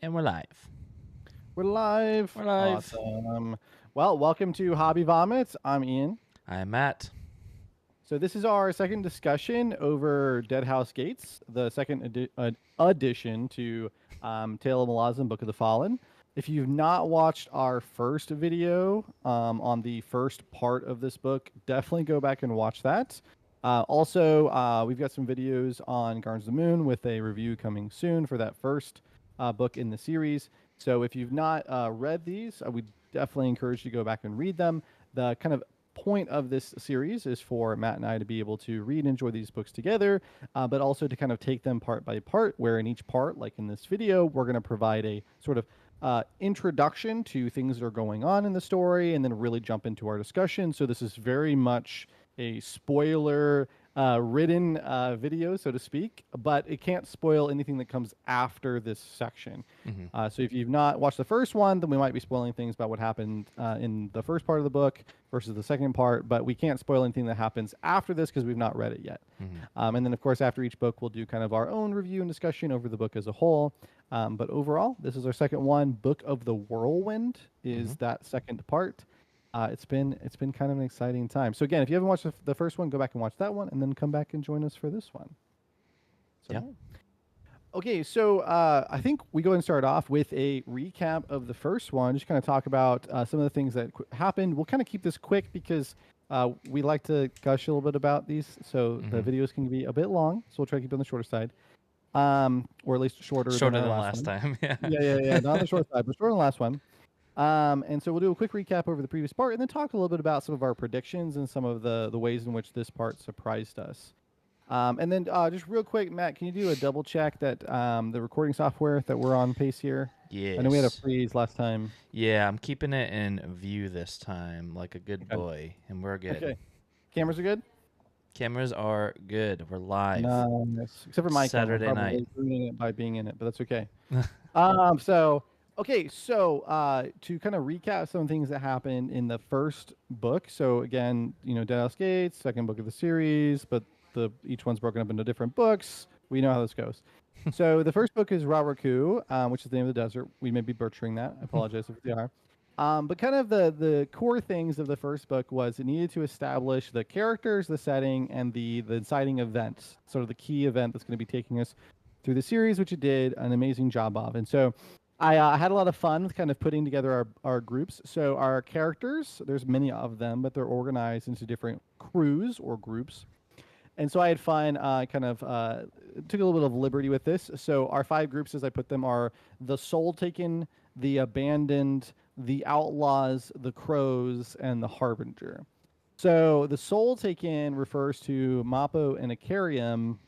And we're live. We're live. We're live. Awesome. Well, welcome to Hobby Vomits. I'm Ian. I'm Matt. So this is our second discussion over Deadhouse Gates, the second addition to Tale of Malazan, Book of the Fallen. If you've not watched our first video on the first part of this book, definitely go back and watch that. Also, we've got some videos on Gardens of the Moon with a review coming soon for that first book in the series. So if you've not read these, I would definitely encourage you to go back and read them. The kind of point of this series is for Matt and I to be able to read and enjoy these books together, but also to kind of take them part by part, where in each part, like in this video, we're going to provide a sort of introduction to things that are going on in the story and then really jump into our discussion. So this is very much a spoiler written video, so to speak, but it can't spoil anything that comes after this section. So if you've not watched the first one, then we might be spoiling things about what happened in the first part of the book versus the second part, but we can't spoil anything that happens after this because we've not read it yet. And then, of course, after each book, we'll do kind of our own review and discussion over the book as a whole. But overall, this is our second one. Book of the Whirlwind is that second part. It's been kind of an exciting time. So again, if you haven't watched the first one, go back and watch that one, and then come back and join us for this one. So, Yeah. Okay, so I think we go and start off with a recap of the first one. Just kind of talk about some of the things that happened. We'll kind of keep this quick because we like to gush a little bit about these, so the videos can be a bit long. So we'll try to keep it on the shorter side, or at least shorter Shorter than than the last one. time. Yeah. Yeah. Not on the short side, but shorter than the last one. And so we'll do a quick recap over the previous part and then talk a little bit about some of our predictions and some of the ways in which this part surprised us. And then just real quick, Matt, can you do a double check that the recording software that we're on pace here? Yes. I know we had a freeze last time. Yeah, I'm keeping it in view this time, like a good Okay. boy, and we're good. Okay. Cameras are good? Cameras are good. We're live. Nice. Except for my camera, Saturday probably night. ruining it by being in it, but that's okay. So to kind of recap some things that happened in the first book. So again, Deadhouse Gates, second book of the series, but each one's broken up into different books. We know how this goes. So the first book is Raraku, which is the name of the desert. We may be butchering that. I apologize if we are. But kind of the core things of the first book was it needed to establish the characters, the setting, and the inciting events, sort of the key event that's going to be taking us through the series, which it did an amazing job of. And so I had a lot of fun with kind of putting together our groups. So our characters, there's many of them, but they're organized into different crews or groups. And so I had fun, took a little bit of liberty with this. So our 5 groups, as I put them, are the Soul Taken, the Abandoned, the Outlaws, the Crows, and the Harbinger. So the Soul Taken refers to Mappo and Icarium,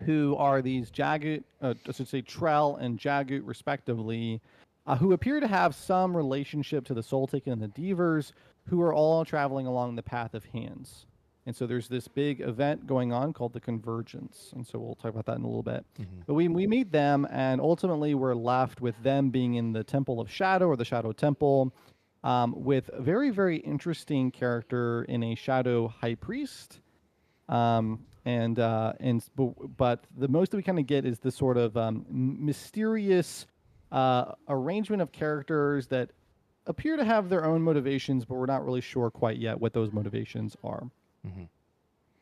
who are these Jagut, I should say Trell and Jagut, respectively, who appear to have some relationship to the Soul Taken and the Deavers, who are all traveling along the Path of Hands. And so there's this big event going on called the Convergence. And so we'll talk about that in a little bit. But we meet them, and ultimately we're left with them being in the Temple of Shadow, or the Shadow Temple, with a very, very interesting character in a Shadow High Priest. But the most that we kind of get is this sort of mysterious arrangement of characters that appear to have their own motivations, but we're not really sure quite yet what those motivations are.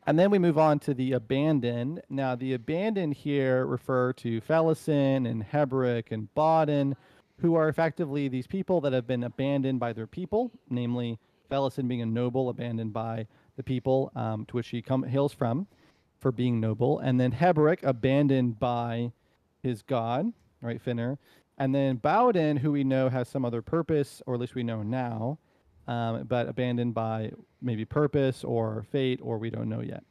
And then we move on to the Abandoned. Now, the Abandoned here refer to Felison and Hebrick and Bodden, who are effectively these people that have been abandoned by their people, namely Felison being a noble abandoned by the people to which he hails from for being noble, and then Hebrick abandoned by his god, right, Finner, and then Bowden, who we know has some other purpose, or at least we know now, but abandoned by maybe purpose or fate, or we don't know yet.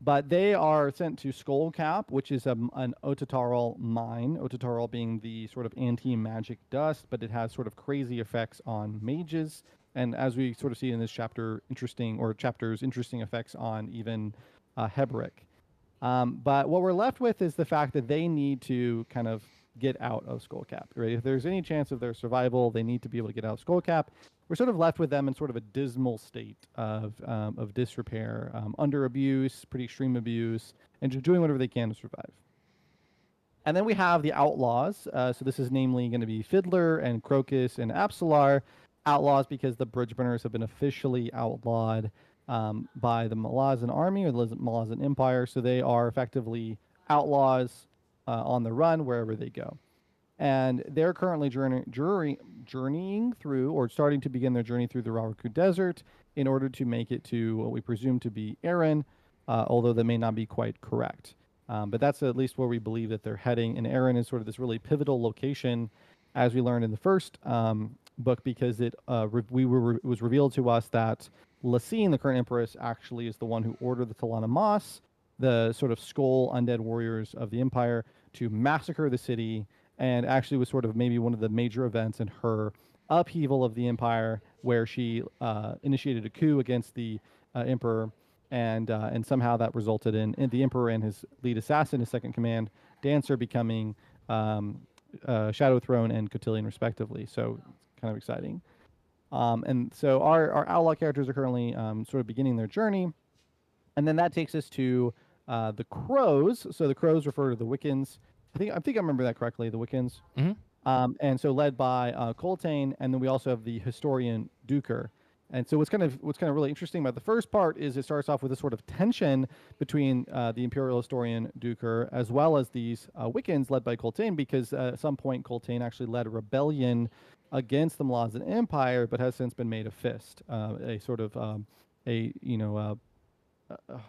But they are sent to Skullcap, which is an Ototarl mine. Ototarl being the sort of anti-magic dust, but it has sort of crazy effects on mages. And as we sort of see in this chapter, interesting effects on even Hebrick. But what we're left with is the fact that they need to kind of get out of Skullcap. Right? If there's any chance of their survival, they need to be able to get out of Skullcap. We're sort of left with them in sort of a dismal state of disrepair, under abuse, pretty extreme abuse, and just doing whatever they can to survive. And then we have the outlaws. So this is namely going to be Fiddler and Crocus and Absalar. Outlaws because the bridge burners have been officially outlawed by the Malazan army or the Malazan Empire. So they are effectively outlaws on the run wherever they go. And they're currently journeying through, or starting to begin their journey through the Rawaku Desert in order to make it to what we presume to be Aaron, although that may not be quite correct. But that's at least where we believe that they're heading. And Aaron is sort of this really pivotal location, as we learned in the first book, because it was revealed to us that Lasine, the current empress, actually is the one who ordered the Talana Mas, the sort of skull undead warriors of the Empire, to massacre the city, and actually was sort of maybe one of the major events in her upheaval of the Empire, where she initiated a coup against the Emperor, and somehow that resulted in the Emperor and his lead assassin, his second command, Dancer, becoming Shadow Throne and Cotillion respectively. So it's kind of exciting. And so our outlaw characters are currently sort of beginning their journey. And then that takes us to the Crows. So the Crows refer to the Wiccans. I think I remember that correctly, the Wiccans. Mm-hmm. And so led by Coltane, and then we also have the historian Duker. And so what's kind of really interesting about the first part is it starts off with a sort of tension between the imperial historian Duker as well as these Wiccans led by Coltane, because at some point Coltane actually led a rebellion against the Malazan Empire, but has since been made a fist, a sort of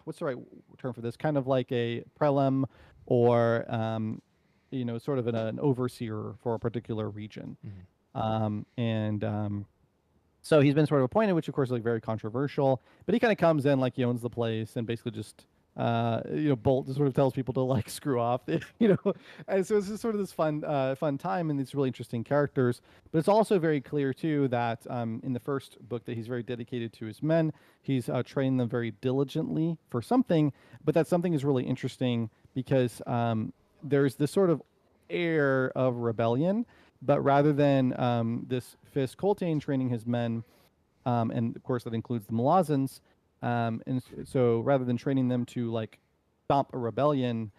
what's the right term for this? Kind of like a prelem, or sort of an overseer for a particular region. Mm-hmm. So he's been sort of appointed, which of course is like very controversial. But he kind of comes in like he owns the place and basically just Bolt just sort of tells people to like screw off, And so it's just sort of this fun time, and these really interesting characters. But it's also very clear too that in the first book that he's very dedicated to his men. He's trained them very diligently for something, but that something is really interesting because there's this sort of air of rebellion, but rather than this Fist Coltane training his men, and of course that includes the Malazans, and so rather than training them to like stop a rebellion,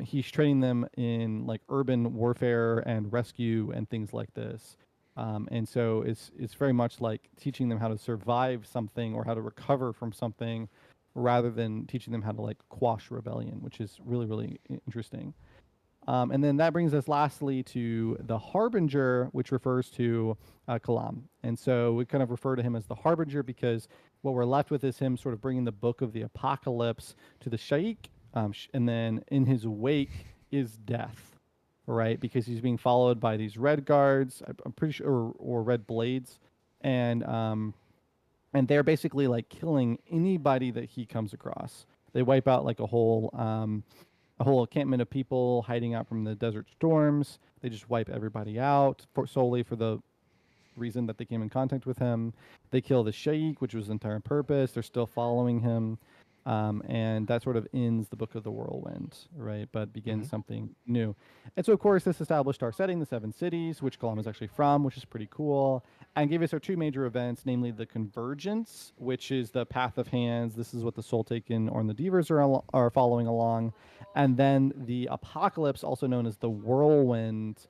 he's training them in like urban warfare and rescue and things like this. And so it's very much like teaching them how to survive something or how to recover from something, rather than teaching them how to like quash rebellion, which is really, really interesting. And then that brings us lastly to the Harbinger, which refers to Kalam. And so we kind of refer to him as the Harbinger because what we're left with is him sort of bringing the book of the apocalypse to the Shaikh, and then in his wake is death, right? Because he's being followed by these red guards, I'm pretty sure, or red blades, and they're basically like killing anybody that he comes across. They wipe out like a whole encampment of people hiding out from the desert storms. They just wipe everybody out solely for the reason that they came in contact with him. They kill the Sheikh, which was his entire purpose. They're still following him. And that sort of ends the Book of the Whirlwind, right? But begins something new. And so, of course, this established our setting, the Seven Cities, which Kalam is actually from, which is pretty cool, and gave us our two major events, namely the Convergence, which is the Path of Hands. This is what the Soul Taken or the Devers are following along. And then the Apocalypse, also known as the Whirlwind,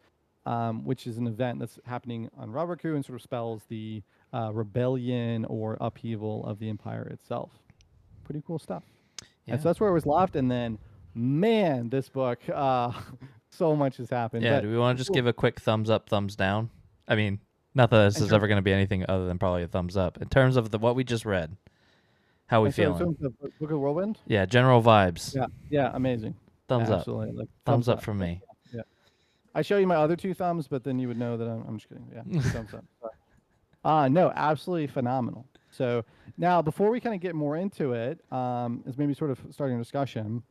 which is an event that's happening on Rabaku and sort of spells the rebellion or upheaval of the Empire itself. Pretty cool stuff. Yeah. And so that's where it was left. And then, man, this book, so much has happened. Yeah, but do we want to just give a quick thumbs up, thumbs down? I mean, not that this is ever going to be anything other than probably a thumbs up. In terms of what we just read, how are we feeling? So the Book of the Whirlwind? Yeah, general vibes. Yeah, amazing. Thumbs up. Absolutely. Like, thumbs up from me. Yeah. I show you my other two thumbs, but then you would know that I'm just kidding. Yeah, two thumbs up. No, absolutely phenomenal. So now, before we kind of get more into it, as maybe sort of starting a discussion,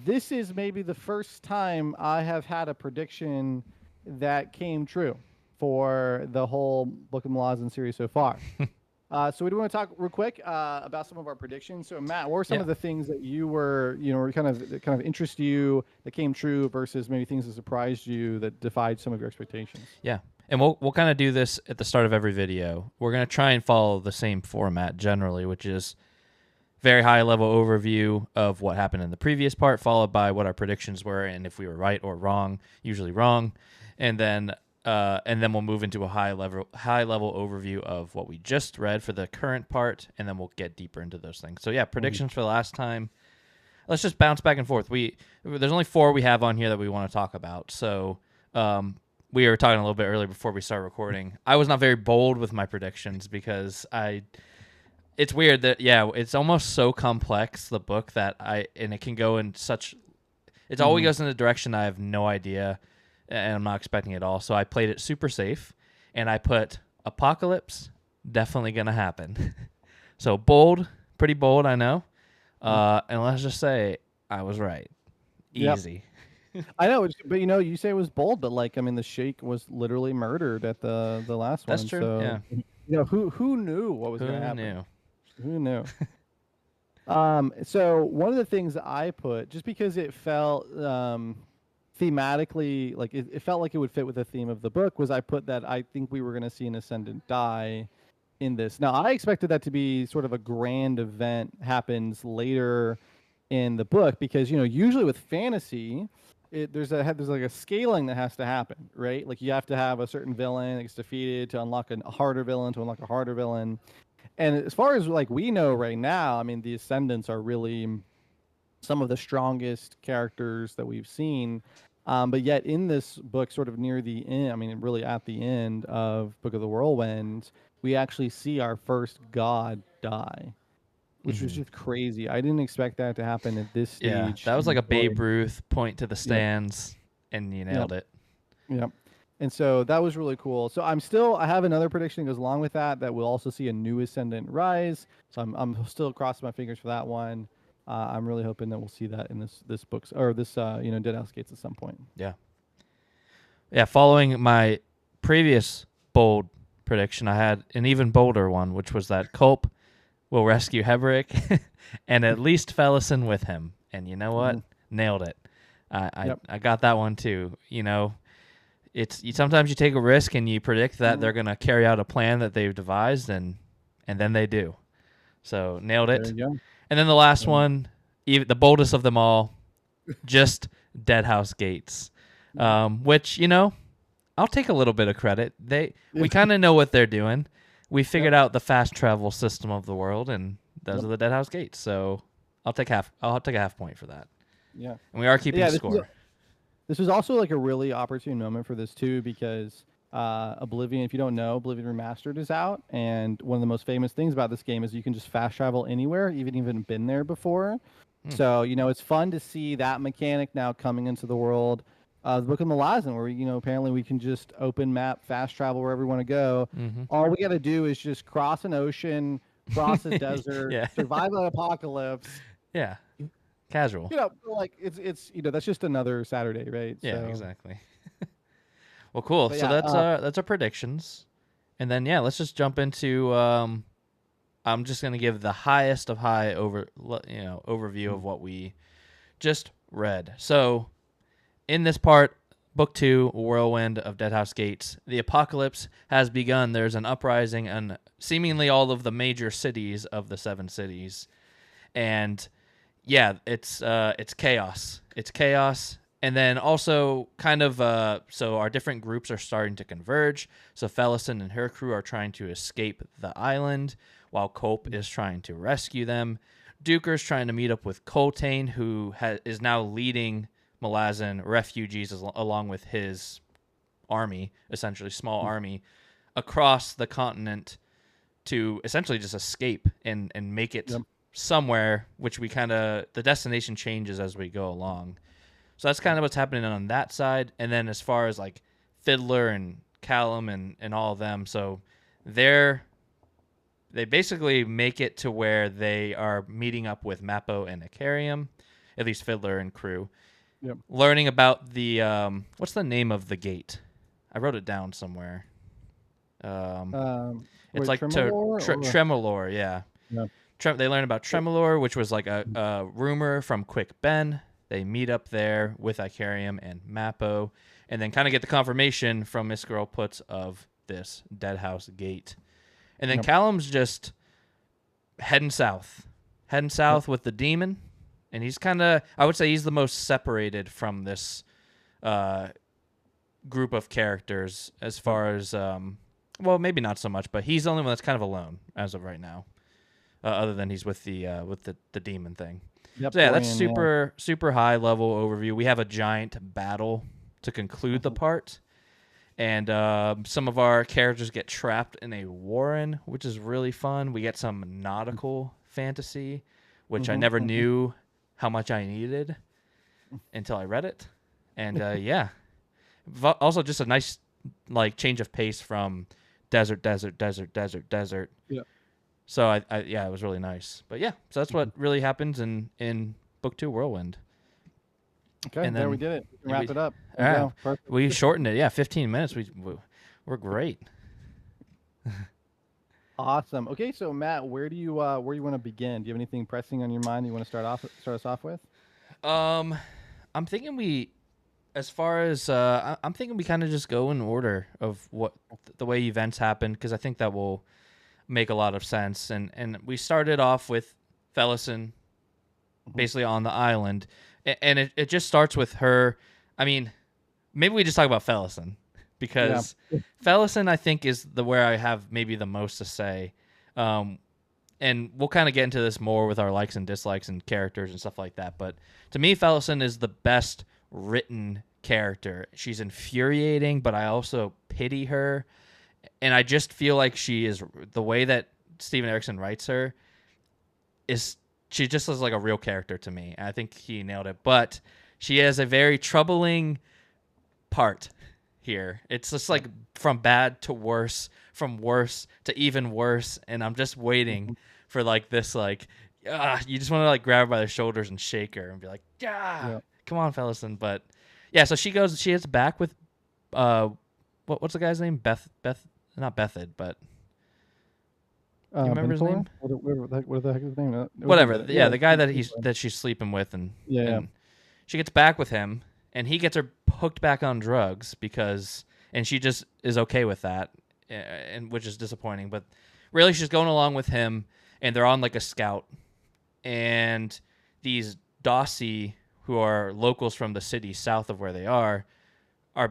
this is maybe the first time I have had a prediction that came true for the whole Book of Malazan series so far. So we do want to talk real quick about some of our predictions. So Matt, what were some of the things that you were, kind of interest you that came true versus maybe things that surprised you that defied some of your expectations? Yeah. And we'll kind of do this at the start of every video. We're going to try and follow the same format generally, which is very high level overview of what happened in the previous part, followed by what our predictions were and if we were right or wrong, usually wrong, and then we'll move into a high level overview of what we just read for the current part, and then we'll get deeper into those things. So yeah, predictions for the last time. Let's just bounce back and forth. There's only 4 we have on here that we want to talk about. So we were talking a little bit earlier before we started recording. I was not very bold with my predictions because it's weird that it's almost so complex, the book, that it can go in such, it always goes in a direction I have no idea, and I'm not expecting it at all. So I played it super safe, and I put apocalypse definitely gonna happen. So bold, pretty bold, I know. And let's just say I was right. Easy. Yep. I know, but you say it was bold, but like, I mean, the Sheikh was literally murdered at the last one. That's true. So, yeah. Who knew what was going to happen? Knew? Who knew? So one of the things that I put, just because it felt thematically, like it felt like it would fit with the theme of the book, was I put that I think we were going to see an Ascendant die in this. Now, I expected that to be sort of a grand event happens later in the book, because usually with fantasy, there's like a scaling that has to happen, right? Like you have to have a certain villain that gets defeated to unlock a harder villain to unlock a harder villain. And as far as like we know right now, I mean, the Ascendants are really some of the strongest characters that we've seen. But yet in this book, sort of near the end, I mean, really at the end of Book of the Whirlwind, we actually see our first god die, which was just crazy. I didn't expect that to happen at this stage. Yeah, that was like a Babe Ruth point to the stands, and you nailed it. Yep. And so that was really cool. So I have another prediction that goes along with that we'll also see a new Ascendant rise. So I'm still crossing my fingers for that one. I'm really hoping that we'll see that in this book, or this Deadhouse Gates at some point. Yeah. Yeah, following my previous bold prediction, I had an even bolder one, which was that Culp will rescue Heberick and at least Fellison with him. And you know what? Nailed it. I got that one too. Sometimes you take a risk and you predict that they're going to carry out a plan that they've devised, and then they do. So nailed it. There you go. And then the last one, even the boldest of them all, just Deadhouse Gates, which I'll take a little bit of credit. We kind of know what they're doing. We figured out the fast travel system of the world, and those are the Deadhouse Gates. So I'll take a half point for that. Yeah, and we are keeping score. This was also like a really opportune moment for this too, because Oblivion, if you don't know, Oblivion Remastered is out, and one of the most famous things about this game is you can just fast travel anywhere, even been there before. So it's fun to see that mechanic now coming into the world. The Book of Malazan, where apparently we can just open map, fast travel wherever we want to go. All we got to do is just cross an ocean, cross a desert, survive an apocalypse. Yeah. Casual. Like it's that's just another Saturday, right? Yeah, exactly. Well, cool. So that's our predictions, and then let's just jump into. I'm just gonna give the highest of high overview of what we just read. So, in this part, Book 2, Whirlwind of Deadhouse Gates, the apocalypse has begun. There's an uprising in seemingly all of the major cities of the 7 cities, and it's chaos. It's chaos. And then also kind of so our different groups are starting to converge. So Fellison and her crew are trying to escape the island while Culp is trying to rescue them. Duker's trying to meet up with Coltane, who is now leading Malazan refugees along with his army, essentially small army, across the continent to essentially just escape and make it somewhere, which the destination changes as we go along. So that's kind of what's happening on that side. And then as far as like Fiddler and Callum and all of them, so they basically make it to where they are meeting up with Mappo and Icarium, at least Fiddler and crew, learning about the what's the name of the gate? I wrote it down somewhere. It's like Tremolor, yeah. They learn about Tremolor, which was like a rumor from Quick Ben. They meet up there with Icarium and Mappo, and then kind of get the confirmation from Miss Girl Puts of this Deadhouse Gate. And then Callum's just heading south heading south with the demon, and he's kind of, I would say he's the most separated from this group of characters as far as, well, maybe not so much, but he's the only one that's kind of alone as of right now, other than he's with the demon thing. Yep, So yeah, that's super high level overview. We have a giant battle to conclude the part. And some of our characters get trapped in a warren, which is really fun. We get some nautical fantasy, which I never knew how much I needed until I read it. And yeah, also just a nice like change of pace from desert. Yeah. So I yeah, it was really nice. But yeah, so that's what really happens in book 2, Whirlwind. Okay, and there we did it. Wrap it up. We shortened it. Yeah, 15 minutes. We're great. Awesome. Okay, so Matt, where do you want to begin? Do you have anything pressing on your mind you want to start us off with? I'm thinking I'm thinking we kind of just go in order of what the way events happen, because I think that will make a lot of sense. And we started off with Felison basically on the island. And it just starts with her. I mean, maybe we just talk about Felison, because Felison, I think, is where I have maybe the most to say. And we'll kind of get into this more with our likes and dislikes and characters and stuff like that. But to me, Felison is the best written character. She's infuriating, but I also pity her. And I just feel like she is, the way that Steven Erikson writes her is, she just is like a real character to me. I think he nailed it. But she has a very troubling part here. It's just like from bad to worse, from worse to even worse. And I'm just waiting for like this, like, you just want to like grab her by the shoulders and shake her and be like, come on, Felison. But yeah, so she is back with, what's the guy's name? Not Bethid, but you remember his name? What the heck is his name? Whatever. The guy that she's sleeping with, and she gets back with him, and he gets her hooked back on drugs and she just is okay with that, and which is disappointing. But really, she's going along with him, and they're on like a scout, and these Dossi, who are locals from the city south of where they are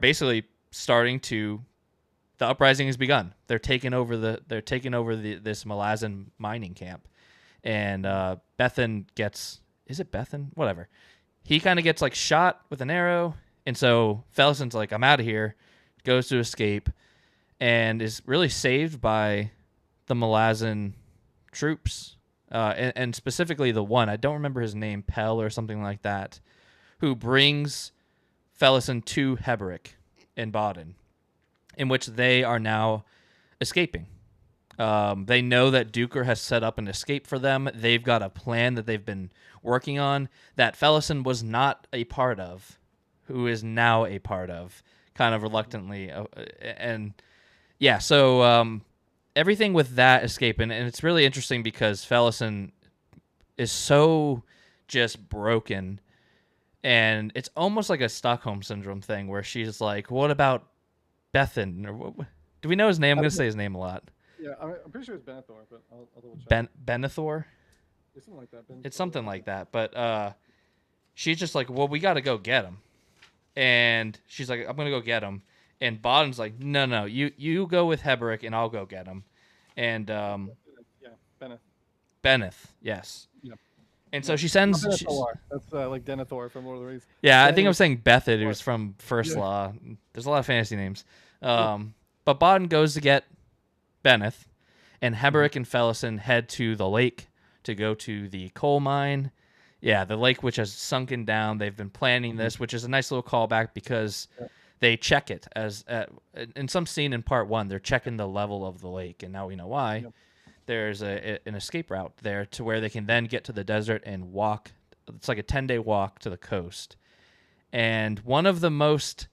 basically starting to. The uprising has begun. They're taking over this Malazan mining camp, and Bethan gets, is it Bethan? Whatever. He kind of gets like shot with an arrow, and so Felison's like, I'm out of here, goes to escape, and is really saved by the Malazan troops, and specifically the one, I don't remember his name, Pell or something like that, who brings Felison to Heberick in Baden, in which they are now escaping. They know that Duker has set up an escape for them. They've got a plan that they've been working on that Felison was not a part of, who is now a part of, kind of reluctantly. And yeah, so everything with that escape, and it's really interesting because Felison is so just broken, and it's almost like a Stockholm Syndrome thing where she's like, what about Bethan, or what, do we know his name? I'm going to say his name a lot. Yeah, I'm pretty sure it's Benathor, but I'll double check. Benathor? It's something like that. It's something like that, but she's just like, well, we got to go get him. And she's like, I'm going to go get him. And Baden's like, no, you go with Heberick and I'll go get him. And Beneth, yes. Yeah. And so she sends... That's like Denethor from Lord of the Rings. Yeah, I think I'm saying Bethid, who's from First Law. There's a lot of fantasy names. But Baden goes to get Beneth, and Heberick and Felison head to the lake to go to the coal mine. Yeah, the lake which has sunken down. They've been planning this, which is a nice little callback because they check it as in some scene in part 1. They're checking the level of the lake, and now we know why. Yep. There's an escape route there to where they can then get to the desert and walk. It's like a 10-day walk to the coast. And one of the most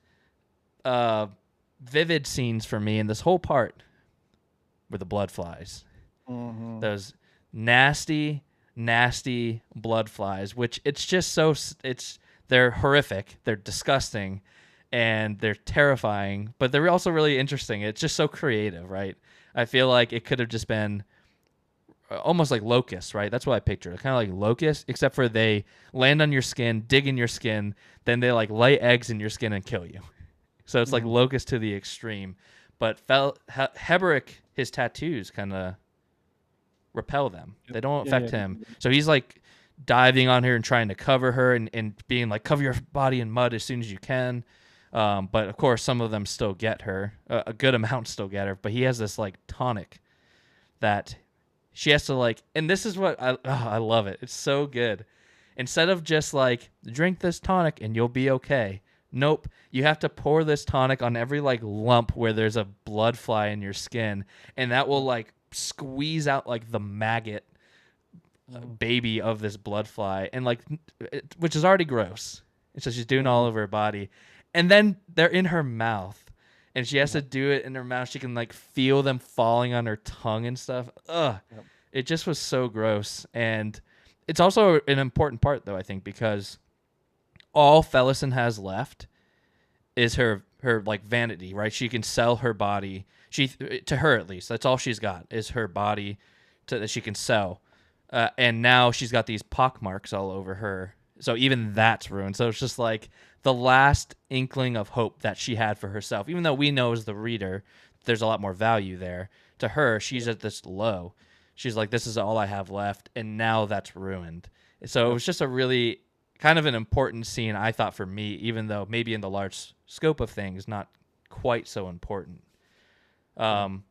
vivid scenes for me in this whole part were the blood flies. Mm-hmm. Those nasty blood flies, which it's just so, they're horrific, they're disgusting, and they're terrifying, but they're also really interesting. It's just so creative, right? I feel like it could have just been almost like locusts, right? That's what I picture. Kind of like locusts, except for they land on your skin, dig in your skin, then they like lay eggs in your skin and kill you. So it's like locust to the extreme. But Heberick, his tattoos kind of repel them. They don't affect him. So he's like diving on her and trying to cover her and being like, cover your body in mud as soon as you can. But of course, some of them still get her. A good amount still get her. But he has this like tonic that she has to like, and this is what I love it. It's so good. Instead of just like, drink this tonic and you'll be okay. Nope. You have to pour this tonic on every like lump where there's a blood fly in your skin, and that will like squeeze out like the maggot baby of this blood fly, and like, which is already gross. And so she's doing all over her body, and then they're in her mouth, and she has to do it in her mouth. She can like feel them falling on her tongue and stuff. Ugh. Yep. It just was so gross. And it's also an important part though, I think, because all Felison has left is her like vanity, right? She can sell her body. To her at least, that's all she's got is her body that she can sell. And now she's got these pockmarks all over her. So even that's ruined. So it's just like the last inkling of hope that she had for herself. Even though we know as the reader, there's a lot more value there. To her, she's at this low. She's like, this is all I have left. And now that's ruined. So it was just a really kind of an important scene, I thought, for me, even though maybe in the large scope of things, not quite so important. So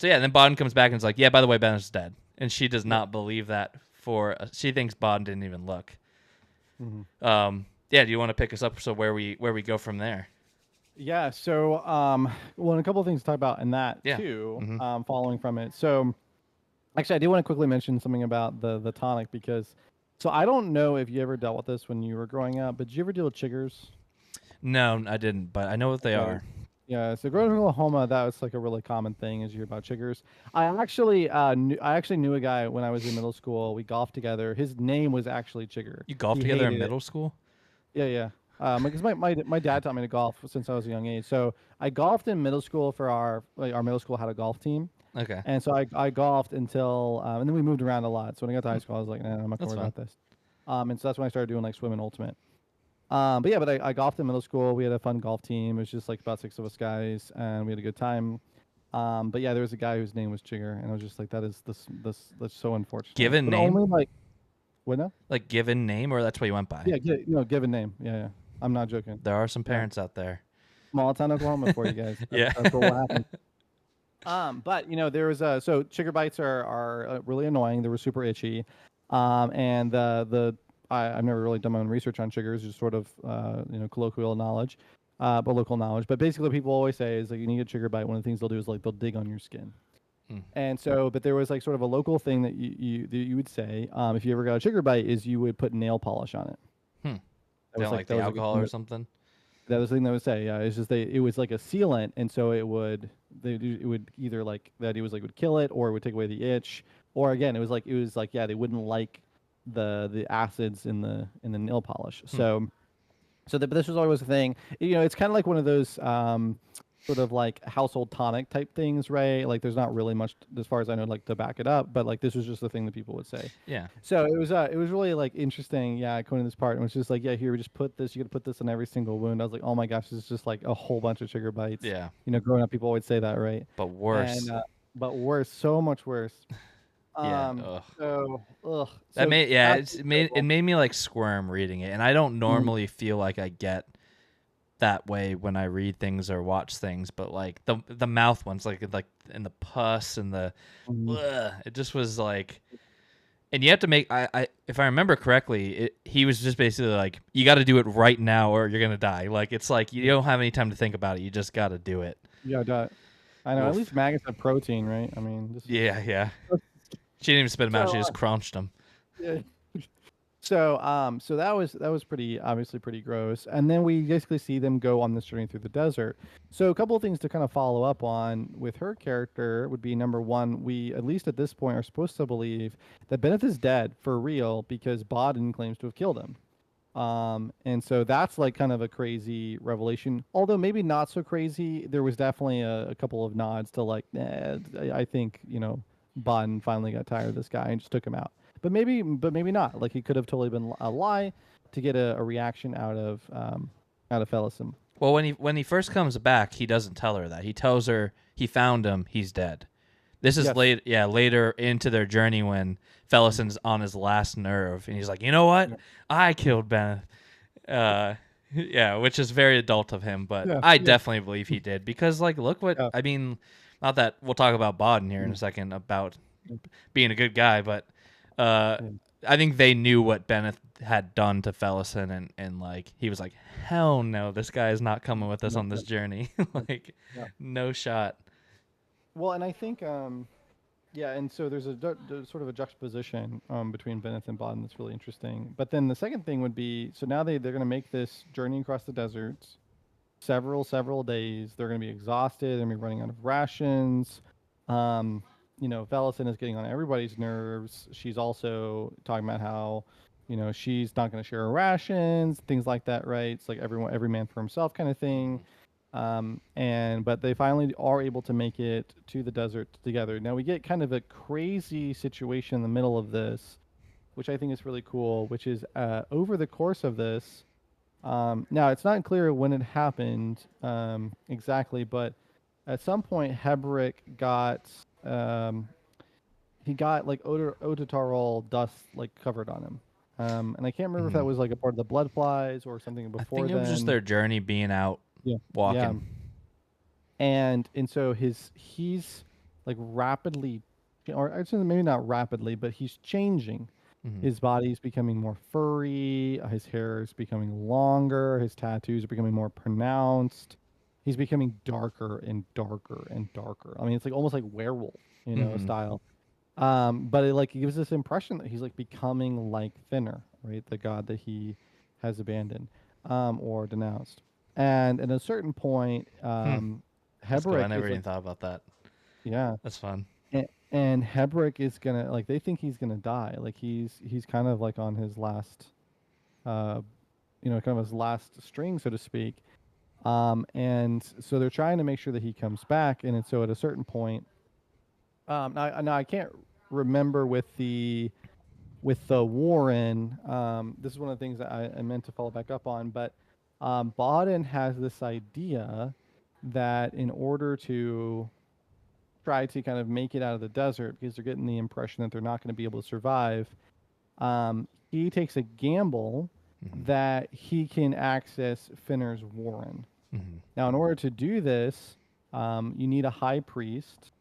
yeah, and then Bond comes back and is like, yeah, by the way, Ben is dead. And she does not believe that she thinks Bond didn't even look. Mm-hmm. Yeah, do you want to pick us up so where we go from there? Yeah, so well, a couple of things to talk about in that too, following from it. So actually, I do want to quickly mention something about the tonic because so I don't know if you ever dealt with this when you were growing up, but did you ever deal with chiggers? No, I didn't, but I know what they are. Yeah, so growing up in Oklahoma, that was like a really common thing as you hear about chiggers. I actually knew a guy when I was in middle school. We golfed together. His name was actually Chigger. You golfed together in middle school? Yeah. Because my dad taught me to golf since I was a young age. So I golfed in middle school for our middle school had a golf team. Okay. And so I golfed until and then we moved around a lot. So when I got to high school, I was like, nah, I'm not gonna worry about this. And so that's when I started doing like swim and ultimate. But I golfed in middle school. We had a fun golf team. It was just like about 6 of us guys, and we had a good time. But yeah, there was a guy whose name was Chigger, and I was just like, that's so unfortunate. Given but name? Only like, what now? Like given name, or that's what you went by? Yeah, given name. Yeah. I'm not joking. There are some parents out there. Small town Oklahoma for you guys. Yeah. That's what happened. But there was so Chigger bites are really annoying. They were super itchy. And I've never really done my own research on chiggers, just sort of colloquial knowledge, but local knowledge. But basically, what people always say is like you need a chigger bite. One of the things they'll do is like they'll dig on your skin. And so, but there was like sort of a local thing that you would say if you ever got a chigger bite is you would put nail polish on it. That was like the alcohol or something. That was the thing they would say. Yeah, it's just it was like a sealant, and so it would either like that it was like would kill it or it would take away the itch, or again it was like yeah they wouldn't like the acids in the nail polish. So but this was always a thing. It's kind of like one of those sort of like household tonic type things, right? Like there's not really much as far as I know like to back it up, but like this was just the thing that people would say. Yeah. So it was really like interesting. Yeah, going to this part and it was just like, yeah, here we just put this. You got to put this on every single wound. I was like, oh my gosh, this is just like a whole bunch of trigger bites. Yeah. Growing up, people always say that, right? But worse. And, but worse, so much worse. Yeah. That it made me like squirm reading it, and I don't normally feel like I get that way when I read things or watch things, but like the mouth ones, like and the pus and the, it just was like, and you have to make I if I remember correctly, he was just basically like, you got to do it right now or you're gonna die. Like it's like you don't have any time to think about it. You just got to do it. Yeah, I know. Oof. At least maggots have protein, right? I mean, yeah. She didn't even spit them out. She just crunched them. Yeah. So that was obviously pretty gross. And then we basically see them go on this journey through the desert. So a couple of things to kind of follow up on with her character would be, number one, we, at least at this point, are supposed to believe that Benneth is dead for real because Bodden claims to have killed him. And so that's like kind of a crazy revelation, although maybe not so crazy. There was definitely a couple of nods to like, I think, Bodden finally got tired of this guy and just took him out. But maybe not. Like, he could have totally been a lie to get a reaction out of Fellison. Well, when he first comes back, he doesn't tell her that. He tells her he found him. He's dead. This is later into their journey when Fellison's on his last nerve, and he's like, you know what? I killed Benneth. Yeah, which is very adult of him, but I definitely believe he did because, like, look what I mean. Not that we'll talk about Bodden here in a second about being a good guy, but I think they knew what Benneth had done to Fellison, and like he was like, hell no, this guy is not coming with us on this journey. Like, no shot. Well, and I think, and so there's there's sort of a juxtaposition between Benneth and Bodden that's really interesting. But then the second thing would be, so now they're going to make this journey across the deserts, several days. They're going to be exhausted. They're going to be running out of rations. Fellison is getting on everybody's nerves. She's also talking about how, she's not going to share her rations, things like that, right? It's like every man for himself kind of thing. But they finally are able to make it to the desert together. Now we get kind of a crazy situation in the middle of this, which I think is really cool, which is over the course of this. Now it's not clear when it happened exactly, but at some point Hebrick got like odotarol dust like covered on him. And I can't remember if that was like a part of the blood flies or something before. I think it was just their journey being out walking. And so he's like rapidly, or I'd say maybe not rapidly, but he's changing. His body's becoming more furry. His hair is becoming longer. His tattoos are becoming more pronounced. He's becoming darker and darker and darker. I mean, it's like almost like werewolf, style. But it gives this impression that he's like becoming like Thinner, right? The god that he has abandoned or denounced. And at a certain point, Hebrick. I never even thought about that. Yeah, that's fun. And Hebrick is gonna they think he's gonna die. Like he's kind of like on his last, kind of his last string, so to speak. And so they're trying to make sure that he comes back. And so at a certain point, now I can't remember with the Warren. This is one of the things that I meant to follow back up on, but Bodden has this idea that in order to try to kind of make it out of the desert, because they're getting the impression that they're not going to be able to survive, he takes a gamble that he can access Finner's Warren. Now, in order to do this, you need a high priest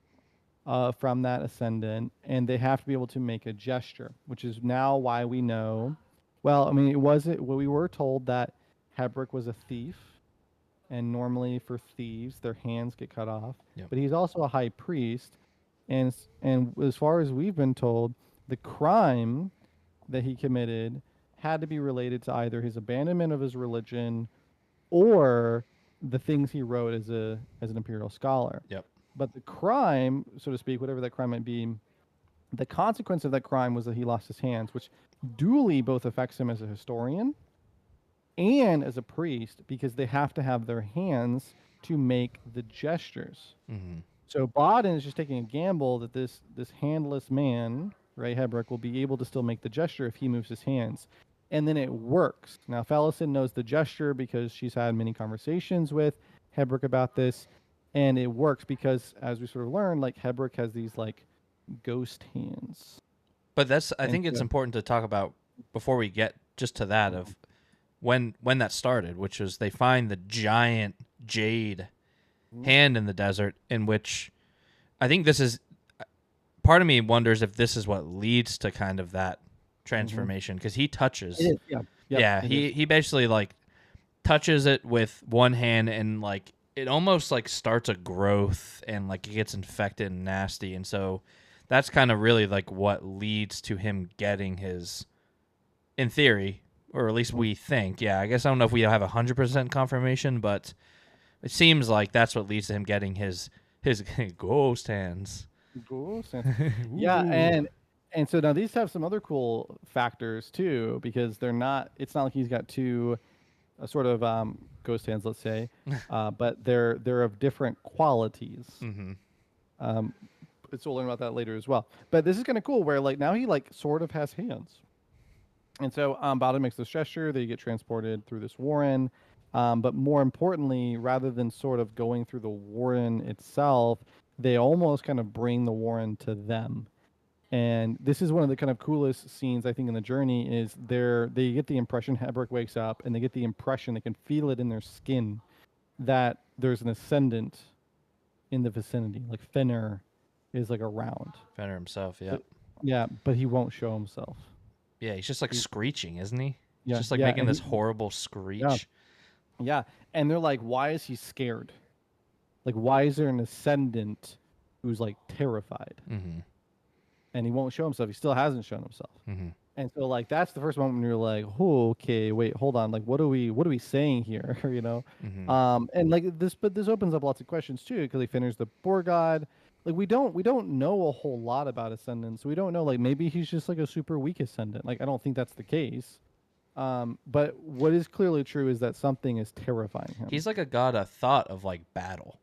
from that ascendant, and they have to be able to make a gesture, which is now why we know. Well, I mean, we were told that Hebrick was a thief, and normally for thieves, their hands get cut off. But he's also a high priest, and as far as we've been told, the crime that he committed had to be related to either his abandonment of his religion or the things he wrote as an imperial scholar. But the crime, so to speak, whatever that crime might be, the consequence of that crime was that he lost his hands, which duly both affects him as a historian and as a priest, because they have to have their hands to make the gestures. So Bodden is just taking a gamble that this handless man, right, Hebrick, will be able to still make the gesture if he moves his hands. And then it works. Now, Fellison knows the gesture because she's had many conversations with Hebrick about this, and it works because, as we sort of learn, like Hebrick has these like ghost hands. But I think it's important to talk about before we get just to that of when that started, which was they find the giant jade hand in the desert, in which I think this is part of me wonders if this is what leads to kind of that transformation, because he touches he basically like touches it with one hand, and like it almost like starts a growth, and like it gets infected and nasty, and so that's kind of really like what leads to him getting his, in theory, or at least we think. I guess I don't know if we have 100% confirmation, but it seems like that's what leads to him getting his ghost hands. And so now these have some other cool factors too, because it's not like he's got two sort of ghost hands, let's say, but they're of different qualities. we'll learn about that later as well. But this is kind of cool where like now he like sort of has hands. And so Bowden makes this gesture that you get transported through this warren. But more importantly, rather than sort of going through the warren itself, they almost kind of bring the warren to them. And this is one of the kind of coolest scenes I think in the journey is they get the impression Hebrick wakes up and they get the impression they can feel it in their skin that there's an ascendant in the vicinity. Like Fenner is like around. Fenner himself, yeah. Yeah, but he won't show himself. Yeah, he's just like screeching, isn't he? Yeah, just like making this horrible screech. Yeah, and they're like, why is he scared? Like, why is there an ascendant who's like terrified? Mm-hmm. And he won't show himself. He still hasn't shown himself. Mm-hmm. And so like that's the first moment when you're like, oh, okay, wait, hold on, like what are we saying here? You know? Mm-hmm. And like this opens up lots of questions too, because he finishes the Boar God. Like we don't know a whole lot about Ascendants. We don't know, like maybe he's just like a super weak Ascendant. Like I don't think that's the case. But what is clearly true is that something is terrifying him. He's like a god of thought of like battle.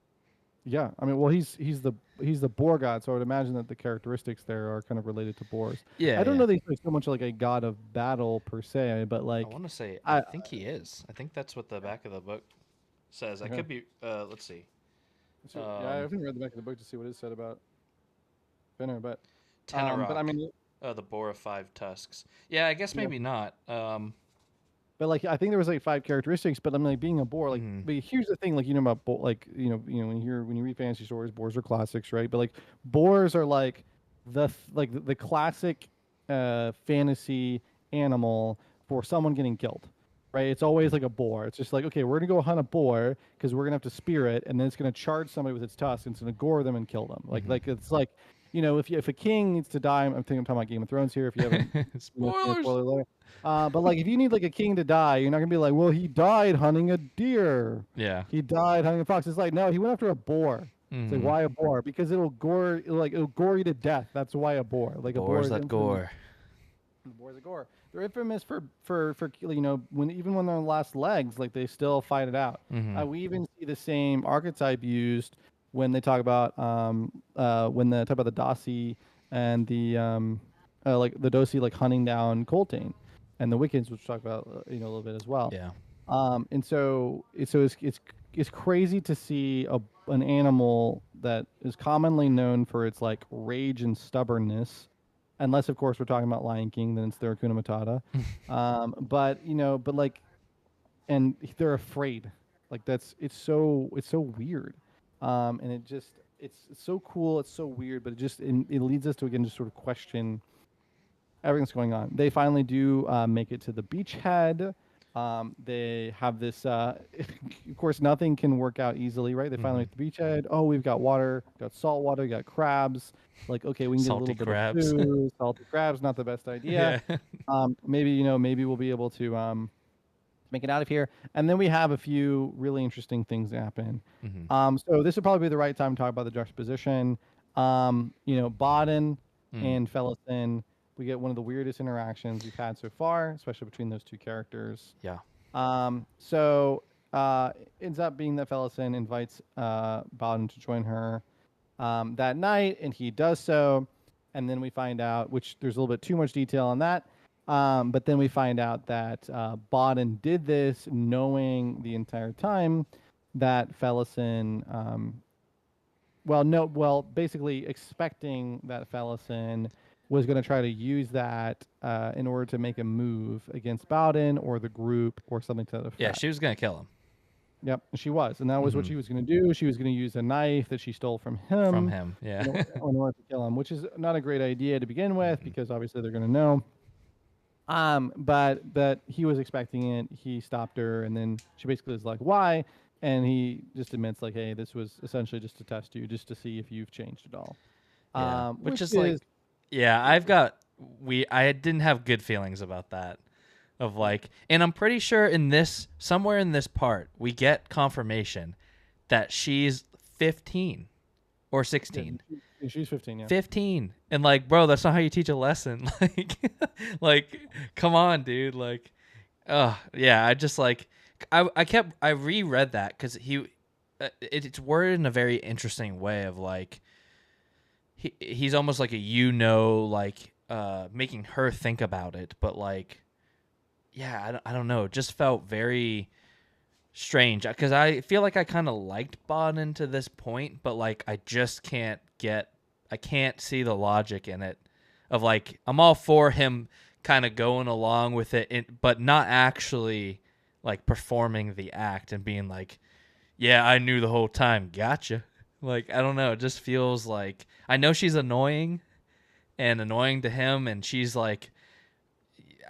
Yeah, I mean, well, he's the boar god, so I would imagine that the characteristics there are kind of related to boars. Yeah, I don't know that he's like so much like a god of battle per se, but like I want to say I think he is. I think that's what the back of the book says. I could be. Let's see. So, yeah, I haven't read the back of the book to see what it said about Fenner, but Tenorok. but I mean, the boar of 5 tusks. Yeah, I guess maybe not. But like I think there was like 5 characteristics, but I'm like being a boar. Like, but here's the thing, like about like when you read fantasy stories, boars are classics, right? But like boars are like the classic fantasy animal for someone getting killed, right? It's always like a boar. It's just like, okay, we're gonna go hunt a boar because we're gonna have to spear it, and then it's gonna charge somebody with its tusks, and it's gonna gore them and kill them. Like it's like. If a king needs to die, I'm talking about Game of Thrones here. If you haven't, spoilers. But like, if you need like a king to die, you're not gonna be like, well, he died hunting a deer. Yeah. He died hunting a fox. It's like, no, he went after a boar. It's like, why a boar? Because it'll gore you to death. That's why a boar. Like boars a boar that gore. Boars that gore. They're infamous for when they're on last legs, like they still fight it out. We even see the same archetype used when they talk about the Dasi and the the Dosi like hunting down Coltane, and the Wiccans, which we'll talk about a little bit as well. Yeah. And so it's crazy to see an animal that is commonly known for its like rage and stubbornness, unless of course we're talking about Lion King, then it's their Hakuna Matata. And they're afraid. Like it's so weird. And it's so cool. It's so weird, but it leads us to again just sort of question everything's going on. They finally do make it to the beachhead. They have this. Of course, nothing can work out easily, right? They finally make the beachhead. Oh, we've got water, got salt water, we got crabs. Like, okay, we can salty get a little crabs. bit of food. Salty crabs, not the best idea. Yeah. Maybe we'll be able to make it out of here. And then we have a few really interesting things that happen. So this would probably be the right time to talk about the juxtaposition. Bodden and Fellison, we get one of the weirdest interactions we've had so far, especially between those two characters. Yeah. Ends up being that Fellison invites Bodden to join her that night, and he does so. And then we find out, which there's a little bit too much detail on that, but then we find out that Bodden did this knowing the entire time that Fellison, basically expecting that Fellison was going to try to use that in order to make a move against Bowden or the group or something to that effect. Yeah, she was going to kill him. Yep, she was. And that was what she was going to do. She was going to use a knife that she stole from him. Yeah. in order to kill him, which is not a great idea to begin with because obviously they're going to know. But he was expecting it. He stopped her, and then she basically was like, "Why?" And he just admits, like, "Hey, this was essentially just to test you, just to see if you've changed at all." Yeah. Which is like, yeah, I didn't have good feelings about that. Of like, and I'm pretty sure somewhere in this part, we get confirmation that she's 15 or 16. Yeah, she's 15, yeah. 15. And like, bro, that's not how you teach a lesson. like, come on, dude. Like, yeah, I just like, I reread that because it's worded in a very interesting way of like, he's almost like like making her think about it, but like, yeah, I don't know. It just felt very strange because I feel like I kind of liked Bodden to this point, but like I just I can't see the logic in it of like I'm all for him kind of going along with it, but not actually like performing the act and being like, yeah, I knew the whole time, gotcha. Like I don't know, it just feels like I know she's annoying and annoying to him, and she's like,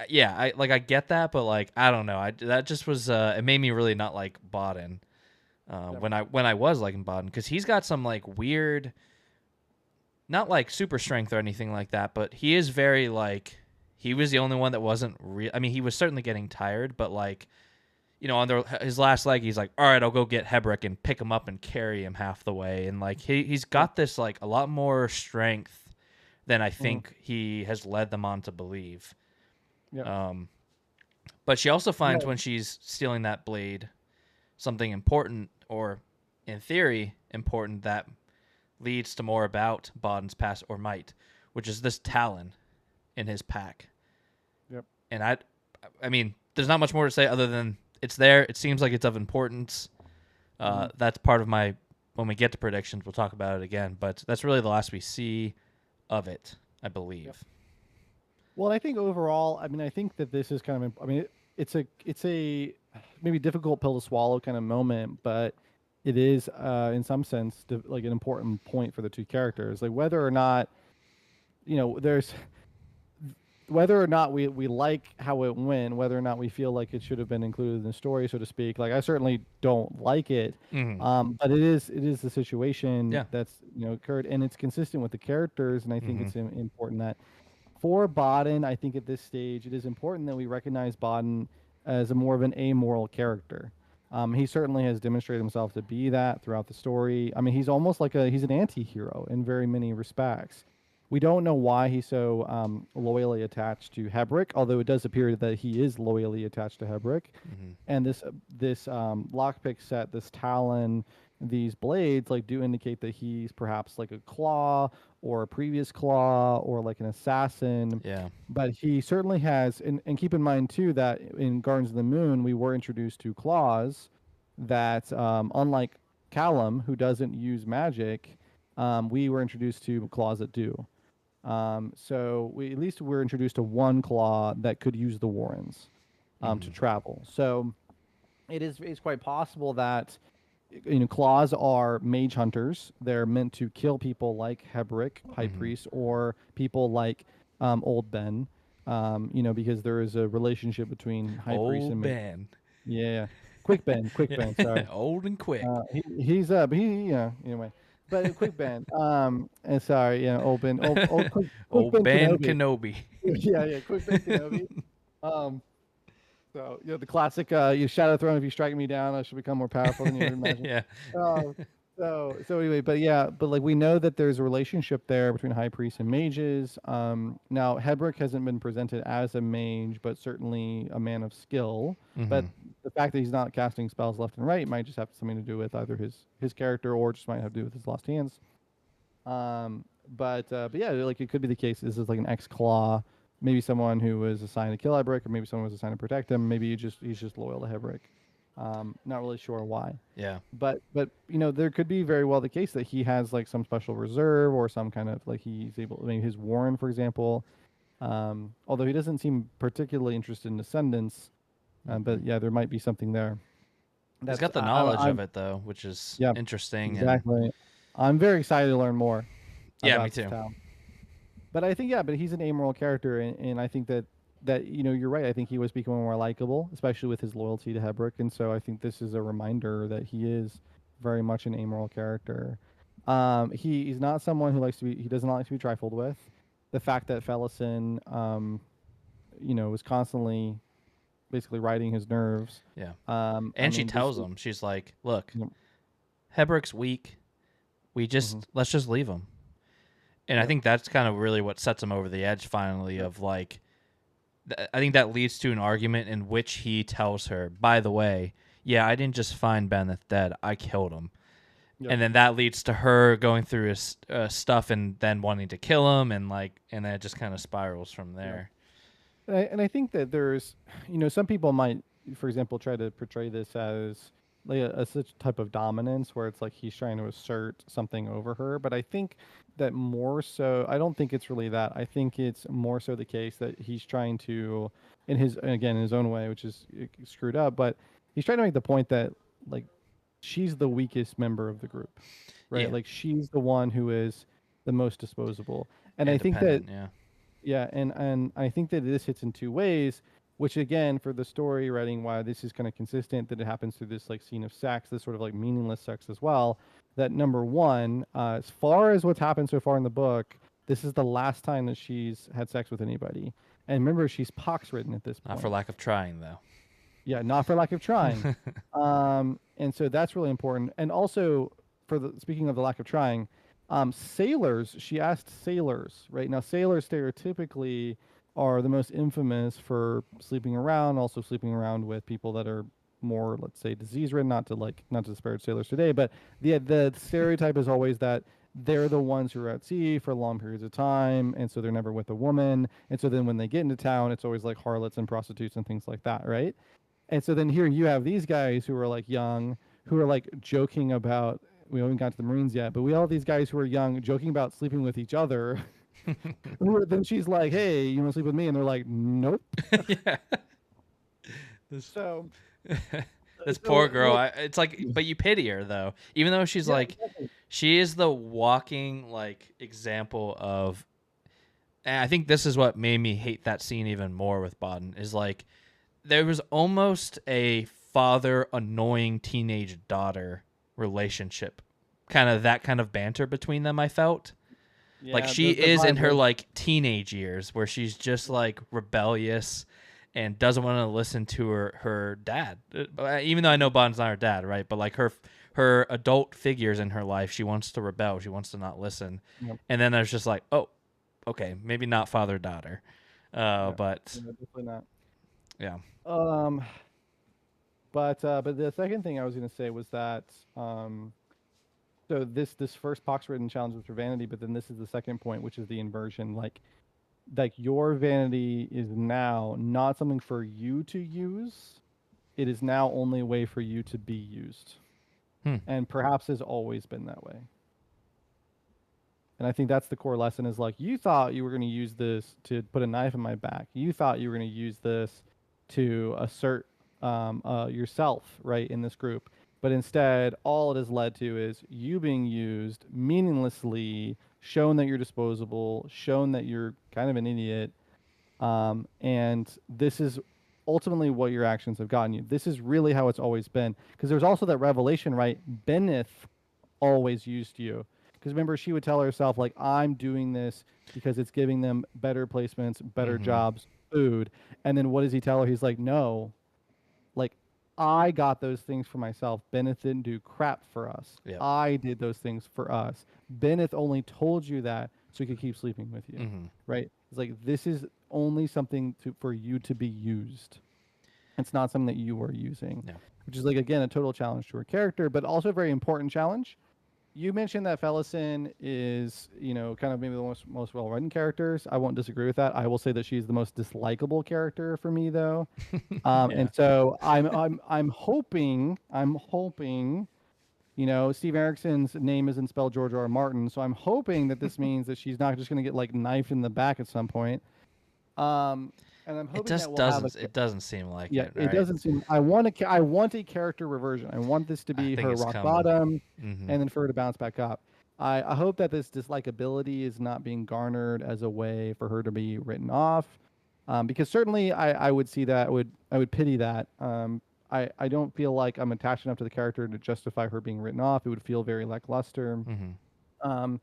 yeah, I get that, but like I don't know, that just was it made me really not like Bodden when I was liking Bodden because he's got some like weird, not like super strength or anything like that, but he is very like he was the only one that wasn't real. I mean, he was certainly getting tired, but like on his last leg, he's like, all right, I'll go get Hebreck and pick him up and carry him half the way, and like he's got this like a lot more strength than I think he has led them on to believe. Yeah. But she also finds when she's stealing that blade something important, or in theory important, that leads to more about Bodden's past or might, which is this talon in his pack. Yep. And I mean, there's not much more to say other than it's there. It seems like it's of importance. That's part of my, when we get to predictions, we'll talk about it again, but that's really the last we see of it, I believe. Yep. Well, I think overall, I mean, I think that this is kind of, I mean, it's a maybe difficult pill to swallow kind of moment, but it is, in some sense, like an important point for the two characters. Like whether or not, whether or not we like how it went, whether or not we feel like it should have been included in the story, so to speak. Like I certainly don't like it, but it is the situation that's occurred, and it's consistent with the characters, and I think it's important that for Bodden, I think at this stage it is important that we recognize Bodden as a more of an amoral character. He certainly has demonstrated himself to be that throughout the story. I mean, he's almost like he's an anti-hero in very many respects. We don't know why he's so loyally attached to Hebreck, although it does appear that he is loyally attached to Hebreck. And this lockpick set, this talon, these blades, like do indicate that he's perhaps like a claw or a previous claw or like an assassin. Yeah. But he certainly has, and keep in mind too that in Gardens of the Moon we were introduced to claws that, unlike Callum, who doesn't use magic, we were introduced to claws that do. So at least we're introduced to one claw that could use the Warrens to travel. So it's quite possible that claws are mage hunters. They're meant to kill people like Hebreck, High Priest, or people like Old Ben. Because there is a relationship between High Priest and Ben. Yeah, Quick Ben. Sorry, old and quick. He's anyway. But Quick Ben. And sorry, Old Ben. Quick Ben Kenobi. Yeah, Quick Ben Kenobi. So the classic, you Shadow Throne. If you strike me down, I shall become more powerful than you would imagine. Yeah. So anyway, but like we know that there's a relationship there between high priests and mages. Now Hebreck hasn't been presented as a mage, but certainly a man of skill. But the fact that he's not casting spells left and right might just have something to do with either his character or just might have to do with his lost hands. But yeah, like it could be the case. This is like an ex-claw. Maybe someone who was assigned to kill Hebreck, or maybe someone was assigned to protect him. Maybe he's just loyal to Hebreck. Not really sure why. Yeah. But there could be very well the case that he has like some special reserve or some kind of like he's able. I mean, his Warren, for example. Although he doesn't seem particularly interested in descendants, but yeah, there might be something there. He's got the knowledge of it though, which is interesting. Exactly. I'm very excited to learn more. Yeah, me too. But I think but he's an amoral character, and I think that you're right. I think he was becoming more likable, especially with his loyalty to Hebreck, and so I think this is a reminder that he is very much an amoral character. He's not someone who he does not like to be trifled with. The fact that Fellison, was constantly basically riding his nerves. Yeah. And she tells him, she's like, look, Hebreck's weak. Let's just leave him. And I think that's kind of really what sets him over the edge finally of like, I think that leads to an argument in which he tells her, by the way, yeah, I didn't just find Benneth dead. I killed him. Yep. And then that leads to her going through his stuff and then wanting to kill him, and then it just kind of spirals from there. And I think that there's, some people might, for example, try to portray this as like a such type of dominance where it's like he's trying to assert something over her. But I think that more so, I don't think it's really that. I think it's more so the case that he's trying to, in his own way, which is screwed up, but he's trying to make the point that like she's the weakest member of the group, right? Yeah. Like she's the one who is the most disposable. And I think that and I think that this hits in two ways, which again, for the story writing, why this is kind of consistent, that it happens through this like scene of sex, this sort of like meaningless sex as well. That number one, as far as what's happened so far in the book, this is the last time that she's had sex with anybody. And remember, she's pox-ridden at this point. Not for lack of trying, though. Yeah, not for lack of trying. And so that's really important. And also, speaking of the lack of trying, sailors, she asked sailors, right? Now, sailors stereotypically are the most infamous for sleeping around, also sleeping around with people that are more, let's say, disease-ridden, not to disparage sailors today, but the stereotype is always that they're the ones who are at sea for long periods of time, and so they're never with a woman. And so then when they get into town, it's always like harlots and prostitutes and things like that, right? And so then here you have these guys who are like young, who are like joking about, we haven't got to the Marines yet, but we all have these guys who are young joking about sleeping with each other. Then she's like, hey, you want to sleep with me? And they're like, nope. Yeah. So this poor girl, it's like, but you pity her though, even though she's exactly. She is the walking like example of, and I think this is what made me hate that scene even more with Bodden, is like, there was almost a father annoying teenage daughter relationship, that kind of banter between them. I felt like she is in her like teenage years where she's just like rebellious and doesn't want to listen to her dad, even though I know Bodden's not her dad, right? But like her adult figures in her life, she wants to rebel, she wants to not listen. Yep. And then there's just like, oh, okay, maybe not father daughter, but definitely not. Yeah. But the second thing I was going to say was that so this first pox-ridden challenge was for vanity, but then this is the second point, which is the inversion. Like your vanity is now not something for you to use. It is now only a way for you to be used. And perhaps has always been that way. And I think that's the core lesson, is like, you thought you were going to use this to put a knife in my back. You thought you were going to use this to assert yourself, right, in this group. But instead, all it has led to is you being used meaninglessly, shown that you're disposable, shown that you're kind of an idiot. And this is ultimately what your actions have gotten you. This is really how it's always been. Because there's also that revelation, right? Benneth always used you. Because remember, she would tell herself, like, I'm doing this because it's giving them better placements, better jobs, food. And then what does he tell her? He's like, no, like, I got those things for myself. Benneth didn't do crap for us. Yep. I did those things for us. Benneth only told you that so he could keep sleeping with you, right? It's like, this is only something for you to be used. It's not something that you were using, which is, like, again, a total challenge to her character, but also a very important challenge. You mentioned that Felicin is, kind of maybe the most well-written characters. I won't disagree with that. I will say that she's the most dislikable character for me, though. And so I'm hoping, Steve Erickson's name isn't spelled George R. R. Martin, so I'm hoping that this means that she's not just going to get like knifed in the back at some point. And I'm hoping it doesn't seem like it. Right? It doesn't seem. I want a character reversion. I want this to be her rock bottom, and then for her to bounce back up. I hope that this dislikability is not being garnered as a way for her to be written off, because certainly I would see that. I would pity that. I don't feel like I'm attached enough to the character to justify her being written off. It would feel very lackluster. And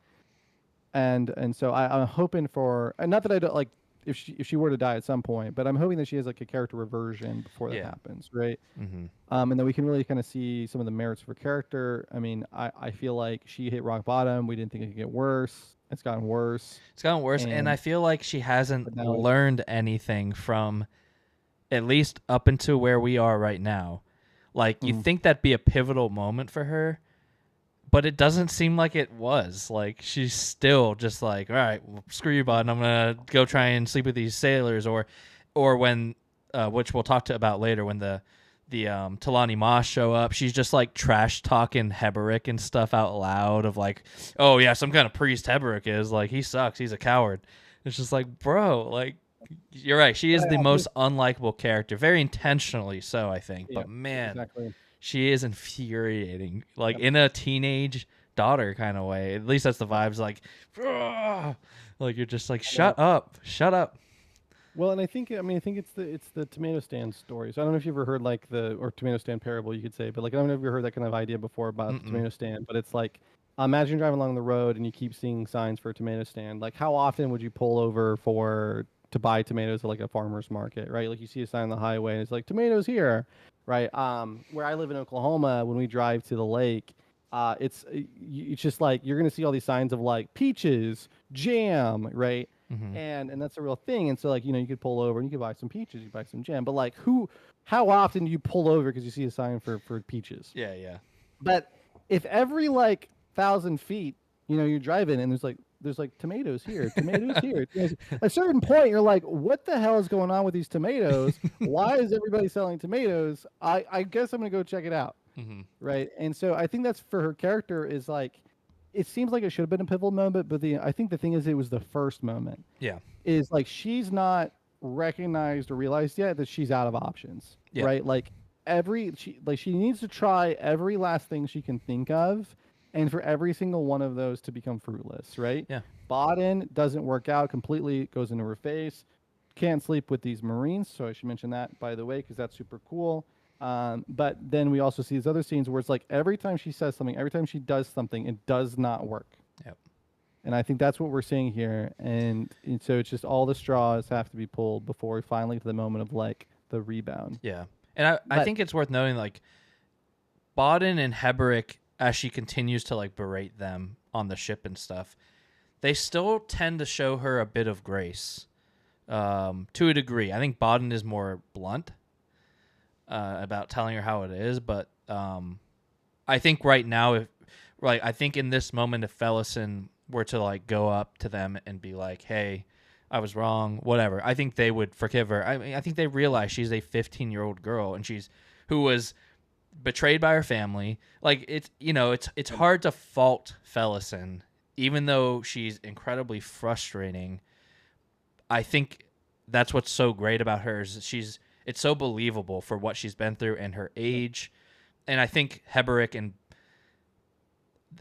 so I'm hoping for, and not that I don't like, if she were to die at some point, but I'm hoping that she has like a character reversion before that happens, right? And then we can really kind of see some of the merits of her character. I mean, I feel like she hit rock bottom. We didn't think it could get worse. It's gotten worse. And I feel like she hasn't learned anything from, at least up until where we are right now. Like, you think that'd be a pivotal moment for her, but it doesn't seem like it was. Like, she's still just like, all right, well, screw you, bud. I'm gonna go try and sleep with these sailors, or when, which we'll talk about later, when the Talani Moss show up, she's just like trash talking Heberick and stuff out loud of like, oh yeah, some kind of priest Heberick is like, he sucks, he's a coward. It's just like, bro, like, you're right. She is the most unlikable character, very intentionally so, I think. Yeah, but man, exactly. she is infuriating, like in a teenage daughter kind of way. At least that's the vibes. Like you're just like, shut up. Well, and I think it's the tomato stand story. So I don't know if you've ever heard like or tomato stand parable, you could say, but like I don't know if you've ever heard that kind of idea before about the tomato stand. But it's like, imagine driving along the road and you keep seeing signs for a tomato stand. Like, how often would you pull over to buy tomatoes at like a farmer's market, right? Like you see a sign on the highway and it's like tomatoes here, right? Where I live in Oklahoma, when we drive to the lake, it's just like you're gonna see all these signs of like peaches, jam, right? And that's a real thing. And so like, you could pull over and you could buy some peaches, you buy some jam. But like, how often do you pull over because you see a sign for peaches? Yeah. But if every like 1,000 feet, you're driving and there's like tomatoes here, tomatoes here. At a certain point, you're like, what the hell is going on with these tomatoes? Why is everybody selling tomatoes? I guess I'm gonna go check it out. Right. And so I think that's for her character is like, it seems like it should have been a pivotal moment, but I think the thing is it was the first moment. Yeah. Is like she's not recognized or realized yet that she's out of options. Yeah. Right? Like she needs to try every last thing she can think of, and for every single one of those to become fruitless, right? Yeah. Bodden doesn't work out completely, goes into her face. Can't sleep with these Marines, so I should mention that, by the way, because that's super cool. But then we also see these other scenes where it's like every time she says something, every time she does something, it does not work. Yep. And I think that's what we're seeing here. And so it's just all the straws have to be pulled before we finally get to the moment of like the rebound. Yeah. And I think it's worth noting, like, Bodden and Heberick, as she continues to like berate them on the ship and stuff, they still tend to show her a bit of grace, to a degree. I think Bodden is more blunt about telling her how it is, but I think right now, I think in this moment, if Fellison were to like go up to them and be like, "Hey, I was wrong," whatever, I think they would forgive her. I mean, I think they realize she's a 15-year-old girl and who was betrayed by her family. Like, it's hard to fault Fellison, even though she's incredibly frustrating. I think that's what's so great about her is it's so believable for what she's been through and her age. And I think Heberick, and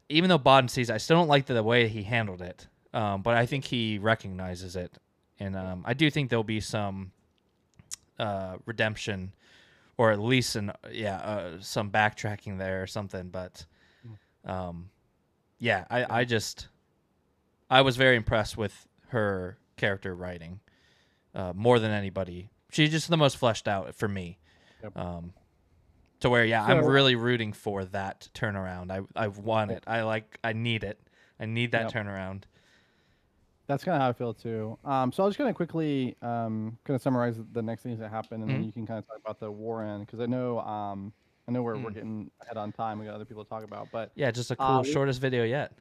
even though Bodden sees it, I still don't like the way he handled it. But I think he recognizes it. And I do think there'll be some redemption, or at least some backtracking there or something. But I was very impressed with her character writing more than anybody. She's just the most fleshed out for me. Yep. To where, I'm really rooting for that turnaround. I want it. I need it. I need that turnaround. That's kind of how I feel too. So I'll just kind of quickly kind of summarize the next things that happen, and then you can kind of talk about the war end, because I know we're getting ahead on time. We got other people to talk about, but just a cool shortest video yet.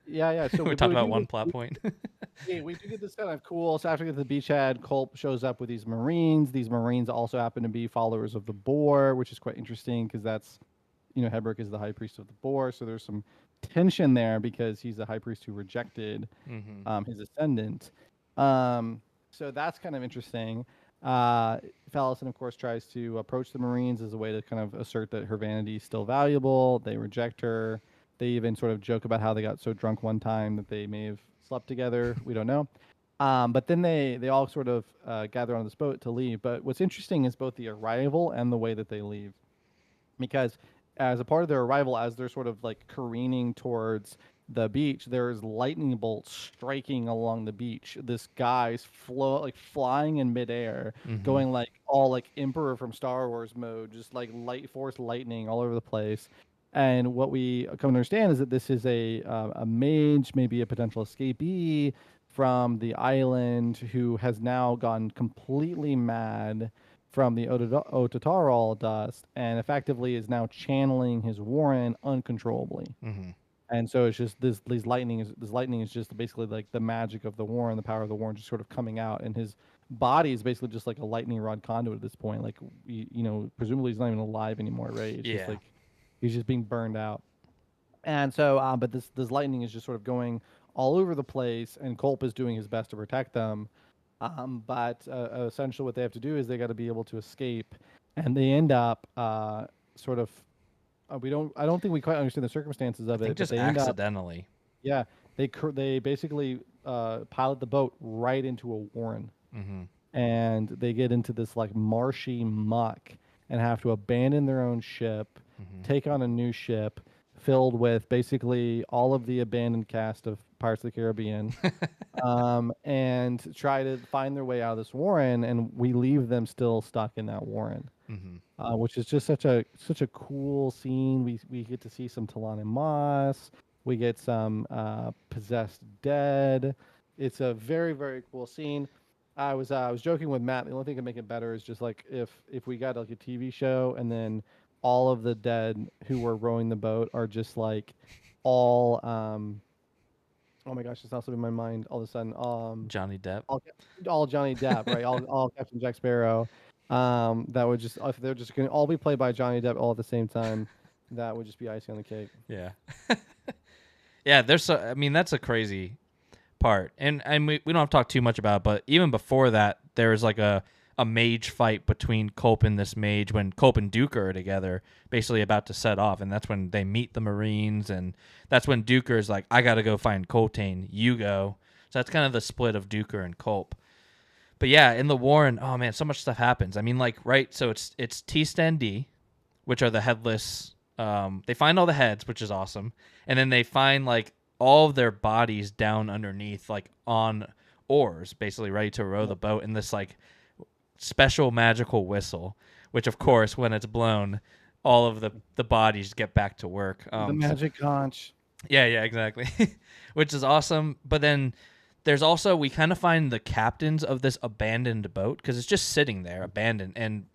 Yeah. So we talked about one plot point. We do get this kind of cool. So after we get to the beachhead, Culp shows up with these Marines. These Marines also happen to be followers of the Boar, which is quite interesting because that's, Heberick is the high priest of the Boar. So there's some tension there because he's the high priest who rejected his ascendant. So that's kind of interesting. Fallison, of course, tries to approach the Marines as a way to kind of assert that her vanity is still valuable. They reject her. They even sort of joke about how they got so drunk one time that they may have slept together. We don't know. But then they all sort of gather on this boat to leave. But what's interesting is both the arrival and the way that they leave. Because as a part of their arrival, as they're sort of like careening towards the beach, there's lightning bolts striking along the beach. This guy's flying in midair, going like all like Emperor from Star Wars mode, just like force lightning all over the place. And what we come to understand is that this is a mage, maybe a potential escapee from the island, who has now gone completely mad from the Ototarol dust, and effectively is now channeling his Warren uncontrollably. And so it's just this lightning is just basically like the magic of the Warren, the power of the Warren just sort of coming out, and his body is basically just like a lightning rod conduit at this point. Like presumably he's not even alive anymore, right? It's just Yeah. like he's just being burned out. And so, but this lightning is just sort of going all over the place, and Culp is doing his best to protect them. But essentially, what they have to do is they got to be able to escape, and they end up sort of. I don't think we quite understand the circumstances I of think it, but just they end up. accidentally. Yeah, they basically pilot the boat right into a warren, Mm-hmm. and they get into this like marshy muck and have to abandon their own ship, Mm-hmm. take on a new ship filled with basically all of the abandoned cast of Pirates of the Caribbean, and try to find their way out of this warren. And we leave them still stuck in that warren, Mm-hmm. which is just such a cool scene. We get to see some Talana Moss. We get some possessed dead. It's a very very cool scene. I was joking with Matt. The only thing to make it better is just like if we got like a TV show and then all of the dead who were rowing the boat are just like all oh my gosh, it's also in my mind all of a sudden. Johnny Depp. All Johnny Depp, right? All Captain Jack Sparrow. That would just if they're just gonna all be played by Johnny Depp all at the same time, that would just be icing on the cake. Yeah. Yeah, I mean, that's a crazy part. And we don't have to talk too much about it, but even before that, there was like a mage fight between Culp and this mage when Culp and Duker are together, basically about to set off, and that's when they meet the Marines, and that's when Duker is like, I gotta go find Coltane, you go. So that's kind of the split of Duker and Culp. But yeah, in the Warren, oh man, so much stuff happens. I mean, like, right, so it's T-Stand D, which are the headless. They find all the heads, which is awesome, and then they find like all of their bodies down underneath, like on oars, basically ready to row the boat in this like special magical whistle, which of course, when it's blown, all of the bodies get back to work. The magic conch. Yeah, exactly, which is awesome. But then there's also we kind of find the captains of this abandoned boat because it's just sitting there abandoned, and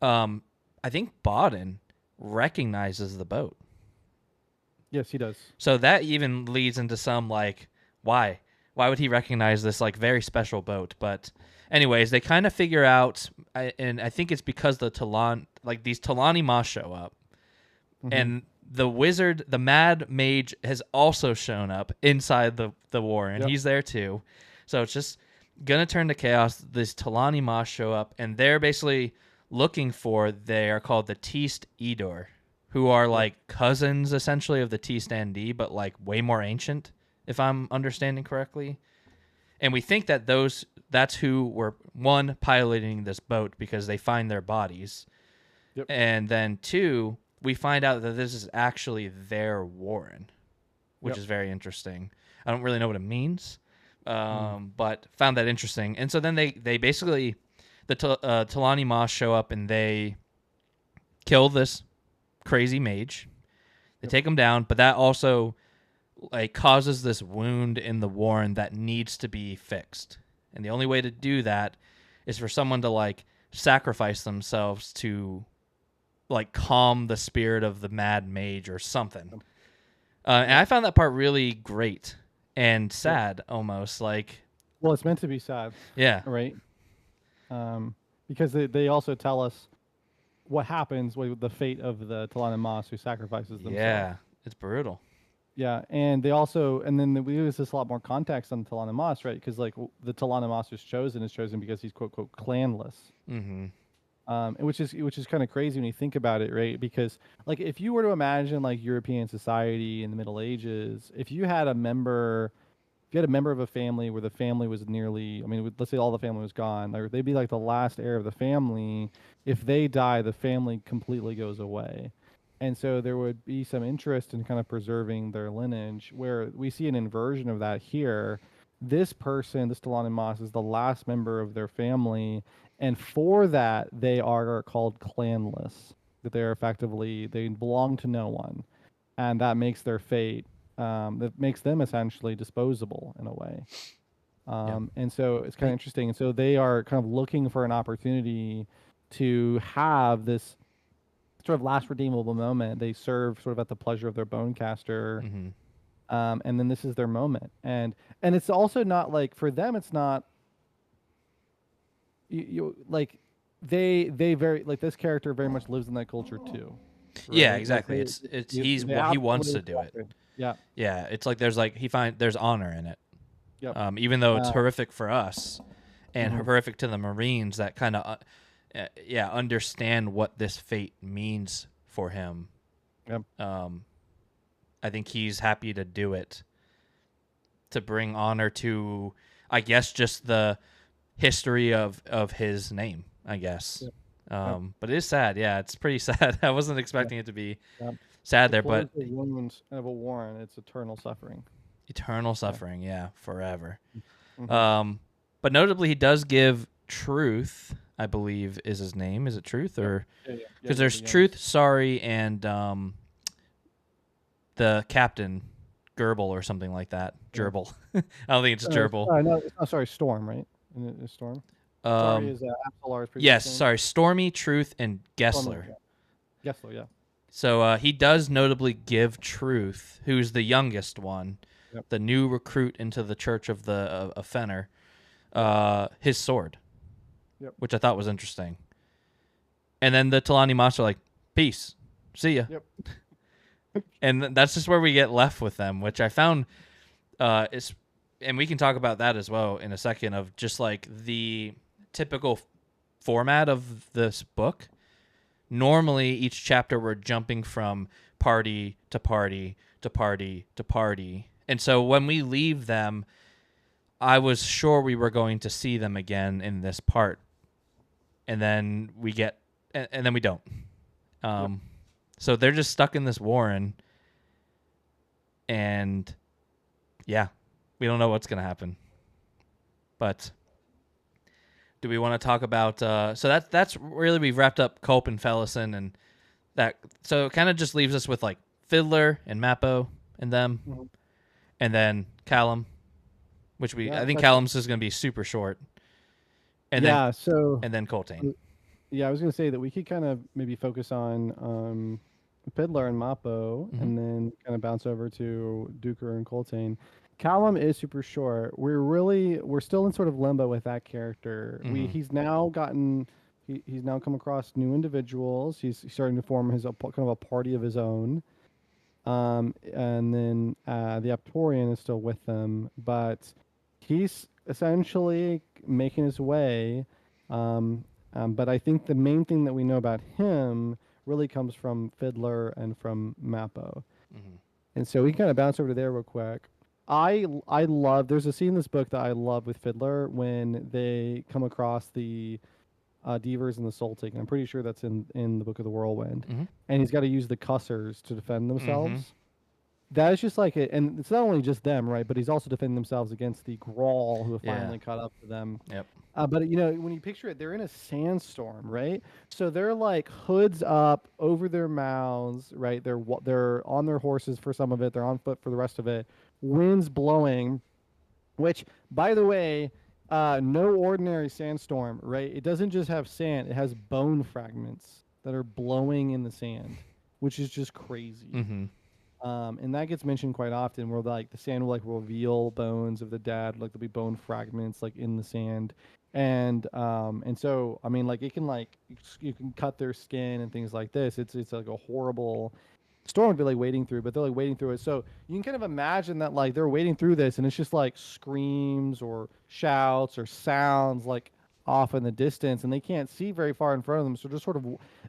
I think Bodden recognizes the boat. Yes, he does. So that even leads into some like why would he recognize this like very special boat? But anyways, they kind of figure out, and I think it's because these Talani Moss show up, and the wizard, the mad mage, has also shown up inside the war, and he's there too. So it's just gonna turn to chaos. These Talani Moss show up, and they're basically looking for. They are called the Teast Edor, who are like cousins essentially of the T-Stand D, but like way more ancient, if I'm understanding correctly. And we think that that's who were one piloting this boat because they find their bodies. Yep. And then two, we find out that this is actually their Warren, which is very interesting. I don't really know what it means, but found that interesting. And so then they basically, the Talani Moss show up and they kill this crazy mage. They take him down, but that also like causes this wound in the Warren that needs to be fixed. And the only way to do that is for someone to like sacrifice themselves to like calm the spirit of the mad mage or something. And I found that part really great and sad almost like. Well, it's meant to be sad. Yeah. Right. Because they also tell us what happens with the fate of the Talana Moss who sacrifices themselves. Yeah, it's brutal. Yeah, and they also, and then we use this a lot more context on Talana Moss, right? Because like the Talana Moss is chosen because he's quote quote clanless, which is kind of crazy when you think about it, right? Because like if you were to imagine like European society in the Middle Ages, if you had a member of a family where the family was nearly, I mean, let's say all the family was gone, or they'd be like the last heir of the family. If they die, the family completely goes away. And so there would be some interest in kind of preserving their lineage, where we see an inversion of that here. This person, this Talana Moss, is the last member of their family, and for that, they are called clanless, that they're effectively, they belong to no one, and that makes their fate, that makes them essentially disposable in a way. And so it's kind of interesting. And so they are kind of looking for an opportunity to have this sort of last redeemable moment. They serve sort of at the pleasure of their bonecaster, And then this is their moment, and it's also not like for them, it's not you like they very like this character very much lives in that culture too, Yeah, right? Like exactly. they He wants absolutely to do it. accept it. Yeah. Yeah, it's like there's honor in it. Yep. Even though it's Uh, horrific for us and mhm. horrific to the Marines that kind of understand what this fate means for him. Yep. I think he's happy to do it to bring honor to, I guess, just the history of his name, I guess. Yep. Yep. But it is sad. Yeah, it's pretty sad. I wasn't Yep. expecting it to be Yep. sad To there, close but the wounds of a war, and it's eternal suffering. eternal Yeah. suffering, yeah, forever. Mm-hmm. But notably, he does give Truth, I believe, is his name. Is it Truth or because there's Truth, Sorry, and the captain Gerbil or something like that. Gerbil. I don't think it's Gerbil. No, it's not. Sorry, Storm, right? It's Storm. Sorry is Absolar's previous Yes, name. sorry, Stormy, Truth, and Gessler. Stormy, yeah. Gessler, yeah. So he does notably give Truth, who's the youngest one, the new recruit into the Church of the Fenner, his sword, which I thought was interesting. And then the Talani Monster like, peace, see ya. Yep. And that's just where we get left with them, which I found is, and we can talk about that as well in a second, of just like the typical format of this book. Normally, each chapter we're jumping from party to party to party to party. And so when we leave them, I was sure we were going to see them again in this part. And then we get, and then we don't. So they're just stuck in this warren. And yeah, we don't know what's going to happen. But do we want to talk about so that's really, we've wrapped up Culp and Fellison, and that, so it kind of just leaves us with like Fiddler and Mappo and them, and then Callum, which I think Callum's is going to be super short, and then Coltane. Yeah, I was going to say that we could kind of maybe focus on Fiddler and Mappo, and then kind of bounce over to Duker and Coltane. Callum is super short. We're still in sort of limbo with that character. He's now come across new individuals. He's starting to form his kind of a party of his own. And then the Aptorian is still with them, but he's essentially making his way. But I think the main thing that we know about him really comes from Fiddler and from Mappo. And so we can kind of bounce over to there real quick. I love, there's a scene in this book that I love with Fiddler when they come across the Deavers and the Soul Taken. I'm pretty sure that's in the Book of the Whirlwind. And he's got to use the Cussers to defend themselves. That is just like it, and it's not only just them, right? But he's also defending themselves against the Grawl, who have finally caught up to them. But when you picture it, they're in a sandstorm, right? So they're like hoods up over their mouths, right? They're on their horses for some of it. They're on foot for the rest of it. Winds blowing, which, by the way, no ordinary sandstorm, right? It doesn't just have sand; it has bone fragments that are blowing in the sand, which is just crazy. And that gets mentioned quite often, where like the sand will like reveal bones of the dead, like there'll be bone fragments like in the sand, and so I mean like it can like you can cut their skin and things like this. It's like a horrible storm to be like wading through, but they're like wading through it. So you can kind of imagine that like they're wading through this, and it's just like screams or shouts or sounds like off in the distance, and they can't see very far in front of them, so just sort of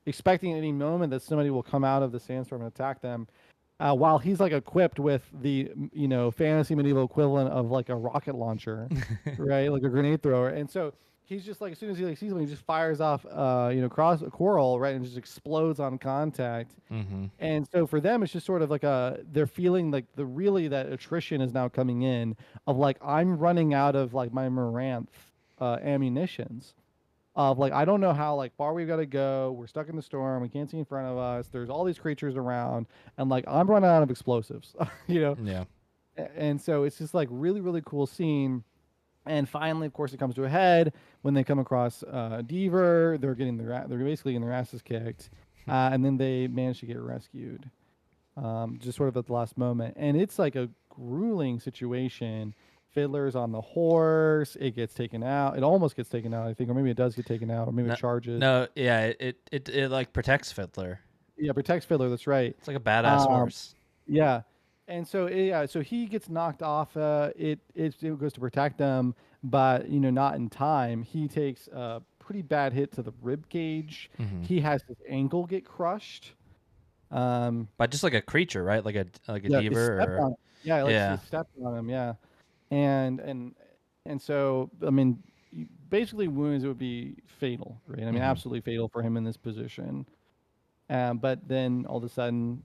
expecting at any moment that somebody will come out of the sandstorm and attack them. While he's like equipped with the fantasy medieval equivalent of like a rocket launcher, right, like a grenade thrower, and so he's just like as soon as he like sees one, he just fires off cross a quarrel, right, and just explodes on contact. And so for them, it's just sort of like they're feeling like that attrition is now coming in of like I'm running out of like my Moranth ammunitions. Of like I don't know how like far we've got to go. We're stuck in the storm. We can't see in front of us. There's all these creatures around, and like I'm running out of explosives, Yeah. And so it's just like really really cool scene. And finally, of course, it comes to a head when they come across Deaver. They're basically getting their asses kicked, and then they manage to get rescued, just sort of at the last moment. And it's like a grueling situation. Fiddler's on the horse. It gets taken out. It almost gets taken out, I think, or maybe it does get taken out, or maybe No, it charges. no, yeah, it like protects Fiddler. Yeah, protects Fiddler. That's right. It's like a badass Um, horse. yeah, and so yeah, so he gets knocked off. It goes to protect them, but not in time. He takes a pretty bad hit to the rib cage. Mm-hmm. He has his ankle get crushed. By just like a creature, right? Like a Yeah, he deaver stepped or on. Yeah, like he yeah. stepped on him. Yeah, and so I mean, basically wounds would be fatal, right? I mean, Mm-hmm. absolutely fatal for him in this position. But then all of a sudden,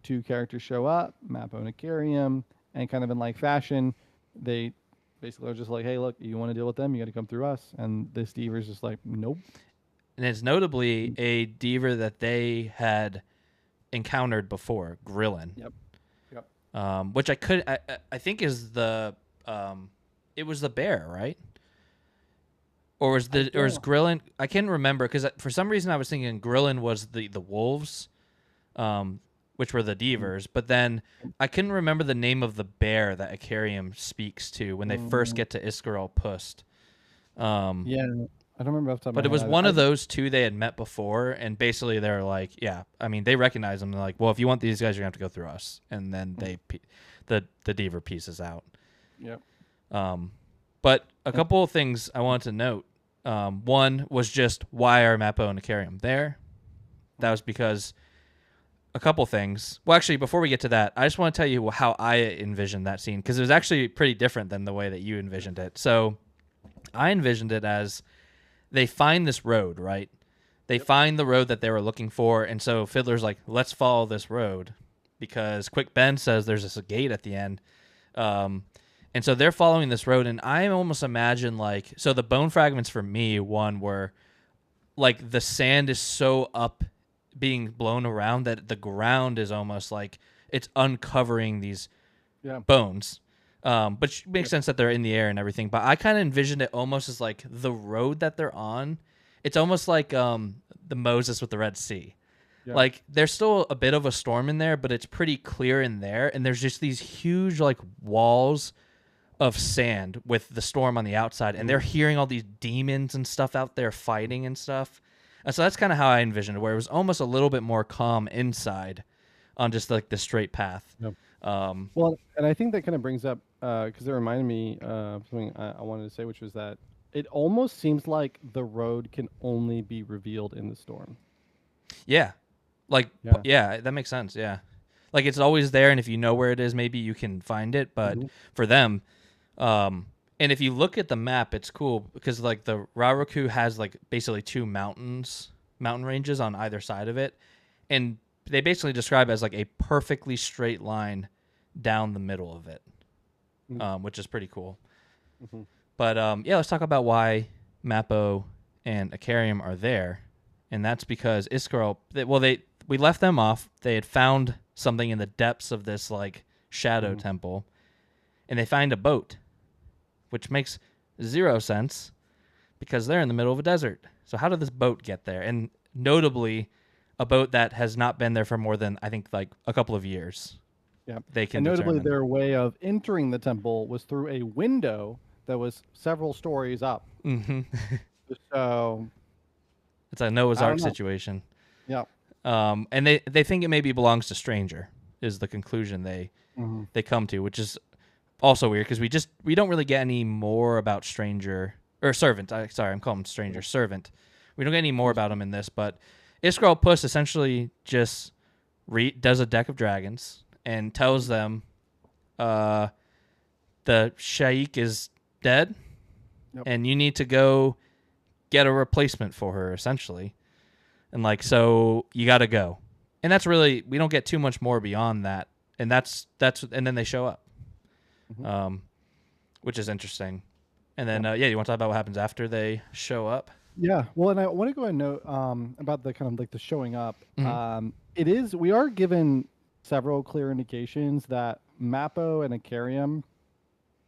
two characters show up, Mappo and Ikariam, and kind of in like fashion, they basically are just like, "Hey, look, you want to deal with them? You got to come through us." And this Deaver's just like, "Nope." And it's notably a deaver that they had encountered before, Grillin. Yep. Yep. Which I think is the it was the bear, right? Or was Grillin? I can't remember because for some reason I was thinking Grillin was the wolves, which were the Deavers. But then I couldn't remember the name of the bear that Ikariam speaks to when they first get to Iskarel Pust. Yeah, I don't remember off the top of my But it was head. one of those two they had met before, and basically they're like, yeah, I mean, they recognize them. They're like, well, if you want these guys, you're gonna have to go through us. And then the Deaver pieces out. Yep. But a couple of things I wanted to note. One was just why are Mappo and Ikariam there? That was because a couple things. Well, actually, before we get to that, I just want to tell you how I envisioned that scene because it was actually pretty different than the way that you envisioned it. So I envisioned it as they find this road, right? They find the road that they were looking for, and so Fiddler's like, let's follow this road because Quick Ben says there's this gate at the end. And so they're following this road, and I almost imagine like, so the bone fragments for me, one were like the sand is so up being blown around that the ground is almost like it's uncovering these bones. But makes sense that they're in the air and everything. But I kind of envisioned it almost as like the road that they're on. It's almost like the Moses with the Red Sea. Yeah. Like there's still a bit of a storm in there, but it's pretty clear in there. And there's just these huge like walls of sand with the storm on the outside. And they're hearing all these demons and stuff out there fighting and stuff. And so that's kind of how I envisioned it, where it was almost a little bit more calm inside on just like the straight path. Yep. Well, and I think that kind of brings up, because it reminded me of something I wanted to say, which was that it almost seems like the road can only be revealed in the storm. Yeah. Like, yeah, that makes sense. Yeah. Like it's always there. And if you know where it is, maybe you can find it. But for them, and if you look at the map, it's cool because like the Raruku has like basically two mountain ranges on either side of it. And they basically describe it as like a perfectly straight line down the middle of it, which is pretty cool. Mm-hmm. But yeah, let's talk about why Mappo and Ikariam are there. And that's because Iskarel, we left them off. They had found something in the depths of this like shadow temple, and they find a boat, which makes zero sense because they're in the middle of a desert. So how did this boat get there? And notably, a boat that has not been there for more than, I think, like a couple of years. Yeah. They can and notably, determine. their way of entering the temple was through a window that was several stories up. Mm-hmm. So it's a Noah's Ark situation. Yeah. And they think it maybe belongs to Stranger is the conclusion they come to, which is also weird because we don't really get any more about Stranger or Servant. Sorry, I'm calling him Stranger. Servant. We don't get any more about him in this, but Iskarel Puss essentially just does a deck of dragons and tells them the Shaikh is dead and you need to go get a replacement for her, essentially. And like, so you got to go. And that's really, we don't get too much more beyond that. And and then they show up, which is interesting. And then, you want to talk about what happens after they show up? Yeah. Well, and I want to go and note about the kind of like the showing up. We are given several clear indications that Mappo and Ikariam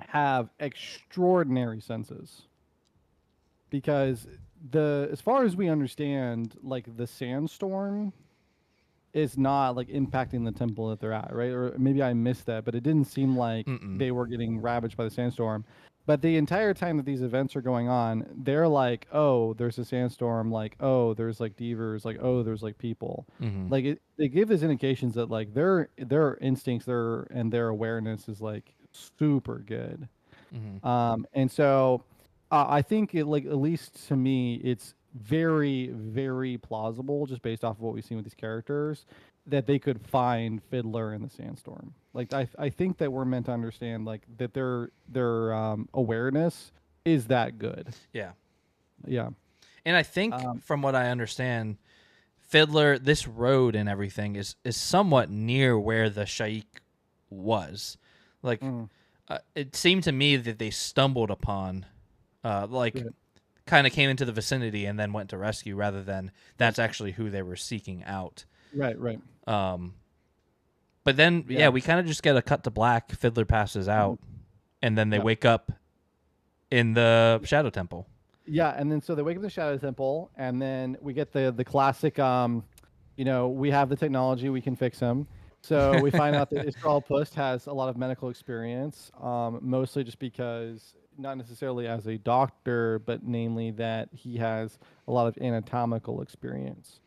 have extraordinary senses, because as far as we understand, like the sandstorm is not like impacting the temple that they're at, right? Or maybe I missed that, but it didn't seem like they were getting ravaged by the sandstorm. But the entire time that these events are going on, they're like, oh, there's a sandstorm, like, oh, there's like divers, like, oh, there's like people. Like they give us indications that like their instincts, their awareness is like super good. And so I think it, like, at least to me, it's very, very plausible, just based off of what we've seen with these characters, that they could find Fiddler in the sandstorm. Like I think that we're meant to understand like that their awareness is that good. Yeah. Yeah. And I think from what I understand, Fiddler, this road and everything is somewhat near where the Shaikh was. Like it seemed to me that they stumbled upon kind of came into the vicinity and then went to rescue, rather than that's actually who they were seeking out. Right. But then we kind of just get a cut to black. Fiddler passes out, and then they wake up in the Shadow Temple. Yeah, and then so they wake up in the Shadow Temple, and then we get the classic we have the technology, we can fix him. So we find out that Israel Pust has a lot of medical experience, mostly just because, not necessarily as a doctor, but namely that he has a lot of anatomical experience.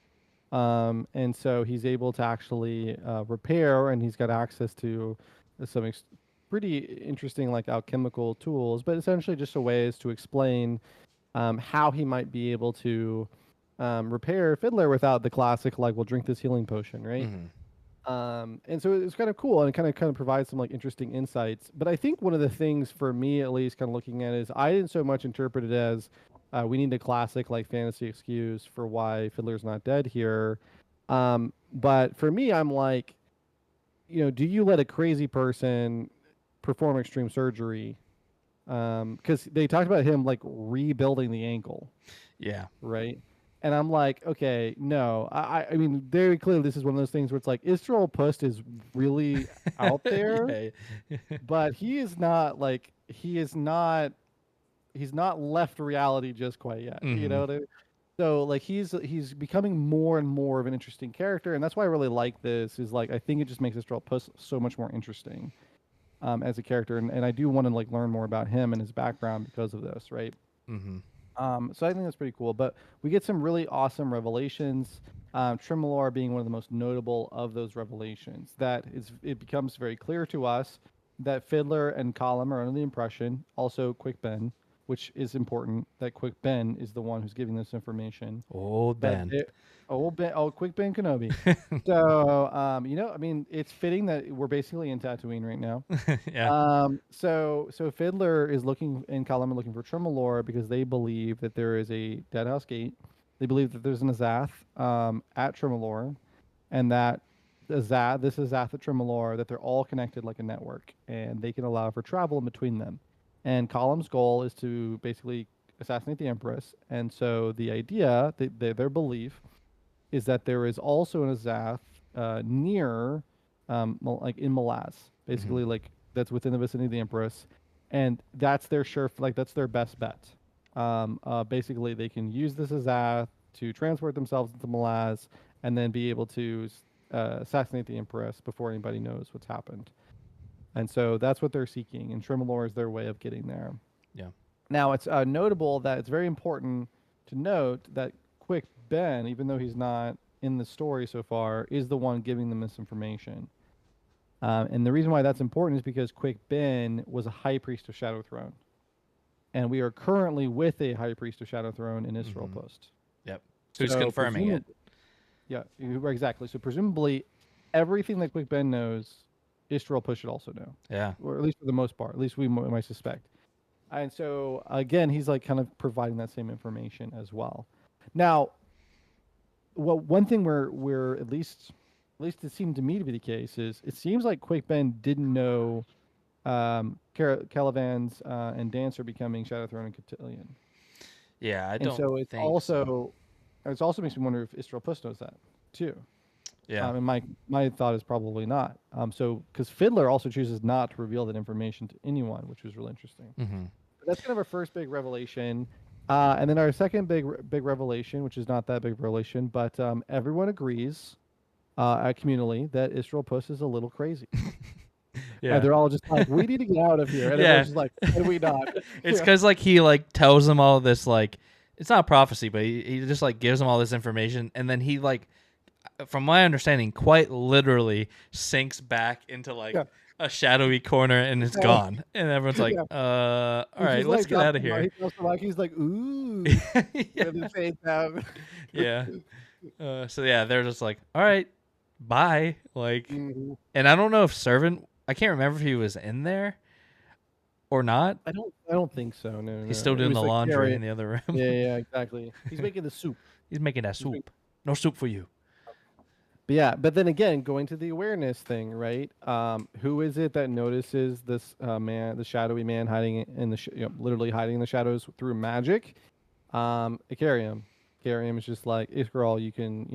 And so he's able to actually repair, and he's got access to some pretty interesting like alchemical tools, but essentially just a ways to explain how he might be able to repair Fiddler without the classic like, we'll drink this healing potion, right? And so it's kind of cool, and it kind of provides some like interesting insights. But I think one of the things for me, at least, kind of looking at it, is I didn't so much interpret it as we need a classic like fantasy excuse for why Fiddler's not dead here. But for me, I'm like, do you let a crazy person perform extreme surgery? Because they talked about him like rebuilding the ankle. Yeah. Right. And I'm like, okay, no. I mean, very clearly, this is one of those things where it's like Israel Pust is really out there, but he is not like he's not left reality just quite yet. You know what I mean? So like he's becoming more and more of an interesting character, and that's why I really like this. Is like I think it just makes Israel Pust so much more interesting as a character, and I do want to like learn more about him and his background because of this, right? So I think that's pretty cool. But we get some really awesome revelations. Tremolor being one of the most notable of those revelations. It becomes very clear to us that Fiddler and Column are under the impression, also Quick Ben, which is important, that Quick Ben is the one who's giving this information. Old Ben. Quick Ben Kenobi. So, I mean, it's fitting that we're basically in Tatooine right now. Yeah. So Fiddler is looking, and Column are looking for Tremolor because they believe that there is a Deadhouse Gate. They believe that there's an Azath at Tremolor, and that this Azath at Tremolor, that they're all connected like a network, and they can allow for travel in between them. And Column's goal is to basically assassinate the Empress. And so the idea, their belief, is that there is also an Azath near, like in Malaz, basically like that's within the vicinity of the Empress, and that's their that's their best bet. Basically, they can use this Azath to transport themselves into Malaz and then be able to assassinate the Empress before anybody knows what's happened. And so that's what they're seeking, and Tremolor is their way of getting there. Yeah. Now, it's notable that it's very important to note that Quick Ben, even though he's not in the story so far, is the one giving them this information. And the reason why that's important is because Quick Ben was a high priest of Shadow Throne. And we are currently with a high priest of Shadow Throne in Israel Pust. Yep. So he's confirming it. Yeah, exactly. So presumably everything that Quick Ben knows, Israel Pust should also know. Yeah. Or at least for the most part. At least we might suspect. And so, again, he's like kind of providing that same information as well. Now, one thing we're at least it seemed to me to be the case is it seems like Quick Ben didn't know Calivan's and Dancer becoming Shadow Throne and Cotillion. Yeah, I don't so think so. It also makes me wonder if Israel Pust knows that too. Yeah. And my thought is probably not. So because Fiddler also chooses not to reveal that information to anyone, which was really interesting. But that's kind of our first big revelation. And then our second big revelation, which is not that big revelation, but everyone agrees communally that Israel Puss is a little crazy. Yeah. And they're all just like, we need to get out of here. And Yeah. everyone's just like, can we not? It's because like he like tells them all this, like, it's not prophecy, but he just like gives them all this information, and then he like, from my understanding, quite literally sinks back into like a shadowy corner and it's gone, and everyone's like, all right, let's get out of here. He's like, ooh. Yeah. So yeah, they're just like, all right, bye. Like, and I don't know if Servant, I can't remember if he was in there or not. I don't think so. No. He's still doing the laundry in the other room. Yeah, exactly. He's making the soup. He's making that soup. No soup for you. But then again, going to the awareness thing, right? Who is it that notices this man, the shadowy man hiding in the literally hiding in the shadows through magic? Icarium. Icarium is just like, Israel, you can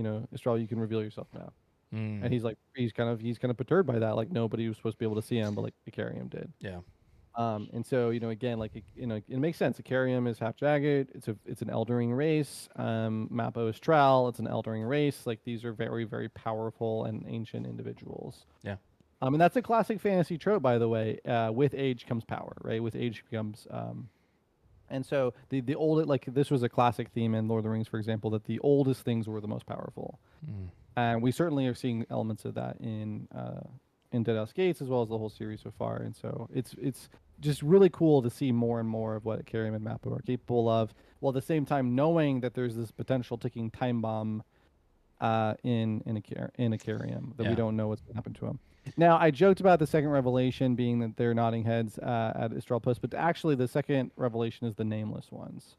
reveal yourself now. And he's kind of perturbed by that. Like, nobody was supposed to be able to see him, but like Icarium did. Yeah. And so, again, like, it makes sense. Icarium is half jagged. It's an Eldering race. Mappo is Trell. It's an Eldering race. Like, these are very, very powerful and ancient individuals. Yeah. And that's a classic fantasy trope, by the way. With age comes power, right? With age comes, and so the old, like, this was a classic theme in Lord of the Rings, for example, that the oldest things were the most powerful. And we certainly are seeing elements of that in Deadhouse Gates, as well as the whole series so far. And so it's just really cool to see more and more of what Icarium and Mappo are capable of, while at the same time knowing that there's this potential ticking time bomb in Icarium that we don't know what's going to happen to him. Now, I joked about the second revelation being that they're nodding heads at Israel Puss, but actually the second revelation is the Nameless Ones.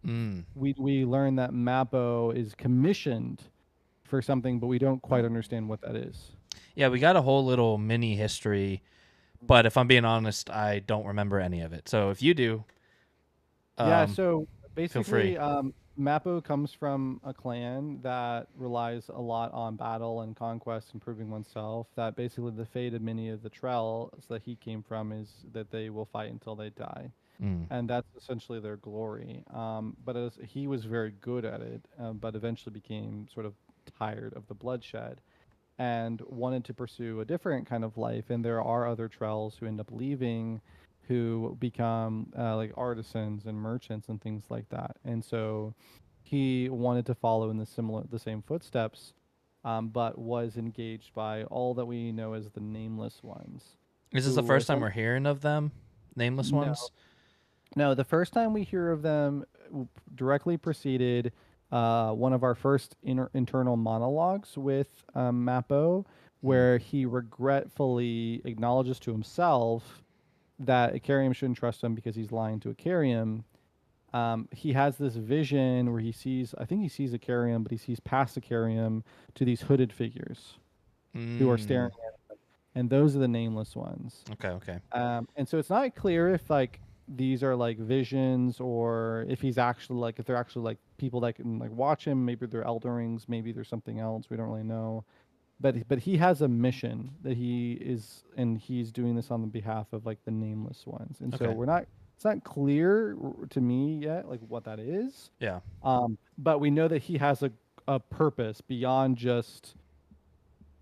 We learn that Mappo is commissioned for something, but we don't quite understand what that is. Yeah, we got a whole little mini history, but if I'm being honest, I don't remember any of it. So if you do, so basically, Mappo comes from a clan that relies a lot on battle and conquest and proving oneself. That basically the fate of many of the Trells that he came from is that they will fight until they die. And that's essentially their glory. But he was very good at it, but eventually became sort of tired of the bloodshed and wanted to pursue a different kind of life. And there are other Trells who end up leaving, who become like artisans and merchants and things like that. And so he wanted to follow in the same footsteps, but was engaged by all that we know as the Nameless Ones. Is this the first time we're hearing of them? Nameless Ones? No, the first time we hear of them directly preceded one of our first internal monologues with Mappo, where he regretfully acknowledges to himself that Icarium shouldn't trust him because he's lying to Icarium. He has this vision where he sees Icarium, but he sees past Icarium to these hooded figures who are staring at him. And those are the Nameless Ones. Okay. And so it's not clear if like these are like visions or if they're actually like people that can like watch him. Maybe they're Elderings, maybe there's something else. We don't really know. But he has a mission that he's doing this on the behalf of like the Nameless Ones. And so it's not clear to me yet like what that is. Yeah. But we know that he has a purpose beyond just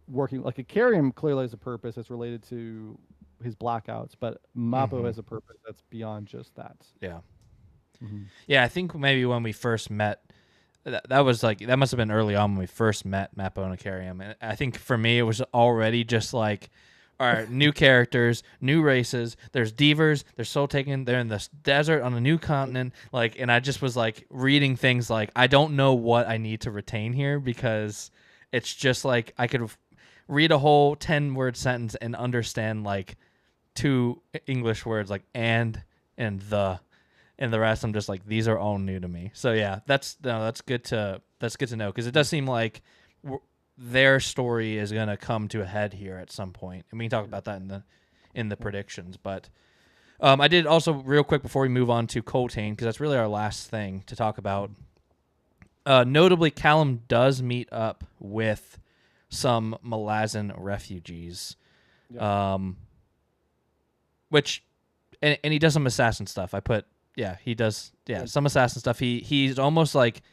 working. Like Icarium clearly has a purpose that's related to his blackouts, but Mappo has a purpose that's beyond just that. Yeah. Yeah, I think maybe when we first met, that must have been early on when we first met Mappo and Icarium. And I think for me, it was already just like, all right, new characters, new races. There's Deavers. They're soul taken. They're in the desert on a new continent. Like, and I just was like reading things like, I don't know what I need to retain here, because it's just like I could read a whole 10-word sentence and understand like 2 English words like and the. And the rest, I'm just like, these are all new to me. So yeah, that's good to know, because it does seem like their story is gonna come to a head here at some point, and we can talk about that in the predictions. But I did also real quick before we move on to Coltane, because that's really our last thing to talk about. Notably, Callum does meet up with some Malazan refugees, which and he does some assassin stuff. He does. Yeah, some assassin stuff. He's almost like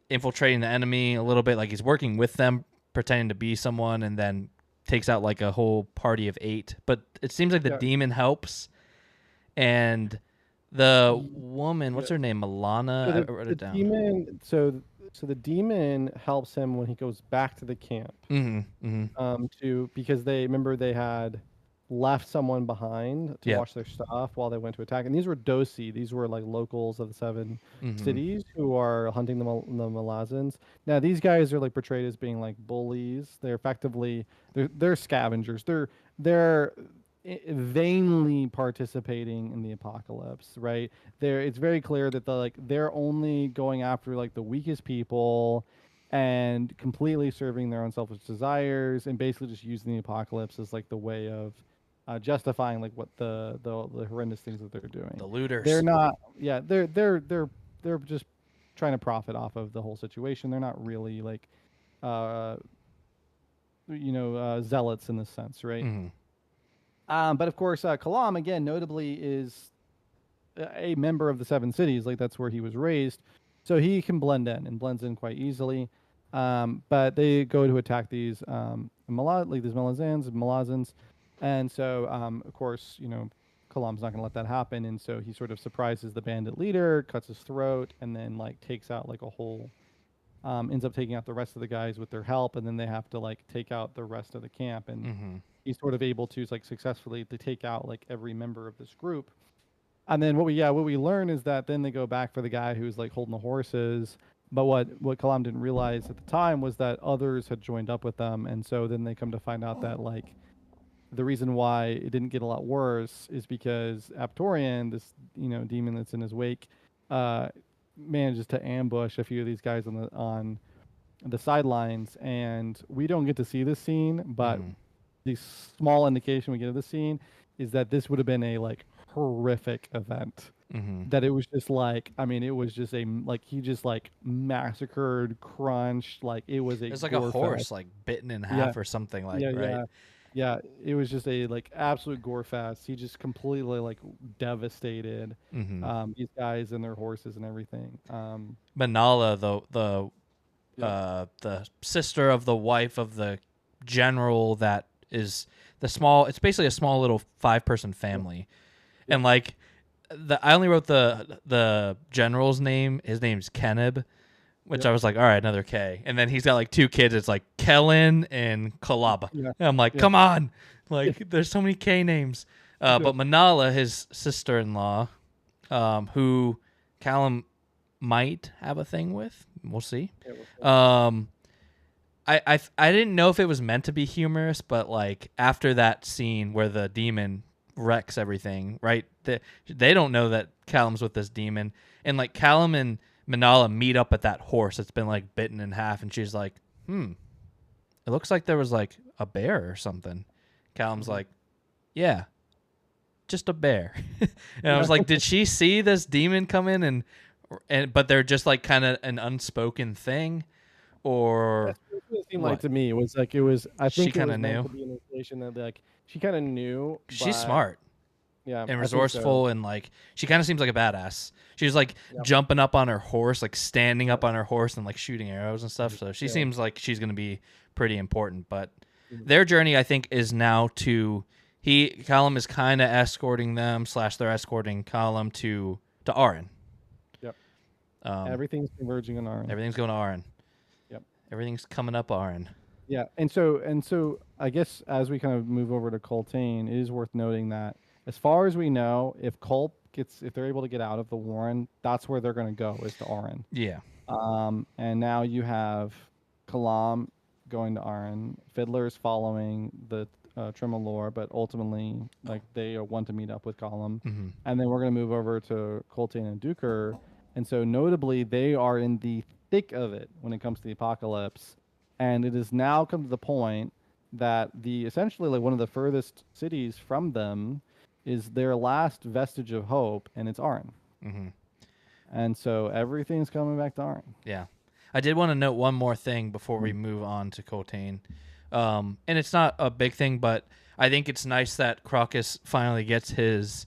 infiltrating the enemy a little bit. Like he's working with them pretending to be someone and then takes out like a whole party of 8. But it seems like the demon helps, and the woman, what's her name, Milana? I wrote it down. Demon. So the demon helps him when he goes back to the camp. Because they had left someone behind to watch their stuff while they went to attack, and these were Dosi. These were like locals of the 7 cities who are hunting the Malazans. Now these guys are like portrayed as being like bullies. They're effectively they're scavengers. They're vainly participating in the apocalypse, right? It's very clear that they're only going after like the weakest people and completely serving their own selfish desires, and basically just using the apocalypse as like the way of justifying like what the horrendous things that they're doing. The looters. They're not. Yeah, they're just trying to profit off of the whole situation. They're not really like, zealots in this sense, right? But of course, Kalam, again, notably is a member of the 7 cities. Like, that's where he was raised. So he can blend in and blends in quite easily. But they go to attack these Malazans. And so, of course, Kalam's not going to let that happen. And so he sort of surprises the bandit leader, cuts his throat, and then, like, takes out, like, a whole... ends up taking out the rest of the guys with their help, and then they have to, like, take out the rest of the camp. And he's sort of able to, like, successfully to take out, like, every member of this group. And then what we learn is that then they go back for the guy who's like holding the horses. But what Kalam didn't realize at the time was that others had joined up with them, and so then they come to find out that like the reason why it didn't get a lot worse is because Aptorian, this demon that's in his wake, manages to ambush a few of these guys on the sidelines, and we don't get to see this scene, but the small indication we get of the scene is that this would have been a like horrific event. That it was just like, I mean, it was just he just like massacred, crunched, like it was like a horse like bitten in half or something, like right? Yeah, it was just a like absolute gore fest. He just completely like devastated these guys and their horses and everything. Manala, the sister of the wife of the general that is it's basically a small little 5-person family. And like I only wrote the general's name. His name's Keneb, which I was like, all right, another K. And then he's got like 2 kids. It's like Kellen and Kalaba. And I'm like, come on. Like there's so many K names. But Manala, his sister-in-law, who Callum might have a thing with. We'll see. I didn't know if it was meant to be humorous, but like after that scene where the demon wrecks everything, right? They don't know that Callum's with this demon, and like Callum and Manala meet up at that horse that's been like bitten in half, and she's like, it looks like there was like a bear or something. Callum's like, yeah, just a bear. And I was like, did she see this demon come in and but they're just like kind of an unspoken thing, or that's what it seemed like to me. I think she kind of knew. To be an indication that like she kind of knew. She's smart. Yeah, and resourceful, and like she kind of seems like a badass. She was like jumping up on her horse, like standing up on her horse and like shooting arrows and stuff. So she seems like she's going to be pretty important. But their journey, I think, is now Callum is kind of escorting them / they're escorting Callum to Aran. Yep. Everything's converging on Aran. Everything's going to Aran. Yep. Everything's coming up Aran. Yeah, and so I guess as we kind of move over to Coltane, it is worth noting that as far as we know, if they're able to get out of the Warren, that's where they're going to go, is to Aran. Yeah. And now you have Kalam going to Aran. Fiddler's following the Tremolor, but ultimately, like they want to meet up with Kalam. And then we're going to move over to Coltane and Duker. And so notably, they are in the thick of it when it comes to the apocalypse. And it has now come to the point that essentially like one of the furthest cities from them is their last vestige of hope, and it's Aran. And so everything's coming back to Aran. Yeah. I did want to note one more thing before we move on to Coltane. And it's not a big thing, but I think it's nice that Crocus finally gets his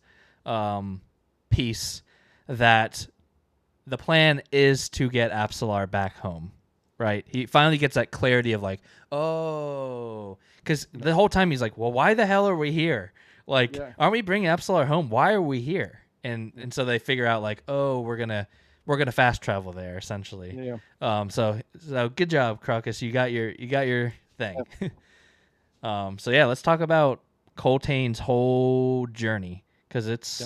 piece, that the plan is to get Apsalar back home, right? He finally gets that clarity of like, oh, because the whole time he's like, well, why the hell are we here? Like, aren't we bringing Epsilon home? Why are we here? And so they figure out like, oh, we're gonna fast travel there essentially. So good job, Crocus. You got your thing. So yeah, let's talk about Coltane's whole journey because it's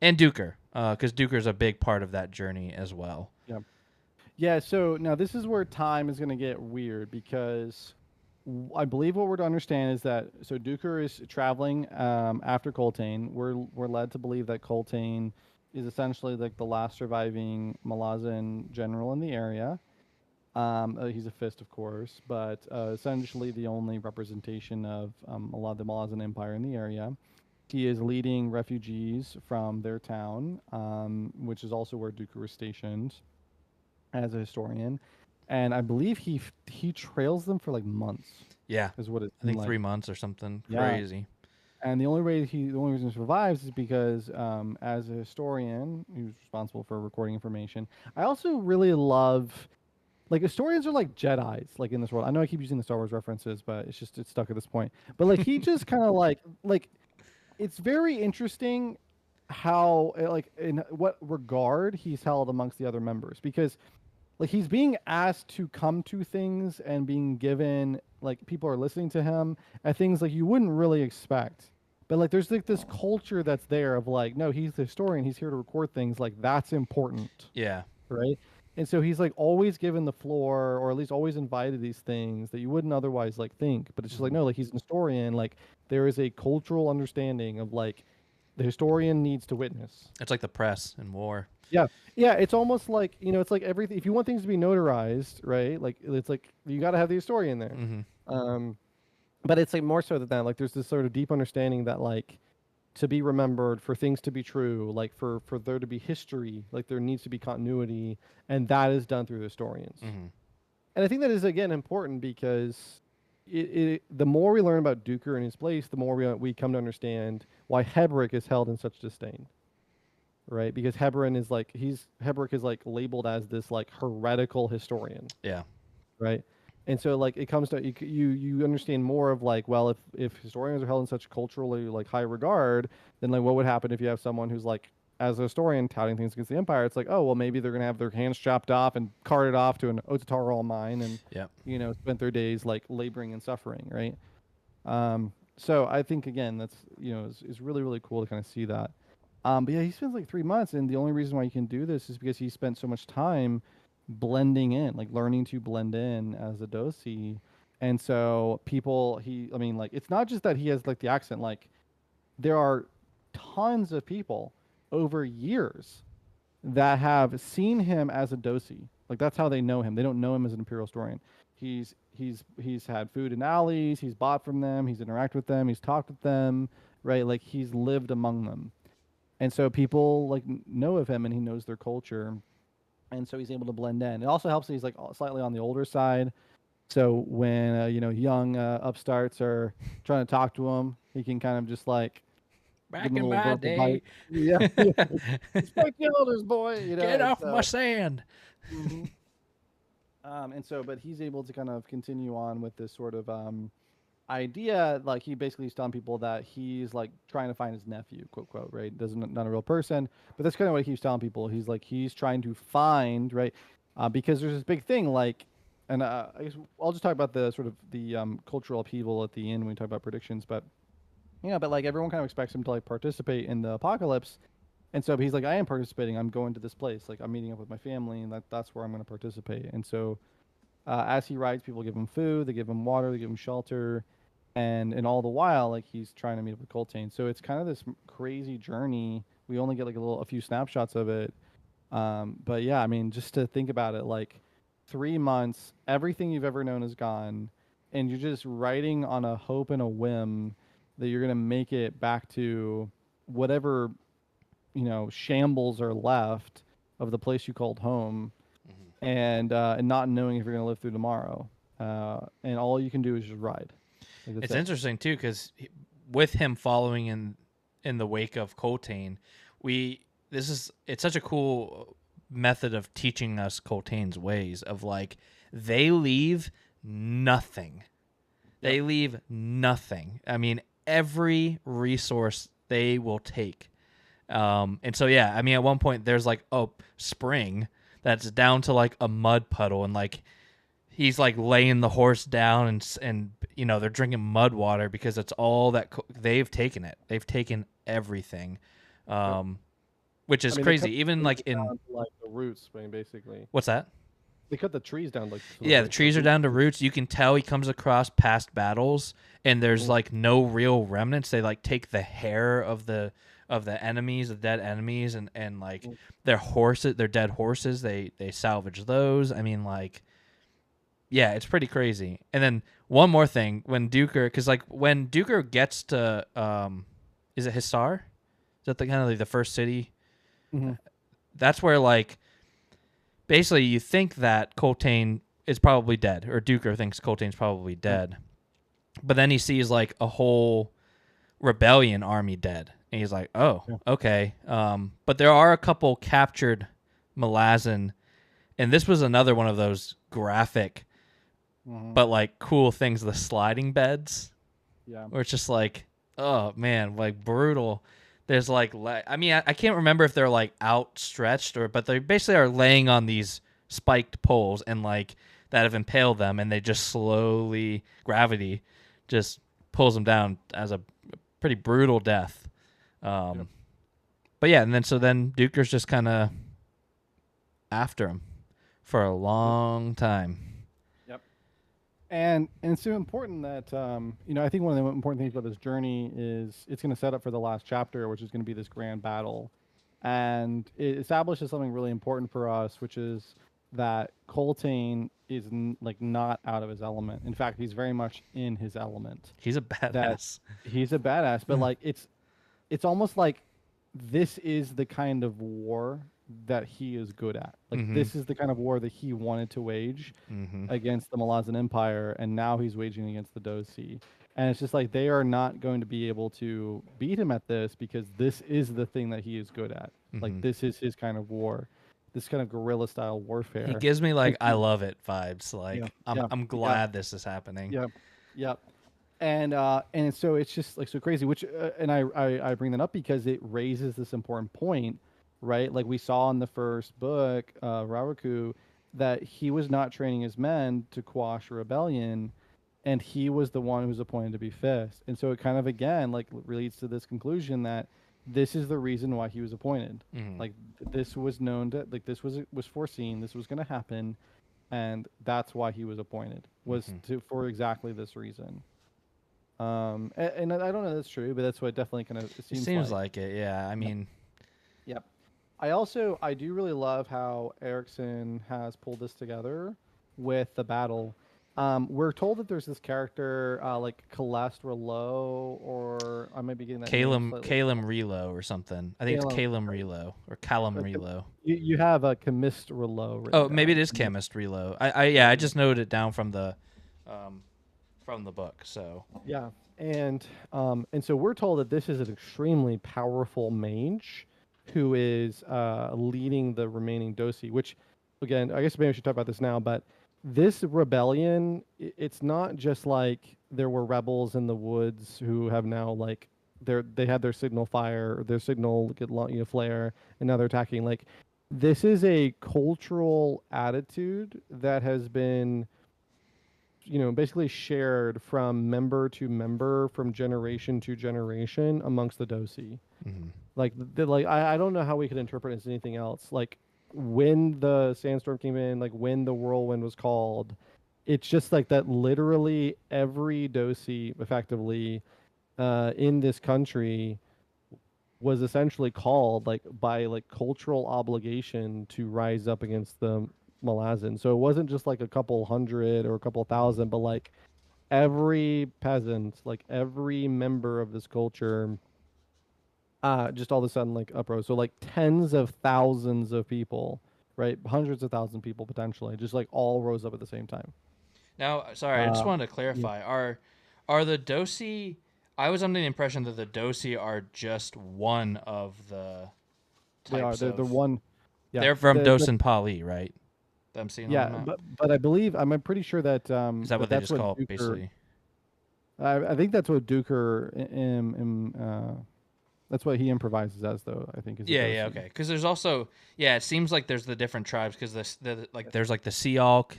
and Duker because Duker's a big part of that journey as well. Yeah, so now this is where time is going to get weird because I believe what we're to understand is that so Duker is traveling after Coltane. We're led to believe that Coltane is essentially like the last surviving Malazan general in the area. He's a fist, of course, but essentially the only representation of a lot of the Malazan Empire in the area. He is leading refugees from their town, which is also where Duker was stationed as a historian, and I believe he trails them for like months. Yeah, is what I think like. 3 months or something crazy. And the only reason he survives is because as a historian, he was responsible for recording information. I also really love like historians are like Jedis, like in this world. I know I keep using the Star Wars references, but it's stuck at this point. But like he just kind of like it's very interesting how like in what regard he's held amongst the other members because like he's being asked to come to things and being given like people are listening to him at things like you wouldn't really expect. But like there's like this culture that's there of like, no, he's the historian, he's here to record things, like that's important. Yeah. Right. And so he's like always given the floor or at least always invited these things that you wouldn't otherwise like think. But it's just like, no, like he's an historian, like there is a cultural understanding of like the historian needs to witness. It's like the press in war. Yeah. Yeah. It's almost like, it's like everything. If you want things to be notarized, right? Like, it's like you got to have the historian there. But it's like more so than that. Like, there's this sort of deep understanding that, like, to be remembered, for things to be true, like, for there to be history, like, there needs to be continuity. And that is done through historians. And I think that is, again, important because the more we learn about Duker and his place, the more we come to understand why Hebrick is held in such disdain. Right, because Hebron is like Hebrick is like labeled as this like heretical historian. Yeah. Right, and so like it comes to you understand more of like, well, if historians are held in such culturally like high regard, then like what would happen if you have someone who's like as a historian touting things against the empire? It's like, oh well, maybe they're gonna have their hands chopped off and carted off to an Otatarral mine and spent their days like laboring and suffering. Right. So I think again that's is really really cool to kind of see that. But yeah, he spends like 3 months, and the only reason why he can do this is because he spent so much time blending in, like learning to blend in as a Dosi. And so it's not just that he has like the accent, like there are tons of people over years that have seen him as a Dosi. Like that's how they know him. They don't know him as an Imperial historian. He's had food in alleys, he's bought from them, he's interacted with them, he's talked with them, right? Like he's lived among them. And so people like know of him and he knows their culture. And so he's able to blend in. It also helps that he's like slightly on the older side. So when, young upstarts are trying to talk to him, he can kind of just like back in my day. Bite. Yeah. Respect the elders, boy. Get off my sand. But he's able to kind of continue on with this sort of idea, like he basically is telling people that he's like trying to find his nephew, quote quote, right? Not a real person, but that's kind of what he's telling people. He's trying to find, right? Because there's this big thing, like, and I guess I'll just talk about the sort of the cultural upheaval at the end when we talk about predictions, but but like everyone kind of expects him to like participate in the apocalypse, and so he's like, I am participating. I'm going to this place, like I'm meeting up with my family, and that's where I'm going to participate. And so as he rides, people give him food, they give him water, they give him shelter. And all the while, like he's trying to meet up with Coltane. So it's kind of this crazy journey. We only get like a few snapshots of it. But yeah, I mean, just to think about it, like 3 months, everything you've ever known is gone. And you're just riding on a hope and a whim that you're going to make it back to whatever, shambles are left of the place you called home. And not knowing if you're going to live through tomorrow. And all you can do is just ride. Like it's interesting too because with him following in the wake of Coltane, it's such a cool method of teaching us Coltane's ways of like they leave nothing. They leave nothing. I mean, every resource they will take. And so, yeah, I mean, at one point there's like a spring that's down to like a mud puddle, and like he's like laying the horse down, and you know, they're drinking mud water because it's all that they've taken it. They've taken everything, which is crazy. Even like in like the roots, I mean, basically. What's that? They cut the trees down like the trees are down to roots. You can tell he comes across past battles, and there's like no real remnants. They like take the hair of the enemies, the dead enemies, and like their horses, their dead horses. They salvage those. I mean, like, yeah, it's pretty crazy. And then one more thing, when Duker, because like when Duker gets to, is it Hisar? Is that the kind of like the first city? Mm-hmm. That's where like. Basically, you think that Coltane is probably dead, or Duker thinks Coltane's probably dead. But then he sees, like, a whole rebellion army dead. And he's like, oh, okay. But there are a couple captured Malazan. And this was another one of those graphic, but, like, cool things, the sliding beds. Yeah. Where it's just like, oh, man, like, brutal. There's like, I mean, I can't remember if they're like outstretched but they basically are laying on these spiked poles and like that have impaled them, and they just slowly, gravity just pulls them down as a pretty brutal death. But yeah, and then Duker's just kind of after him for a long time. And it's so important that I think one of the important things about this journey is it's going to set up for the last chapter, which is going to be this grand battle, and it establishes something really important for us, which is that Coltane is not out of his element. In fact, he's very much in his element. He's a badass. He's a badass, but like it's almost like this is the kind of war that he is good at. Like this is the kind of war that he wanted to wage against the Malazan Empire, and now he's waging against the Dosi. And it's just like they are not going to be able to beat him at this because this is the thing that he is good at. Like this is his kind of war, this kind of guerrilla style warfare. He gives me like I love it vibes. Like I'm glad this is happening. Yep. And so it's just like so crazy. Which and I bring that up because it raises this important point. Right, like we saw in the first book, Rauraku, that he was not training his men to quash a rebellion, and he was the one who was appointed to be fifth. And so it kind of again like leads to this conclusion that this is the reason why he was appointed. Like this was known to, like this was foreseen, this was going to happen, and that's why he was appointed was for exactly this reason. And I don't know if that's true, but that's what definitely kind of seems like it. Yeah, I mean. Yep. I do really love how Erickson has pulled this together with the battle. We're told that there's this character like Celeste Relo, or I might be getting that Calum Relo or something. I think it's Calum Relo or Callum Relo. You have a Chemist Relo. Oh, maybe it is Chemist Relo. I just noted it down from the book. So yeah, and so we're told that this is an extremely powerful mage who is leading the remaining Dosi, which, again, I guess maybe I should talk about this now, but this rebellion, it's not just like there were rebels in the woods who have now, like, they had their signal fire, their signal flare, and now they're attacking. Like, this is a cultural attitude that has been, basically shared from member to member, from generation to generation amongst the Dosi. Like I don't know how we could interpret it as anything else. Like when the sandstorm came in, like when the whirlwind was called, it's just like that. Literally every Dosi, effectively, in this country, was essentially called like by like cultural obligation to rise up against the Malazan. So it wasn't just like a couple hundred or a couple thousand, but like every peasant, like every member of this culture. Just all of a sudden, like uprose. So like tens of thousands of people, right? Hundreds of thousands of people potentially, just like all rose up at the same time. Now, sorry, I just wanted to clarify. Yeah. Are the Dosi? I was under the impression that the Dosi are just one of the types. They are. They're one. Yeah, They're from Dosan Pali, right? I'm seeing on the map. but I believe I'm pretty sure that Is that what they just call it, basically? I think that's what Duker that's what he improvises as, though. I think is Yeah, okay. Because there's also it seems like there's the different tribes because there's like the Sialk.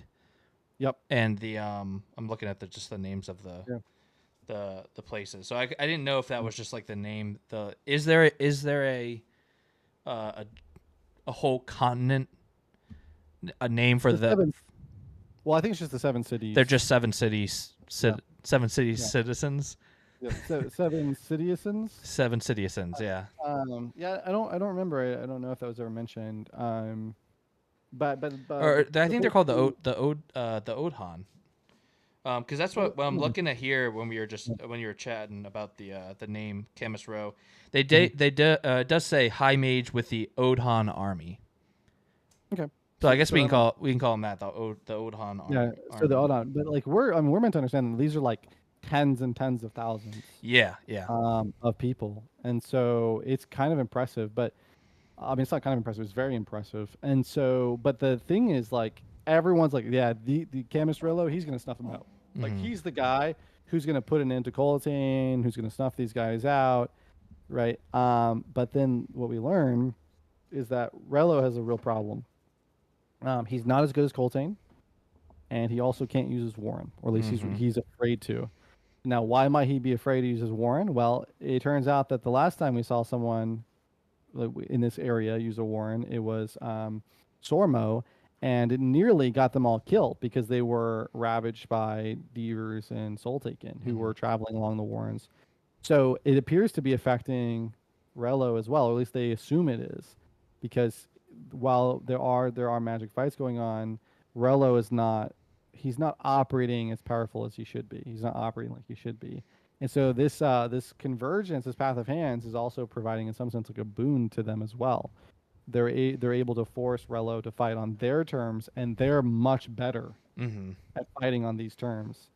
Yep. And the I'm looking at just the names of the places. So I didn't know if that was just like the name. Is there a whole continent, a name for the? Well, I think it's just the 7 cities. They're just 7 cities. 7 cities citizens. Yeah, 7 citizens. 7 citizens. Yeah. Yeah. I don't remember. I don't know if that was ever mentioned. But or I think they're called the Odhan. Because that's what I'm looking at here when you were chatting about the name Camus Row. They does say High Mage with the Odhan army. Okay. So I guess we can call them that the Odhan army. Yeah. So the Odhan, but like we're meant to understand that these are like tens and tens of thousands. Yeah. Of people, and so it's kind of impressive. But I mean, it's not kind of impressive; it's very impressive. And so, but the thing is, like, everyone's like, yeah, the Camus Rillo, he's gonna snuff them out. Like, he's the guy who's gonna put an end to Coltane, who's gonna snuff these guys out, right? But then what we learn is that Rello has a real problem. He's not as good as Coltane, and he also can't use his Warren, or at least he's afraid to. Now, why might he be afraid to use his Warren? Well, it turns out that the last time we saw someone in this area use a Warren, it was Sormo, and it nearly got them all killed because they were ravaged by Deers and Soul Taken, who were traveling along the Warrens. So it appears to be affecting Rello as well, or at least they assume it is, because while there are magic fights going on, Rello is not. He's not operating as powerful as he should be. He's not operating like he should be. And so this convergence, this path of hands, is also providing, in some sense, like a boon to them as well. They're able to force Rello to fight on their terms, and they're much better at fighting on these terms.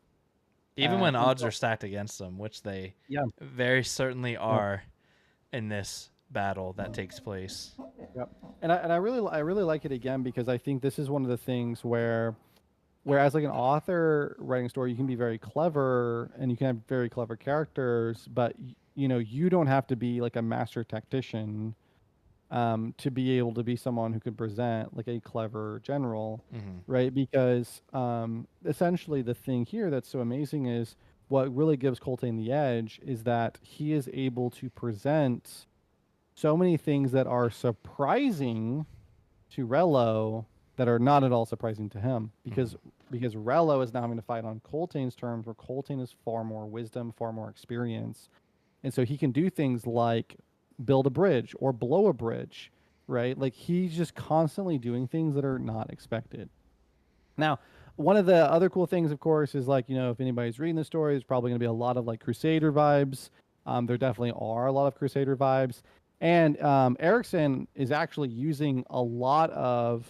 Even when odds are stacked against them, which they very certainly are in this battle that takes place. Yep. And I really like it again because I think this is one of the things whereas like an author writing a story, you can be very clever and you can have very clever characters, but you don't have to be like a master tactician to be able to be someone who can present like a clever general, right? Because essentially the thing here that's so amazing is what really gives Coltane the edge is that he is able to present so many things that are surprising to Rello that are not at all surprising to him, because Rello is now having to fight on Coltane's terms, where Coltane is far more wisdom, far more experience, and so he can do things like build a bridge or blow a bridge, right? Like he's just constantly doing things that are not expected. Now, one of the other cool things, of course, is like, if anybody's reading the story, there's probably going to be a lot of like Crusader vibes. There definitely are a lot of Crusader vibes, and Erickson is actually using a lot of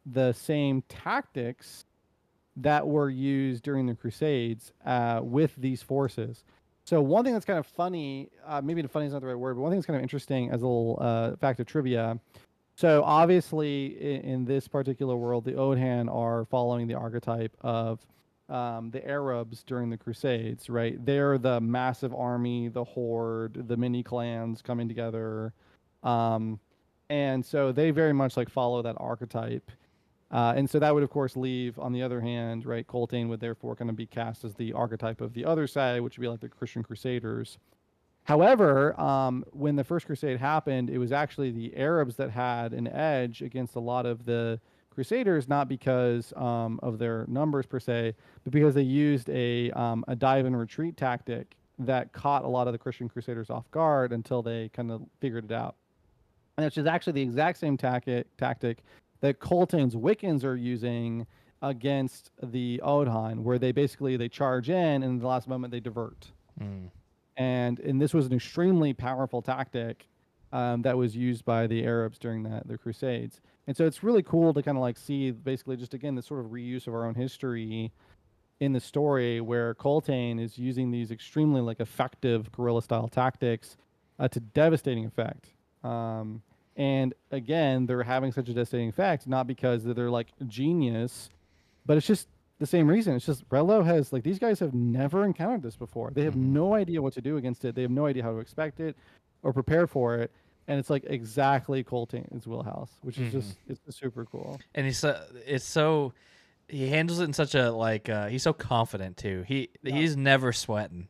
the same tactics that were used during the Crusades with these forces. So one thing that's kind of funny, maybe funny is not the right word, but one thing that's kind of interesting as a little fact of trivia. So obviously in this particular world, the Odhan are following the archetype of the Arabs during the Crusades, right? They're the massive army, the horde, the mini clans coming together. And so they very much like follow that archetype. And so that would, of course, leave, on the other hand, right, Coltane would therefore kind of be cast as the archetype of the other side, which would be like the Christian Crusaders. However, when the First Crusade happened, it was actually the Arabs that had an edge against a lot of the Crusaders, not because of their numbers per se, but because they used a dive and retreat tactic that caught a lot of the Christian Crusaders off guard until they kind of figured it out. And which is actually the exact same tactic that Coltane's Wiccans are using against the Odhan, where they charge in and in the last moment they divert. And this was an extremely powerful tactic that was used by the Arabs during the Crusades. And so it's really cool to kind of like see basically just again this sort of reuse of our own history in the story, where Coltane is using these extremely like effective guerrilla style tactics to devastating effect. And again, they're having such a devastating effect, not because they're like genius, but it's just the same reason. It's just Relo has like these guys have never encountered this before. They have no idea what to do against it. They have no idea how to expect it or prepare for it. And it's like exactly Coltane's wheelhouse, which is just it's just super cool. And he handles it in such a like he's so confident too. He's never sweating.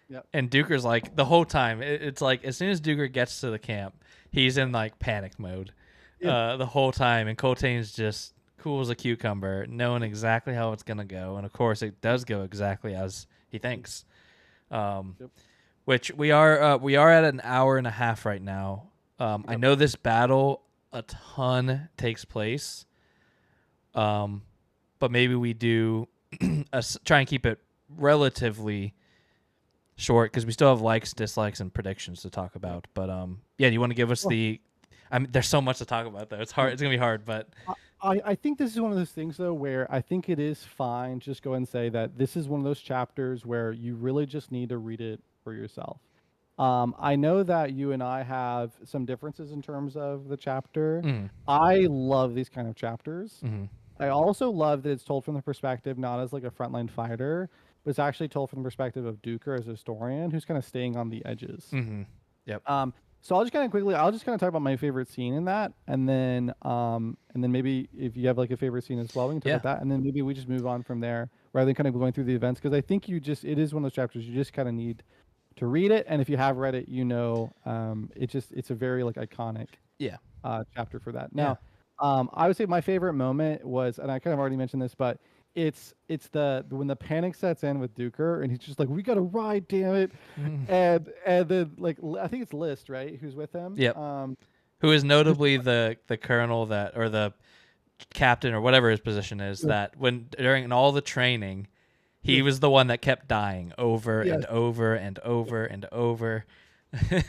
Yep. And Duker's like the whole time. It's like as soon as Duker gets to the camp, he's in like panic mode the whole time, and Coltane's just cool as a cucumber, knowing exactly how it's gonna go. And of course, it does go exactly as he thinks. Which we are at an hour and a half right now. I know this battle a ton takes place, but maybe we do try and keep it relatively short because we still have likes, dislikes, and predictions to talk about. But yeah, do you want to give us the? I mean, there's so much to talk about though. It's hard. It's gonna be hard, but I think this is one of those things though where I think it is fine. Just go and say that this is one of those chapters where you really just need to read it for yourself. I know that you and I have some differences in terms of the chapter. I love these kind of chapters. I also love that it's told from the perspective not as like a frontline fighter, but it's actually told from the perspective of Duker as a historian who's kind of staying on the edges. Yep. So I'll just kind of talk about my favorite scene in that, and then maybe if you have like a favorite scene as well, we can talk about that, and then maybe we just move on from there rather than kind of going through the events because I think it is one of those chapters you just kind of need to read it, and if you have read it, it's a very like iconic chapter for that. Now, I would say my favorite moment was, and I kind of already mentioned this, but it's when the panic sets in with Duker, and he's just like, "We got to ride, damn it!" And then like I think it's List, right, who's with him. Yep. Who is notably the colonel or the captain or whatever his position is that during all the training. He was the one that kept dying over and over and over and over,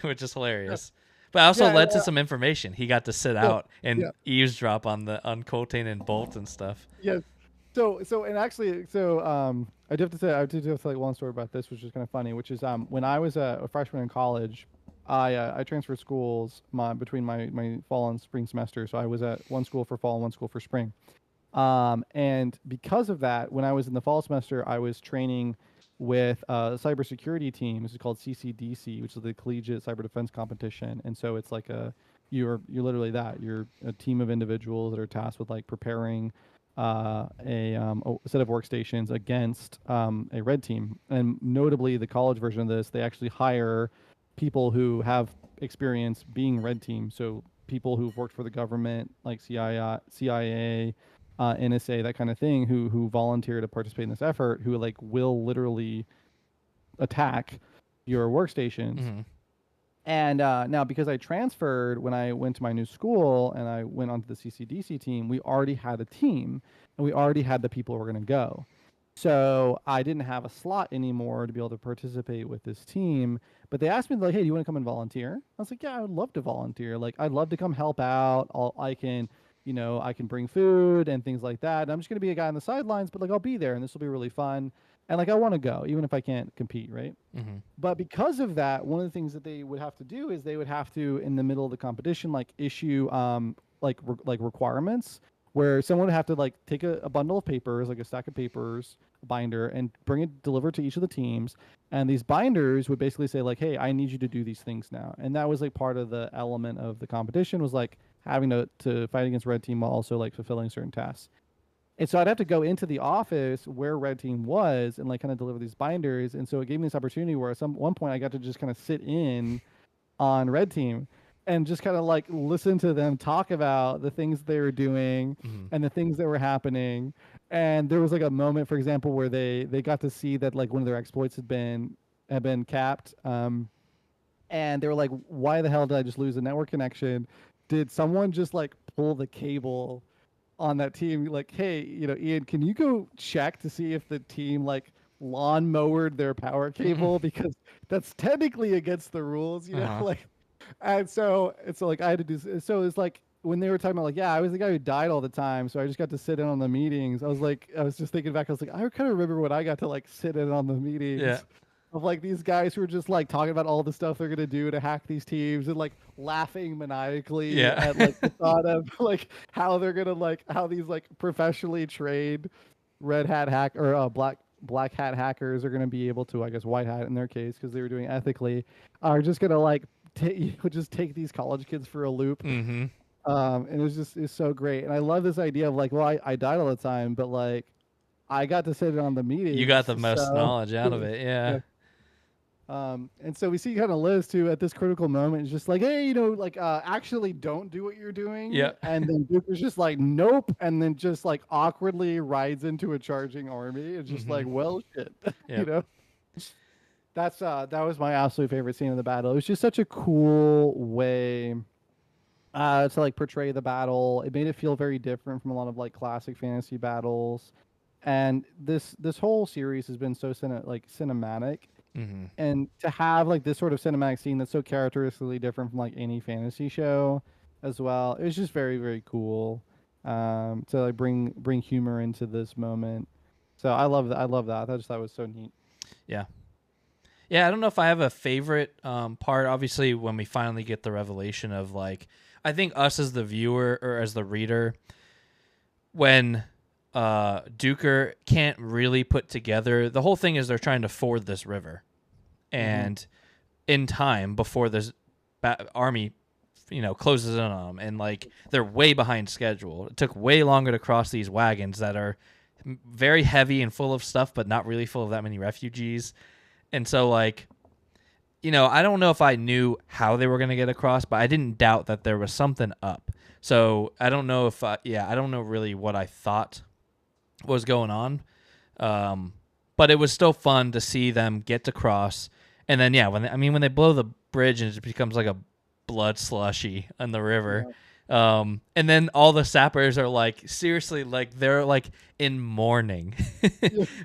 which is hilarious. But also led to some information. He got to sit out and eavesdrop on Coltane and Bolt and stuff. Yes. So I do have to tell like one story about this, which is kind of funny. Which is when I was a freshman in college, I transferred schools between my fall and spring semester. So I was at one school for fall and one school for spring. And because of that, when I was in the fall semester, I was training with a cybersecurity team. This is called CCDC, which is the Collegiate Cyber Defense Competition. And so it's like you're literally that. You're a team of individuals that are tasked with like preparing a set of workstations against a red team. And notably, the college version of this, they actually hire people who have experience being red team. So people who've worked for the government, like CIA, NSA, that kind of thing, who volunteer to participate in this effort, who like will literally attack your workstations. And now, because I transferred when I went to my new school and I went onto the CCDC team, we already had a team and we already had the people who were going to go. So I didn't have a slot anymore to be able to participate with this team. But they asked me like, "Hey, do you want to come and volunteer?" I was like, "Yeah, I would love to volunteer. Like, I'd love to come help out. I can bring food and things like that. And I'm just going to be a guy on the sidelines, but like I'll be there and this will be really fun. And like I want to go, even if I can't compete, right?" But because of that, one of the things that they would have to do is they would have to, in the middle of the competition, like issue requirements where someone would have to like take a bundle of papers, like a stack of papers, a binder, and deliver to each of the teams. And these binders would basically say like, "Hey, I need you to do these things now." And that was like part of the element of the competition was like having to fight against red team while also like fulfilling certain tasks. And so I'd have to go into the office where red team was and like kind of deliver these binders. And so it gave me this opportunity where at one point I got to just kind of sit in on red team and just kind of like listen to them talk about the things they were doing and the things that were happening. And there was like a moment, for example, where they got to see that like one of their exploits had been capped. And they were like, "Why the hell did I just lose a network connection? Did someone just like pull the cable on that team?" Like, "Hey, Ian, can you go check to see if the team like lawnmowered their power cable because that's technically against the rules, like." And so like I had to do. So it's like when they were talking about like, "Yeah, I was the guy who died all the time, so I just got to sit in on the meetings." I was just thinking back. I was like, I kind of remember when I got to like sit in on the meetings. Yeah. of like these guys who are just like talking about all the stuff they're gonna do to hack these teams and like laughing maniacally Yeah. at like the thought of like how they're gonna like how these like professionally trained red hat hack or black hat hackers are gonna be able to, I guess white hat in their case because they were doing ethically, are just gonna like just take these college kids for a loop. Mm-hmm. And it's so great. And I love this idea of like, well, I died all the time, but like I got to sit in on the meetings. You got the most so knowledge out of it, yeah. And so we see kind of Liz too at this critical moment. It's just like, hey, you know, like actually don't do what you're doing. Yeah. And then Duke is just like, nope, and then just like awkwardly rides into a charging army. It's just like, well, shit, you know. That was my absolute favorite scene of the battle. It was just such a cool way to like portray the battle. It made it feel very different from a lot of like classic fantasy battles. And this whole series has been so cinematic. Mm-hmm. And to have like this sort of cinematic scene that's so characteristically different from like any fantasy show as well, it was just very, very cool to like bring humor into this moment. So I love that. I just thought it was so neat. Yeah. Yeah, I don't know if I have a favorite part. Obviously, when we finally get the revelation of like, I think us as the viewer or as the reader, when Duker can't really put together, the whole thing is they're trying to ford this river, and in time before this army, you know, closes in on them, and like they're way behind schedule. It took way longer to cross these wagons that are very heavy and full of stuff, but not really full of that many refugees. And so, like, you know, I don't know if I knew how they were going to get across, but I didn't doubt that there was something up. So I don't know if, I don't know really what I thought was going on. But it was still fun to see them get to cross. And then, when they blow the bridge and it becomes like a blood slushy on the river. Yeah. And then all the sappers are like, seriously, like they're like in mourning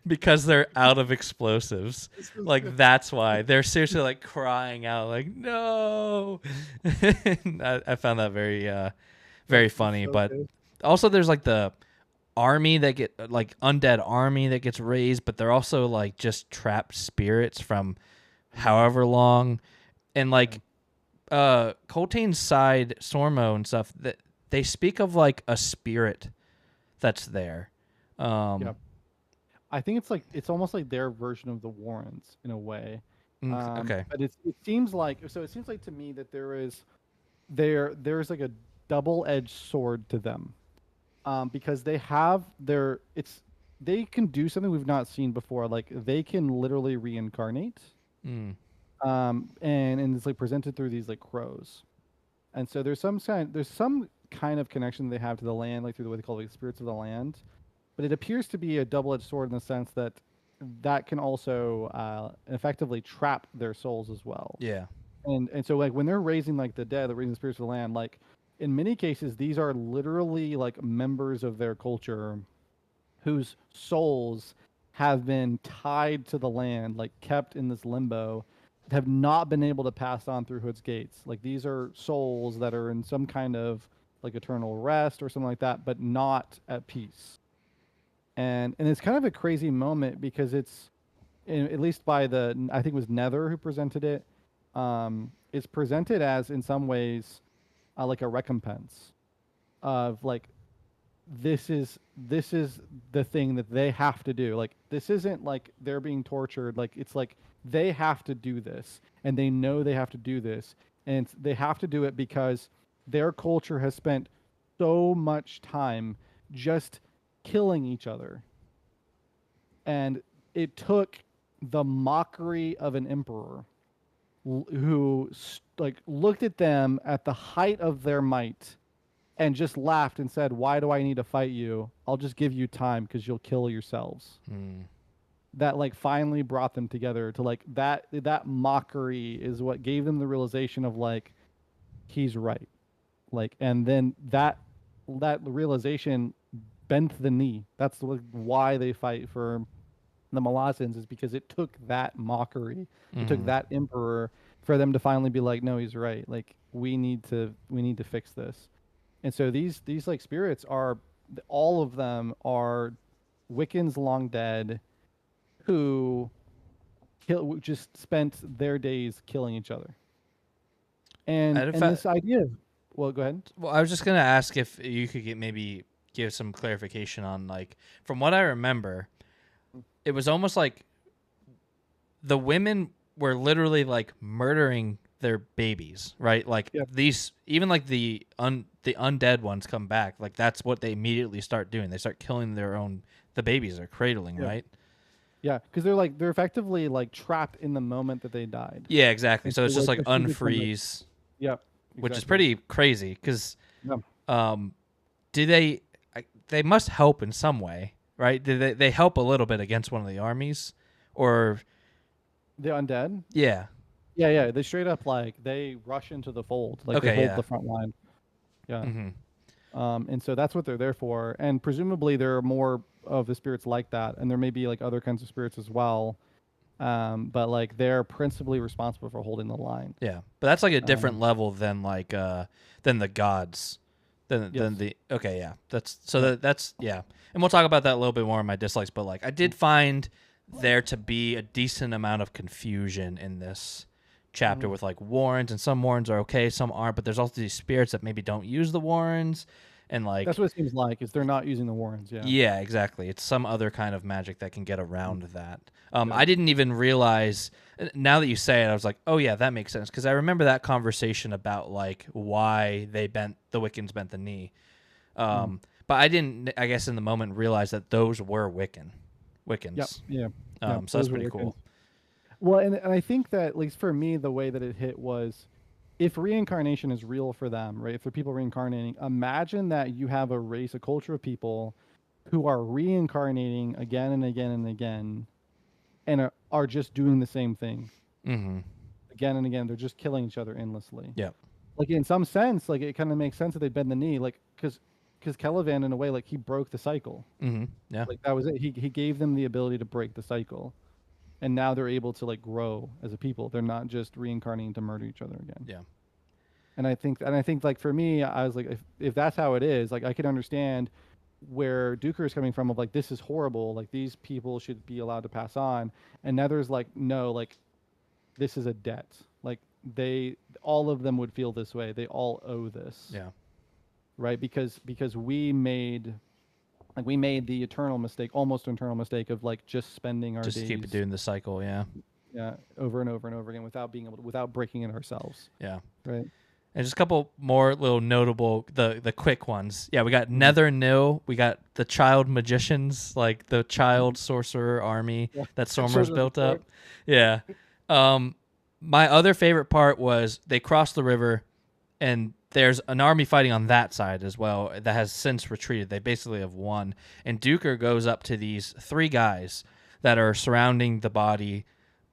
because they're out of explosives. Like that's why they're seriously like crying out like, no. I found that very, very funny. So but good. Also there's like the army that get like undead army that gets raised, but they're also like just trapped spirits from however long. And like, Coltane's side, Sormo and stuff, that they speak of like a spirit that's there. I think it's almost like their version of the Warrens in a way. Okay, but it seems like to me that there's like a double-edged sword to them, because they can do something we've not seen before. Like they can literally reincarnate. And it's like presented through these like crows, and so there's some kind of connection they have to the land, like through the way they call it, like, spirits of the land. But it appears to be a double-edged sword in the sense that can also effectively trap their souls as well. Yeah, and so like when they're raising like the dead, they're raising the spirits of the land. Like in many cases, these are literally like members of their culture whose souls have been tied to the land, like kept in this limbo, have not been able to pass on through Hood's gates. Like these are souls that are in some kind of like eternal rest or something like that, but not at peace. And it's kind of a crazy moment because it's, at least by I think it was Nether who presented it. It's presented as in some ways like a recompense of like, this is the thing that they have to do. Like this isn't like they're being tortured. Like it's like they have to do this, and they know they have to do this, and they have to do it because their culture has spent so much time just killing each other. And it took the mockery of an emperor who like looked at them at the height of their might and just laughed and said, "Why do I need to fight you? I'll just give you time because you'll kill yourselves." That like finally brought them together to like that mockery is what gave them the realization of like, he's right. Like, and then that realization bent the knee. That's why they fight for the Molossians, is because it took that mockery. It took that emperor for them to finally be like, no, he's right. Like we need to fix this. And so these like spirits are, all of them are Wiccans long dead who just spent their days killing each other. And And if this idea of, well, go ahead. Well, I was just gonna ask if you could maybe give some clarification on, like, from what I remember, it was almost like the women were literally like murdering their babies, right? Like these, even like the undead ones come back, like that's what they immediately start doing. They start killing the babies they're cradling, right? Yeah, because they're effectively like trapped in the moment that they died. Yeah, exactly. And So it's just like if you become, unfreeze. Exactly. Which is pretty crazy because, Yeah. do they must help in some way, right? Do they help a little bit against one of the armies, or the undead? Yeah. Yeah. They straight up like they rush into the fold, like they hold the front line. Yeah. Mm-hmm. And so that's what they're there for, and presumably there are more of the spirits like that, and there may be like other kinds of spirits as well. But like they're principally responsible for holding the line. Yeah, but that's like a different level than like than the gods, than the that's yeah. And we'll talk about that a little bit more in my dislikes. But like I did find there to be a decent amount of confusion in this chapter with like warrens, and some warrens are okay, some aren't. But there's also these spirits that maybe don't use the warrens, and like that's what it seems like is they're not using the warrens. Yeah. Yeah, exactly. It's some other kind of magic that can get around that. I didn't even realize. Now that you say it, I was like, oh yeah, that makes sense, because I remember that conversation about like why the Wiccans bent the knee. But I didn't, I guess, in the moment realize that those were Wiccans. Yeah. So that's pretty cool. Well, and I think that, at least for me, the way that it hit was, if reincarnation is real for them, right? If they're people reincarnating, imagine that you have a race, a culture of people who are reincarnating again and again and again, and are just doing the same thing again and again. They're just killing each other endlessly. Yeah. Like in some sense, like it kind of makes sense that they bend the knee, like because Caliban, in a way, like he broke the cycle. Yeah. Like that was it. He gave them the ability to break the cycle, and now they're able to like grow as a people. They're not just reincarnating to murder each other again. Yeah. And I think like for me, I was like, if that's how it is, like I can understand where Duker is coming from of like, this is horrible, like these people should be allowed to pass on. And Nether's like, no, like this is a debt. Like all of them would feel this way. They all owe this. Yeah. Right? Because we made the almost eternal mistake of like just spending our days. Just keep doing the cycle. Yeah. Yeah. Over and over and over again without breaking it ourselves. Yeah. Right. And just a couple more little notable, the quick ones. Yeah, we got Nether Nil. We got the child magicians, like the child sorcerer army that Stormer's built up. Yeah. My other favorite part was they crossed the river, and there's an army fighting on that side as well that has since retreated. They basically have won. And Duker goes up to these three guys that are surrounding the body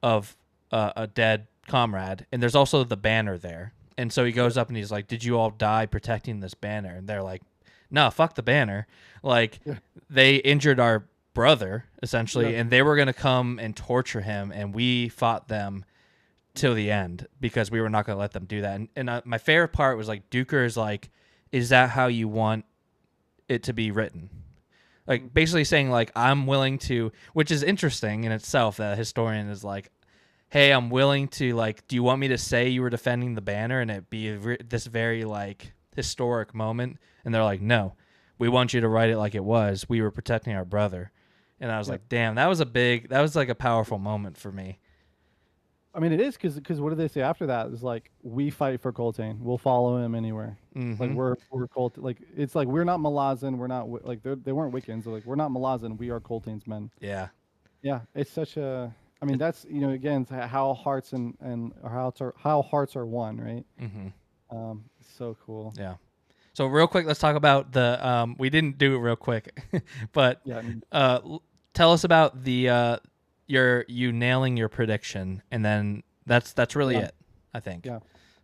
of a dead comrade, and there's also the banner there. And so he goes up and he's like, did you all die protecting this banner? And they're like, no, fuck the banner. Like, they injured our brother, essentially, and they were going to come and torture him, and we fought them till the end because we were not going to let them do that. And my favorite part was, like, Duker is like, is that how you want it to be written? Like, basically saying, like, I'm willing to, which is interesting in itself that a historian is like, hey, I'm willing to, like, do you want me to say you were defending the banner and it be this very, like, historic moment? And they're like, no, we want you to write it like it was. We were protecting our brother. And I was like, damn, that was like a powerful moment for me. I mean, it is because what did they say after that? It's like, we fight for Coltane. We'll follow him anywhere. Like, we're Colt. Like, it's like, we're not Malazan. We're not, like, they weren't Wiccans. They're like, we're not Malazan. We are Coltane's men. Yeah. Yeah. It's such a... I mean, that's, again, how hearts how hearts are one, right? So cool. Yeah. So real quick, let's talk about the. We didn't do it real quick, but tell us about the you nailing your prediction, and then that's really it, I think. Yeah.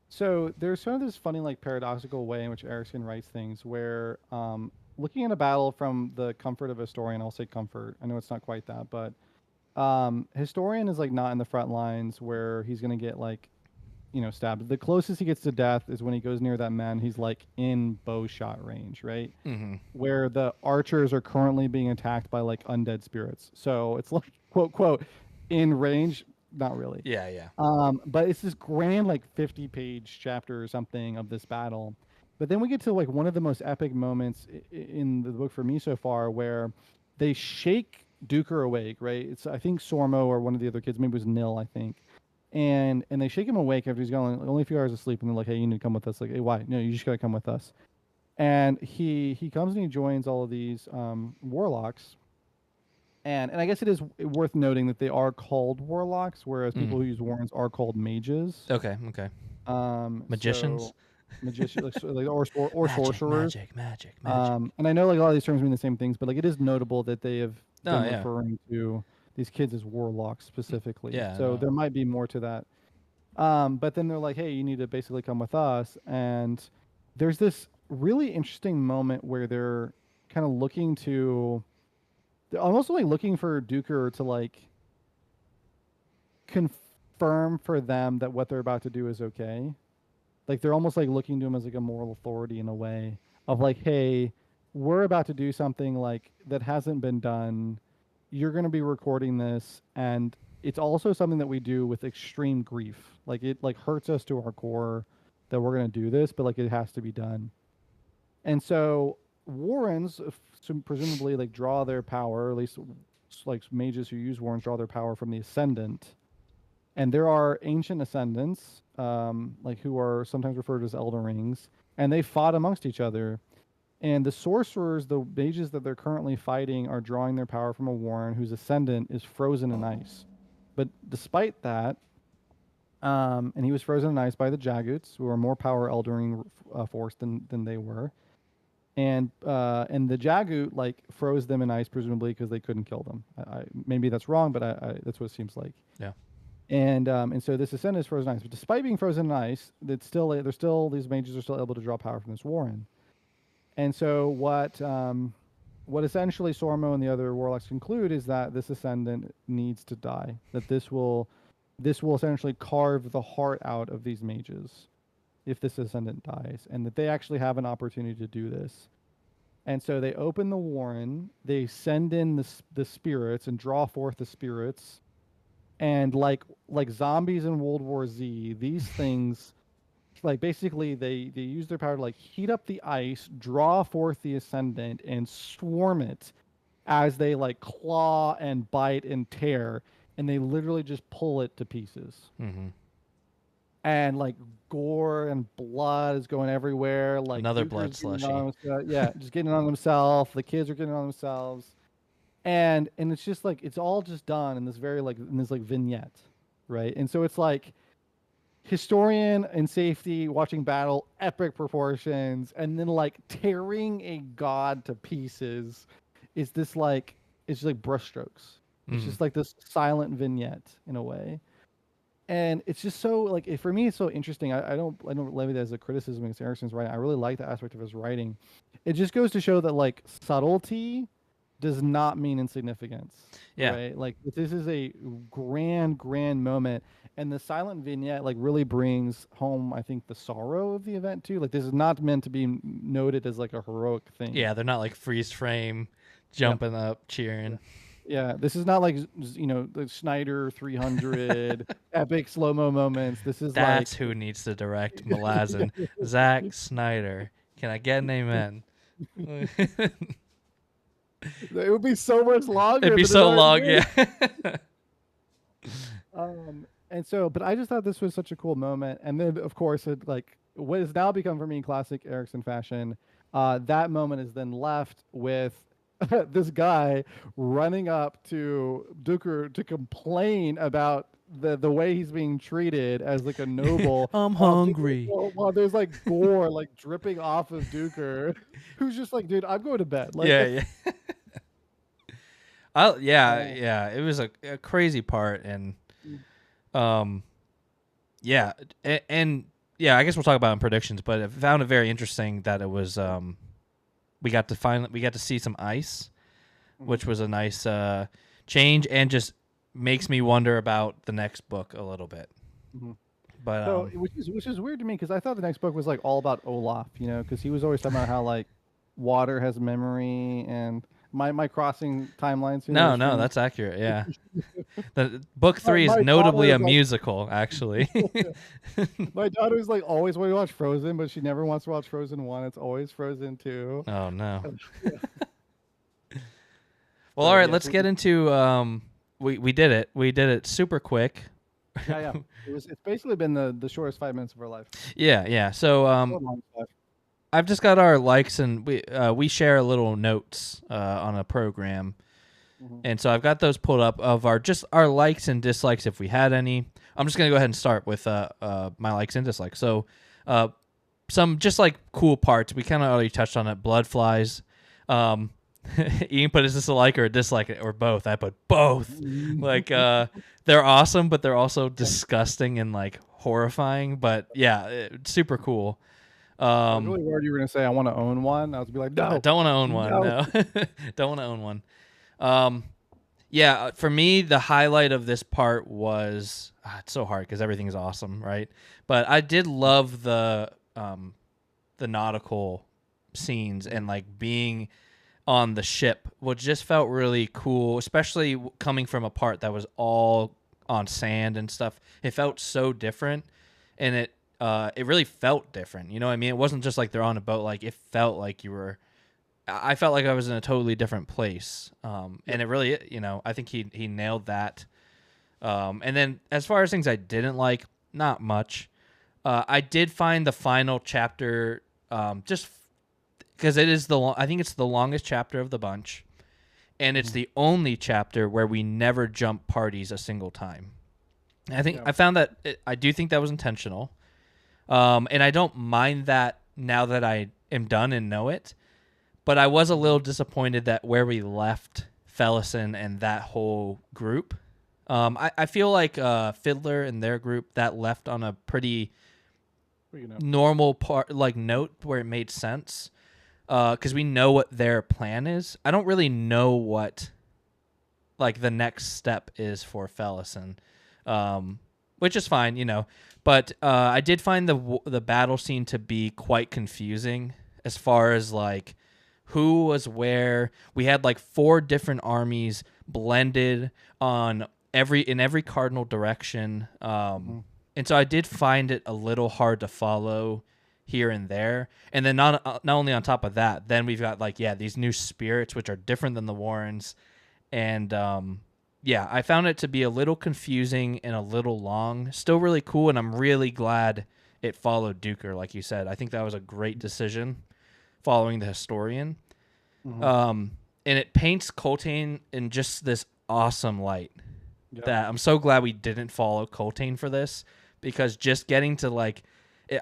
So there's sort of this funny, like, paradoxical way in which Erickson writes things, where looking at a battle from the comfort of a historian, I'll say comfort. I know it's not quite that, but. Historian is like not in the front lines where he's gonna get like, stabbed. The closest he gets to death is when he goes near that man. He's like in bow shot range, right? Where the archers are currently being attacked by like undead spirits. So it's like quote in range not really. Yeah. But it's this grand, like 50-page chapter or something of this battle. But then we get to like one of the most epic moments in the book for me so far, where they shake Duker awake. Right? It's I think Sormo or one of the other kids, maybe it was Nil, I think. And they shake him awake after he's gone only a few hours of sleep, and they're like, "Hey, you need to come with us." Like, "Hey, why? No, you just gotta come with us." And he comes and he joins all of these warlocks. And I guess it is worth noting that they are called warlocks, whereas people who use warrens are called mages. Okay. Magicians. So magician, or Magic, sorcerers. magic. And I know like a lot of these terms mean the same things, but like it is notable that they have been yeah. referring to these kids as warlocks specifically. Yeah, So no. there might be more to that. But then they're like, "Hey, you need to basically come with us." And there's this really interesting moment where they're kind of looking to, they're almost like looking for Duker to like confirm for them that what they're about to do is okay. Like they're almost like looking to him as like a moral authority in a way of like, "Hey, we're about to do something like that hasn't been done. You're going to be recording this, and it's also something that we do with extreme grief. Like it like hurts us to our core that we're going to do this, but like it has to be done." And so warrens presumably like draw their power, at least like mages who use warrens draw their power from the ascendant. And there are ancient ascendants, like who are sometimes referred to as elder rings, and they fought amongst each other. And the sorcerers, the mages that they're currently fighting, are drawing their power from a warren whose ascendant is frozen in ice. But despite that, and he was frozen in ice by the Jaguts, who are more power eldering force than they were. And the Jagut like froze them in ice, presumably because they couldn't kill them. Maybe that's wrong, but that's what it seems like. Yeah. And so this ascendant is frozen in ice. But despite being frozen in ice, these mages are still able to draw power from this warren. And so what essentially Sormo and the other warlocks conclude is that this ascendant needs to die. That this will essentially carve the heart out of these mages if this ascendant dies, and that they actually have an opportunity to do this. And so they open the warren, they send in the spirits and draw forth the spirits, and like zombies in World War Z, these things like basically they use their power to like heat up the ice, draw forth the ascendant, and swarm it as they like claw and bite and tear, and they literally just pull it to pieces. And like gore and blood is going everywhere. Like another Duker's blood slushy. Just getting on themselves. The kids are getting on themselves, and it's just like it's all just done in this very like vignette, right? And so it's like historian in safety watching battle, epic proportions, and then like tearing a god to pieces is this like it's just like brushstrokes. It's just like this silent vignette in a way. And it's just so like for me it's so interesting. I don't levy that as a criticism against Erickson's writing. I really like that aspect of his writing. It just goes to show that like subtlety does not mean insignificance. Yeah. Right? Like this is a grand moment, and the silent vignette like really brings home, I think, the sorrow of the event too. Like this is not meant to be noted as like a heroic thing. Yeah, they're not like freeze frame, jumping up, cheering. Yeah, this is not like the Snyder 300 epic slow mo moments. This is that's who needs to direct Malazan. Zack Snyder. Can I get an amen? It would be so much longer. It'd be so long, yeah. And so, but I just thought this was such a cool moment. And then, of course, it like what has now become for me classic Erickson fashion. That moment is then left with this guy running up to Duker to complain about the way he's being treated as like a noble. I'm hungry. While there's like gore like dripping off of Duker, who's just like, dude, I'm going to bed. Like, yeah. It was a crazy part, and and I guess we'll talk about it in predictions, but I found it very interesting that it was we got to see some ice, which was a nice change, and just makes me wonder about the next book a little bit. But so, which is weird to me because I thought the next book was like all about Olaf, because he was always talking about how like water has memory, and my crossing timelines here? No, that's accurate. Yeah. The book 3 is my notably daughter a is like- musical, actually. My daughter's like always want to watch Frozen, but she never wants to watch Frozen 1. It's always Frozen 2. Oh no. Yeah. Well, all right, let's get into we did it. We did it super quick. Yeah. It's basically been the shortest 5 minutes of our life. Yeah. So I've just got our likes, and we share little notes on a program. And so I've got those pulled up of our likes and dislikes if we had any. I'm just gonna go ahead and start with my likes and dislikes. So some just like cool parts. We kind of already touched on it. Blood flies. Ian put, is this a like or a dislike or both? I put both. Like they're awesome, but they're also disgusting and like horrifying. But yeah, super cool. I was really worried you were gonna say I want to own one. I was gonna be like, no, I don't want to own one. No, don't want to own one. Yeah, for me, the highlight of this part was it's so hard because everything is awesome, right? But I did love the nautical scenes and like being on the ship, which just felt really cool, especially coming from a part that was all on sand and stuff. It felt so different, and it really felt different. You know what I mean? It wasn't just like they're on a boat. Like it felt like I felt like I was in a totally different place. And it really, I think he nailed that. And then as far as things I didn't like, not much. I did find the final chapter just because it is I think it's the longest chapter of the bunch, and it's the only chapter where we never jump parties a single time. And I found that I do think that was intentional, and I don't mind that now that I am done and know it. But I was a little disappointed that where we left Fellison and that whole group. I feel like Fiddler and their group that left on a pretty normal note where it made sense. Because we know what their plan is. I don't really know what like the next step is for Fellison, which is fine, But I did find the battle scene to be quite confusing as far as like who was where. We had like 4 different armies blended in every cardinal direction, and so I did find it a little hard to follow here and there. And then not only on top of that, then we've got these new spirits which are different than the Warrens, and I found it to be a little confusing and a little long. Still really cool, and I'm really glad it followed Duker, like you said. I think that was a great decision following the historian. And it paints Coltane in just this awesome light that I'm so glad we didn't follow Coltane for this, because just getting to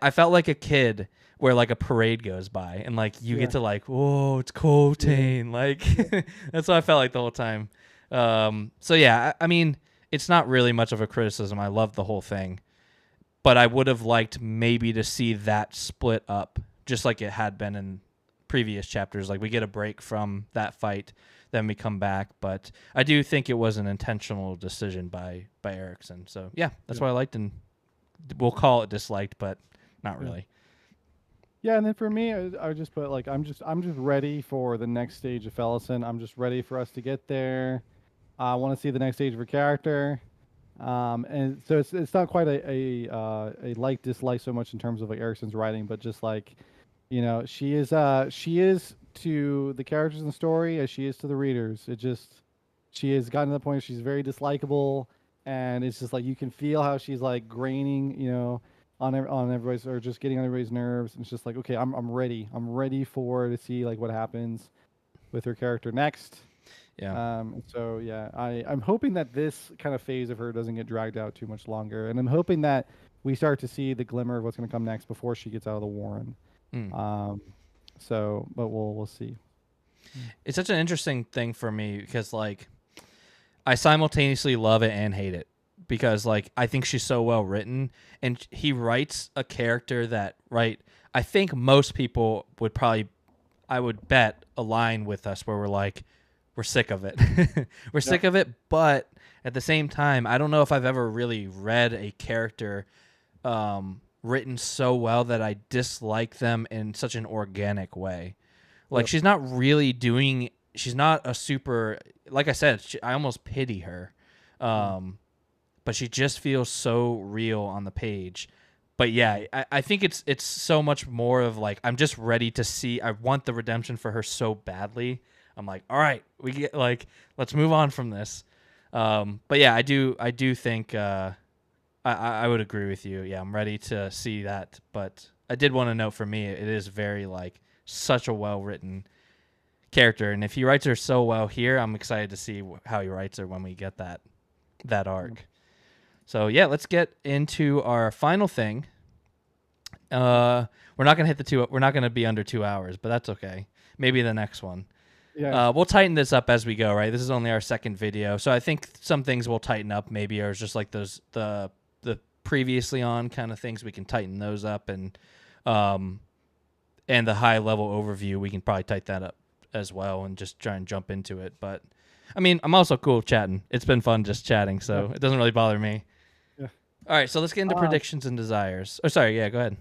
I felt like a kid where like a parade goes by and like you get to whoa, it's Coltane. That's what I felt like the whole time. So yeah, I mean, it's not really much of a criticism. I love the whole thing, but I would have liked maybe to see that split up just like it had been in previous chapters. Like we get a break from that fight, then we come back. But I do think it was an intentional decision by Erickson. So yeah, that's what I liked, and we'll call it disliked, but not really. Yeah, and then for me, I would just put I'm just ready for the next stage of Fellison. I'm just ready for us to get there. I want to see the next stage of her character, and so it's not quite a like dislike so much in terms of Erickson's writing, but just she is to the characters in the story as she is to the readers. She has gotten to the point where she's very dislikable, and it's just you can feel how she's graining, on everybody's, or just getting on everybody's nerves. And it's just okay, I'm ready. I'm ready to see what happens with her character next. Yeah. So yeah, I'm hoping that this kind of phase of her doesn't get dragged out too much longer, and I'm hoping that we start to see the glimmer of what's going to come next before she gets out of the Warren. But we'll see. It's such an interesting thing for me because I simultaneously love it and hate it, because I think she's so well written, and he writes a character that I think most people would probably, I would bet, align with us, where we're sick of it. We're sick of it, but at the same time, I don't know if I've ever really read a character written so well that I dislike them in such an organic way. She's not really doing she's not a super, like I said, I almost pity her. But she just feels so real on the page. But yeah, I think it's so much more of like, I'm just ready to see, I want the redemption for her so badly. I'm like, all right, we get like, let's move on from this. But yeah, I do think, I would agree with you. Yeah, I'm ready to see that. But I did want to note, for me, it is very like such a well-written character. And if he writes her so well here, I'm excited to see how he writes her when we get that arc. So yeah, let's get into our final thing. We're not gonna hit we're not gonna be under 2 hours, but that's okay. Maybe the next one. Yeah. We'll tighten this up as we go, right? This is only our second video, so I think some things we'll tighten up. Maybe are just like those the previously on kind of things. We can tighten those up, and the high level overview, we can probably tighten that up as well, and just try and jump into it. But I mean, I'm also cool chatting. It's been fun just chatting, so it doesn't really bother me. Yeah. All right, so let's get into predictions and desires. Oh, sorry, yeah, go ahead.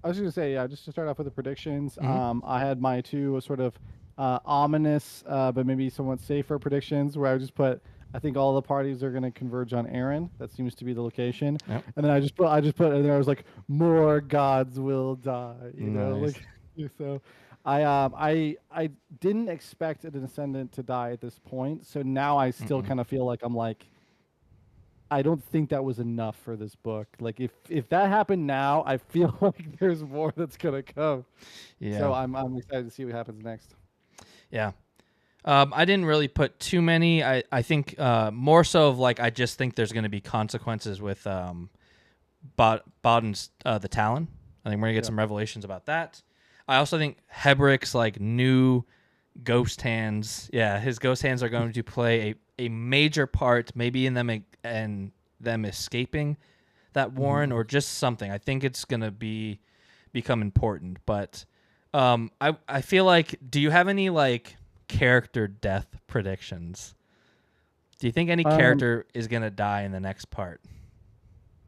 I was just gonna say, yeah, just to start off with the predictions. I had my two sort of ominous, but maybe somewhat safer predictions, where I would just put, I think all the parties are going to converge on Aaron. That seems to be the location. Yep. And then I just put, and then I was like, more gods will die. You know, Nice. like, so I didn't expect an Ascendant to die at this point. So now I still kind of feel like I'm like, I don't think that was enough for this book. Like if that happened now, I feel like there's more that's gonna come. Yeah. So I'm excited to see what happens next. Yeah. I didn't really put too many. I think more so of like, I just think there's going to be consequences with Bowden's the Talon. I think we're going to get some revelations about that. I also think Hebrick's like new ghost hands. Yeah, his ghost hands are going to play a major part, maybe in them escaping that Warren, or just something. I think it's going to become important. But I feel like, do you have any like character death predictions? Do you think any character is going to die in the next part?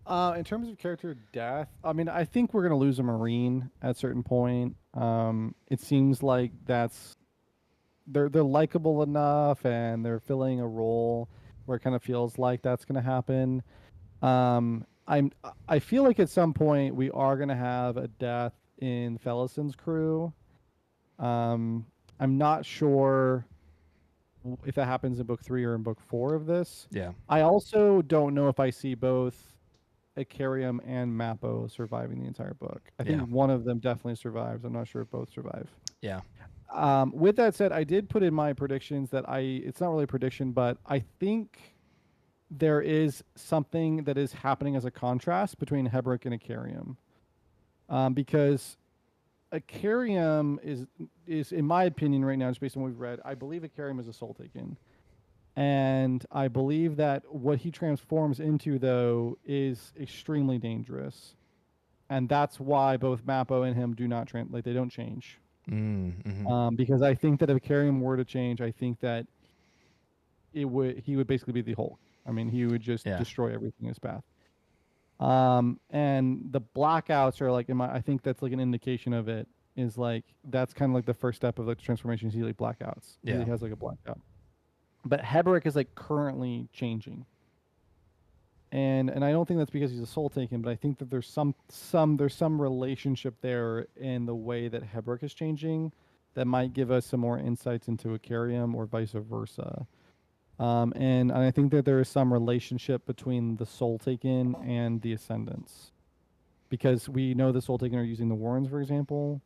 In terms of character death, I mean, I think we're going to lose a Marine at a certain point. It seems like they're likable enough, and they're filling a role where it kind of feels like that's going to happen. I feel like at some point we are going to have a death in Fellison's crew. I'm not sure if that happens in book 3 or in book 4 of this. Yeah. I also don't know if I see both Icarium and Mappo surviving the entire book. I think one of them definitely survives. I'm not sure if both survive. Yeah. With that said, I did put in my predictions that it's not really a prediction, but I think there is something that is happening as a contrast between Hebrick and Icarium. Because Icarium is, in my opinion right now, just based on what we've read, I believe Icarium is a soul taken. And I believe that what he transforms into, though, is extremely dangerous. And that's why both Mappo and him do not they don't change. Because I think that if Icarium were to change, I think that he would basically be the Hulk. I mean, he would just destroy everything in his path. And the blackouts are like, I think that's like an indication of it, is like, that's kind of like the first step of the transformation. He like blackouts. Yeah. He has like a blackout. But Hebrick is like currently changing. And I don't think that's because he's a soul taken, but I think that there's some relationship there in the way that Hebrick is changing that might give us some more insights into Icarium, or vice versa. And I think that there is some relationship between the Soul Taken and the Ascendants, because we know the Soul Taken are using the Warrens, for example.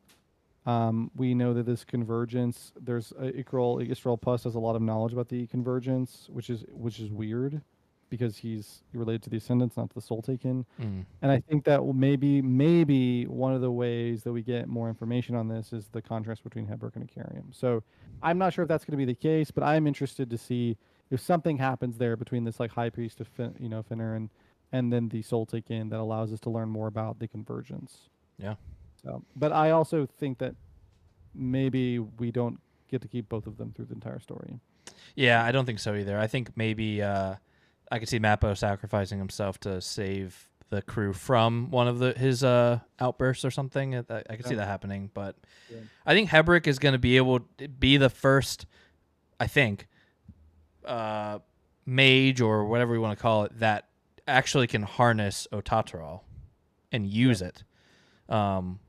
We know that this convergence, there's Yggdrasil Puss has a lot of knowledge about the convergence, which is weird, because he's related to the Ascendants, not the Soul Taken. And I think that maybe one of the ways that we get more information on this is the contrast between Hebrick and Icarium. So I'm not sure if that's going to be the case, but I'm interested to see if something happens there between this like High Priest of Finner and then the Soul Taken that allows us to learn more about the convergence. Yeah. So, but I also think that maybe we don't get to keep both of them through the entire story. Yeah, I don't think so either. I think maybe I could see Mappo sacrificing himself to save the crew from one of his outbursts or something. I could see that happening, but I think Hebrick is going to be able to be the first I think, mage or whatever we want to call it that actually can harness Otatarol and use it,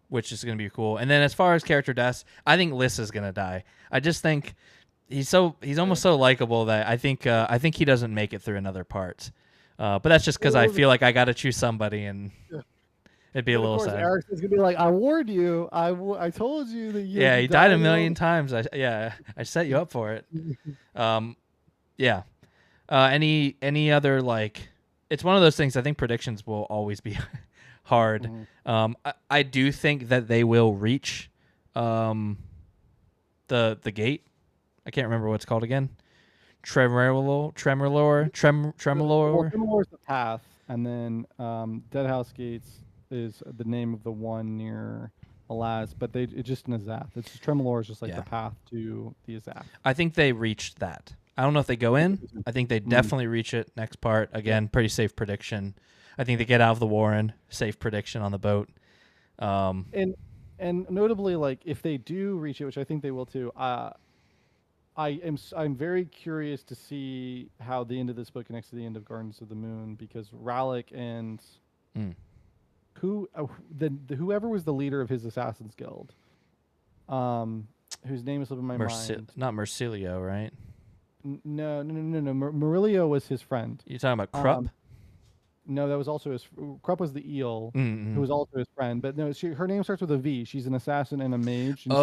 which is going to be cool. And then as far as character deaths, I think Lissa's going to die. I just think he's almost so likable that I think he doesn't make it through another part. But that's just because I feel like I got to choose somebody, and it'd be a little sad. Eric's gonna be like, "I warned you. I told you that you." Yeah, he died a million times. I set you up for it. Yeah. Any other, like, it's one of those things. I think predictions will always be hard. I do think that they will reach the gate. I can't remember what it's called again. Tremorlor. Tremorlor is the path, and then Deadhouse Gates is the name of the one near Alas, but it's just an Azath. It's Tremorlor is just like the path to the Azath. I think they reached that. I don't know if they go in. I think they definitely reach it. Next part, again, pretty safe prediction. I think they get out of the Warren. Safe prediction on the boat. And notably, like, if they do reach it, which I think they will too, I'm very curious to see how the end of this book connects to the end of Gardens of the Moon, because Rallick and whoever was the leader of his Assassin's Guild, whose name is slipping my mind. Not Mercilio, right? No. Murillo was his friend. You talking about Krupp? No, that was also Krupp was the eel, who was also his friend. But no, her name starts with a V. She's an assassin and a mage. And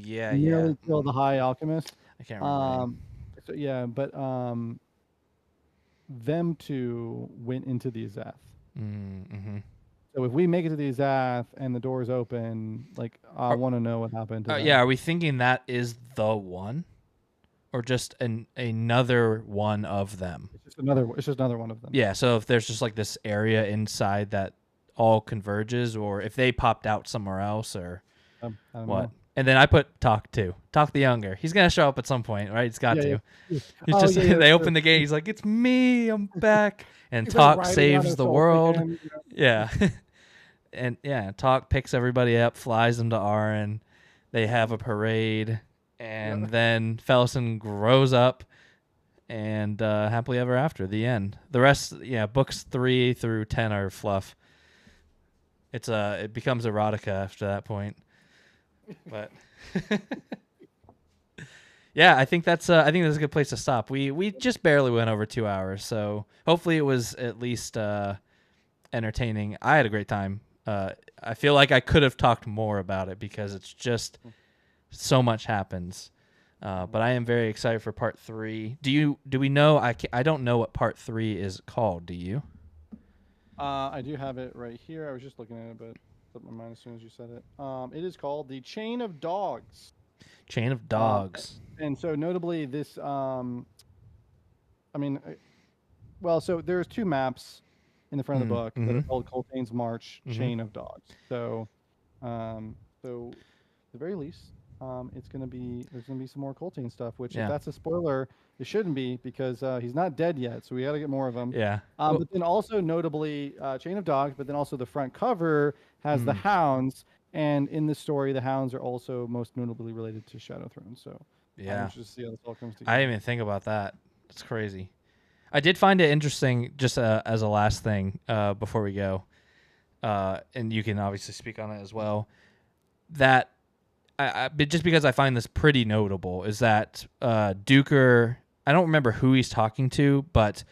she nearly killed the High Alchemist. I can't remember. So yeah, but them two went into the Azath. So if we make it to the Azath and the doors open, like, I want to know what happened to them. Yeah, are we thinking that is the one? Or just another one of them? It's just another one of them. Yeah, so if there's just like this area inside that all converges, or if they popped out somewhere else, or I don't what? know. And then I put Talk too. Talk the Younger. He's gonna show up at some point, right? He's got to. Yeah. He's they open the gate. He's like, "It's me. I'm back." And Talk saves the world. Again, Yeah. And Talk picks everybody up, flies them to Aran. They have a parade. And then Felison grows up, and happily ever after. The end. The rest, books 3 through 10 are fluff. It becomes erotica after that point. But yeah, I think that's a good place to stop. We just barely went over 2 hours, so hopefully it was at least entertaining. I had a great time. I feel like I could have talked more about it because it's just. So much happens, but I am very excited for part 3. Do we know? I don't know what part 3 is called. Do you? I do have it right here. I was just looking at it, but slipped my mind as soon as you said it. It is called The Chain of Dogs. Chain of Dogs. And so notably, this. So there's 2 maps in the front of the book that are called Coltane's March, Chain of Dogs. So, at the very least. There's gonna be some more Coltane stuff, which if that's a spoiler, it shouldn't be, because he's not dead yet, so we got to get more of him. Yeah. But then also notably, Chain of Dogs, but then also the front cover has the hounds, and in the story, the hounds are also most notably related to Shadow Throne. So just see how this all comes together. I didn't even think about that. That's crazy. I did find it interesting, just as a last thing before we go, and you can obviously speak on it as well. That. But just because I find this pretty notable is that Duker, I don't remember who he's talking to, but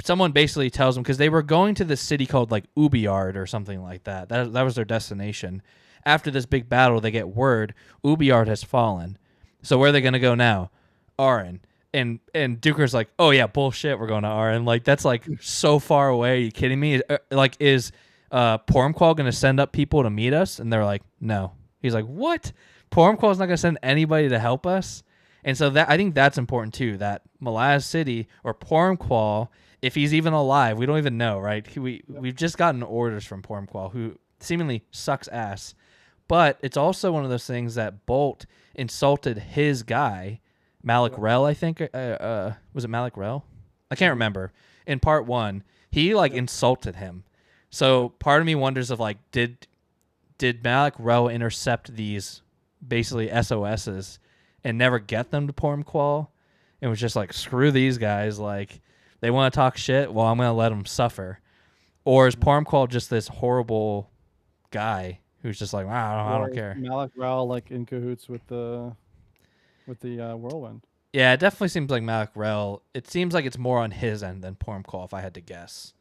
someone basically tells him, because they were going to this city called like Ubiyard or something like that. That was their destination. After this big battle, they get word Ubiyard has fallen. So where are they going to go now? Aran. And Duker's like, oh yeah, bullshit, we're going to Aran. Like, that's like so far away. Are you kidding me? Like, is Pormqual going to send up people to meet us? And they're like, no. He's like, what? Pormqual's not going to send anybody to help us? And so I think that's important too, that Malaz City or Pormqual, if he's even alive, we don't even know, right? We've just gotten orders from Pormqual, who seemingly sucks ass. But it's also one of those things that Bolt insulted his guy, Malik Rel, I think. Was it Malik Rel? I can't remember. In part 1, he insulted him. So part of me wonders if did Malik Rel intercept these basically SOSs and never get them to Pormqual? and was just like, screw these guys. Like, they want to talk shit. Well, I'm going to let them suffer. Or is Pormqual just this horrible guy who's just like, wow, I don't care. Malik Rel like in cahoots with the Whirlwind. Yeah, it definitely seems like Malik Rel. It seems like it's more on his end than Pormqual, if I had to guess.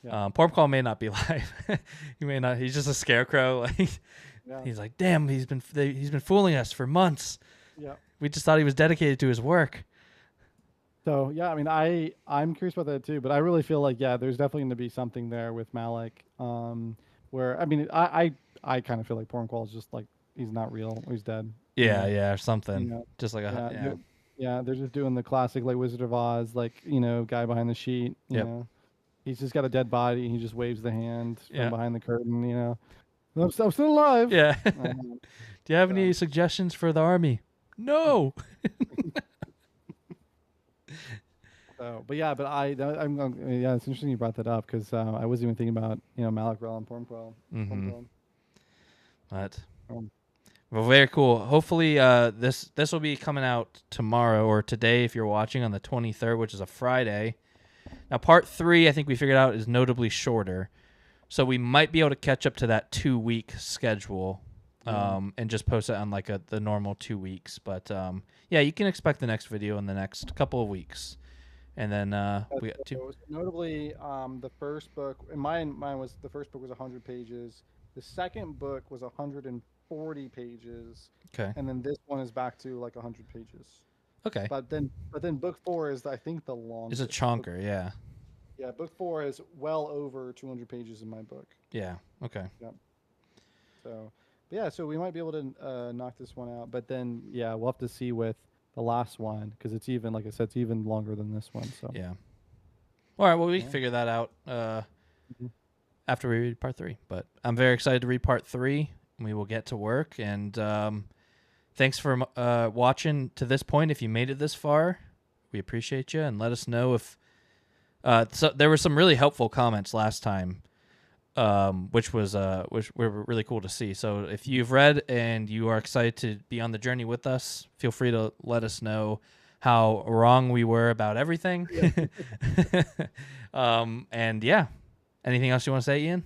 Yeah. Pormqual may not be live. He may not. He's just a scarecrow. Like, he's like, damn, he's been fooling us for months. Yeah. We just thought he was dedicated to his work. So yeah, I mean, I'm curious about that too, but I really feel like there's definitely going to be something there with Malik. Where I mean, I kind of feel like Pormqual is just like he's not real, or he's dead. Yeah, or something. You know? Just like they're just doing the classic like Wizard of Oz, like guy behind the sheet. You know, he's just got a dead body. He just waves the hand from behind the curtain. I'm still alive. Yeah. Do you have any suggestions for the army? No. But it's interesting you brought that up because I wasn't even thinking about Malik Rel and Pormqual. But well, very cool. Hopefully, this will be coming out tomorrow or today if you're watching on the 23rd, which is a Friday. Now, part 3, I think we figured out, is notably shorter, so we might be able to catch up to that 2-week schedule, and just post it on like the normal 2 weeks. But you can expect the next video in the next couple of weeks. And then we got 2. Notably, the first book, and mine was the first book was 100 pages. The second book was 140 pages. Okay. And then this one is back to like 100 pages. Okay. But then book 4 is I think the longest. It's a chonker, yeah. Yeah, book 4 is well over 200 pages in my book. Yeah. Okay. Yeah. So we might be able to knock this one out, but then we'll have to see with the last one because it's even, like I said, it's even longer than this one. So yeah. All right. Well, we can figure that out after we read part 3. But I'm very excited to read part 3. We will get to work. And thanks for watching to this point. If you made it this far, we appreciate you. And let us know if so there were some really helpful comments last time, which were really cool to see. So if you've read and you are excited to be on the journey with us, feel free to let us know how wrong we were about everything. And anything else you want to say, Ian?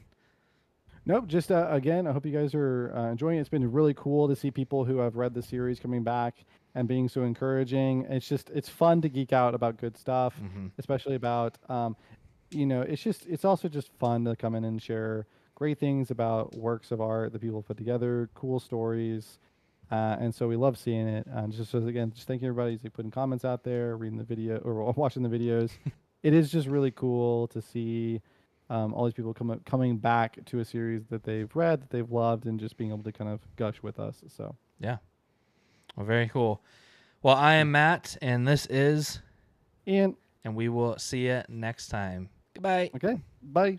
Nope. Just again, I hope you guys are enjoying it. It's been really cool to see people who have read the series coming back and being so encouraging. It's fun to geek out about good stuff, especially about it's also just fun to come in and share great things about works of art that people put together, cool stories. And so we love seeing it. Just thank you everybody who's putting comments out there, reading the video or watching the videos. It is just really cool to see all these people coming back to a series that they've read, that they've loved, and just being able to kind of gush with us. So yeah, well, very cool. Well, I am Matt, and this is Ian, and we will see you next time. Goodbye. Okay, bye.